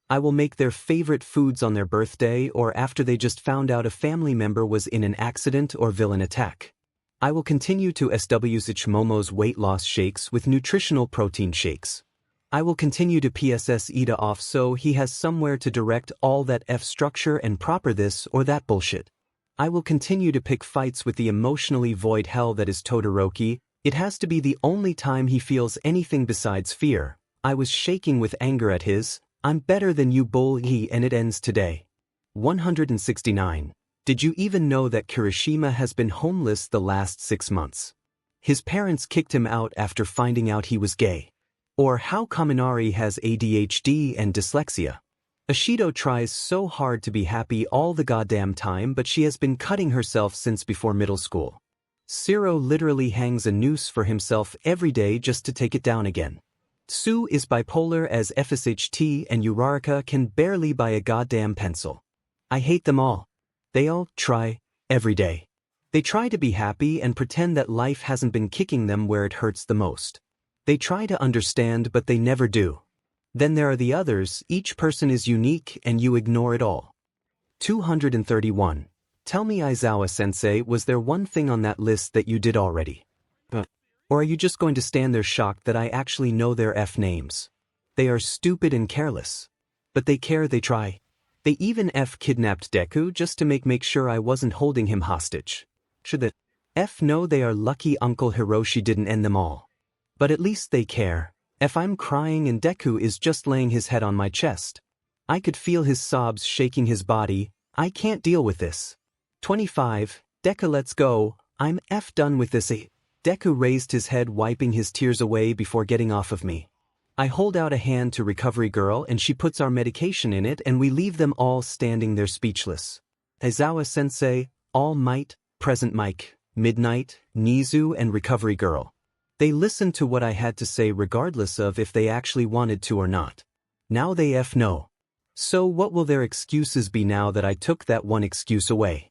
I will make their favorite foods on their birthday or after they just found out a family member was in an accident or villain attack. I will continue to 𝗬𝗏𝗏𝗏𝗏's weight loss shakes with nutritional protein shakes. I will continue to PSS Ida off so he has somewhere to direct all that F structure and proper this or that bullshit. I will continue to pick fights with the emotionally void hell that is Todoroki. It has to be the only time he feels anything besides fear. I was shaking with anger at his, I'm better than you bull-y, and it ends today. 169. Did you even know that Kirishima has been homeless the last 6 months? His parents kicked him out after finding out he was gay. Or how Kaminari has ADHD and dyslexia. Ashido tries so hard to be happy all the goddamn time, but she has been cutting herself since before middle school. 𝗬𝗏 literally hangs a noose for himself every day just to take it down again. Tsu is bipolar as FSHT, and Uraraka can barely buy a goddamn pencil. I hate them all. They all try, every day. They try to be happy and pretend that life hasn't been kicking them where it hurts the most. They try to understand, but they never do. Then there are the others. Each person is unique and you ignore it all. 231. Tell me, 𝗬𝗏𝗧-sensei, was there one thing on that list that you did already? Or are you just going to stand there shocked that I actually know their F names? They are stupid and careless. But they care, they try. They even kidnapped Deku just to make sure I wasn't holding him hostage. Should the know they are lucky Uncle Hiroshi didn't end them all. But at least they care. I'm crying and Deku is just laying his head on my chest. I could feel his sobs shaking his body. I can't deal with this. 25. Deku, let's go. I'm done with this. Deku raised his head, wiping his tears away before getting off of me. I hold out a hand to recovery girl and she puts our medication in it and we leave them all standing there speechless. Aizawa-sensei, All Might, Present Mike, Midnight, Nizu and recovery girl. They listened to what I had to say regardless of if they actually wanted to or not. Now they know. So what will their excuses be now that I took that one excuse away?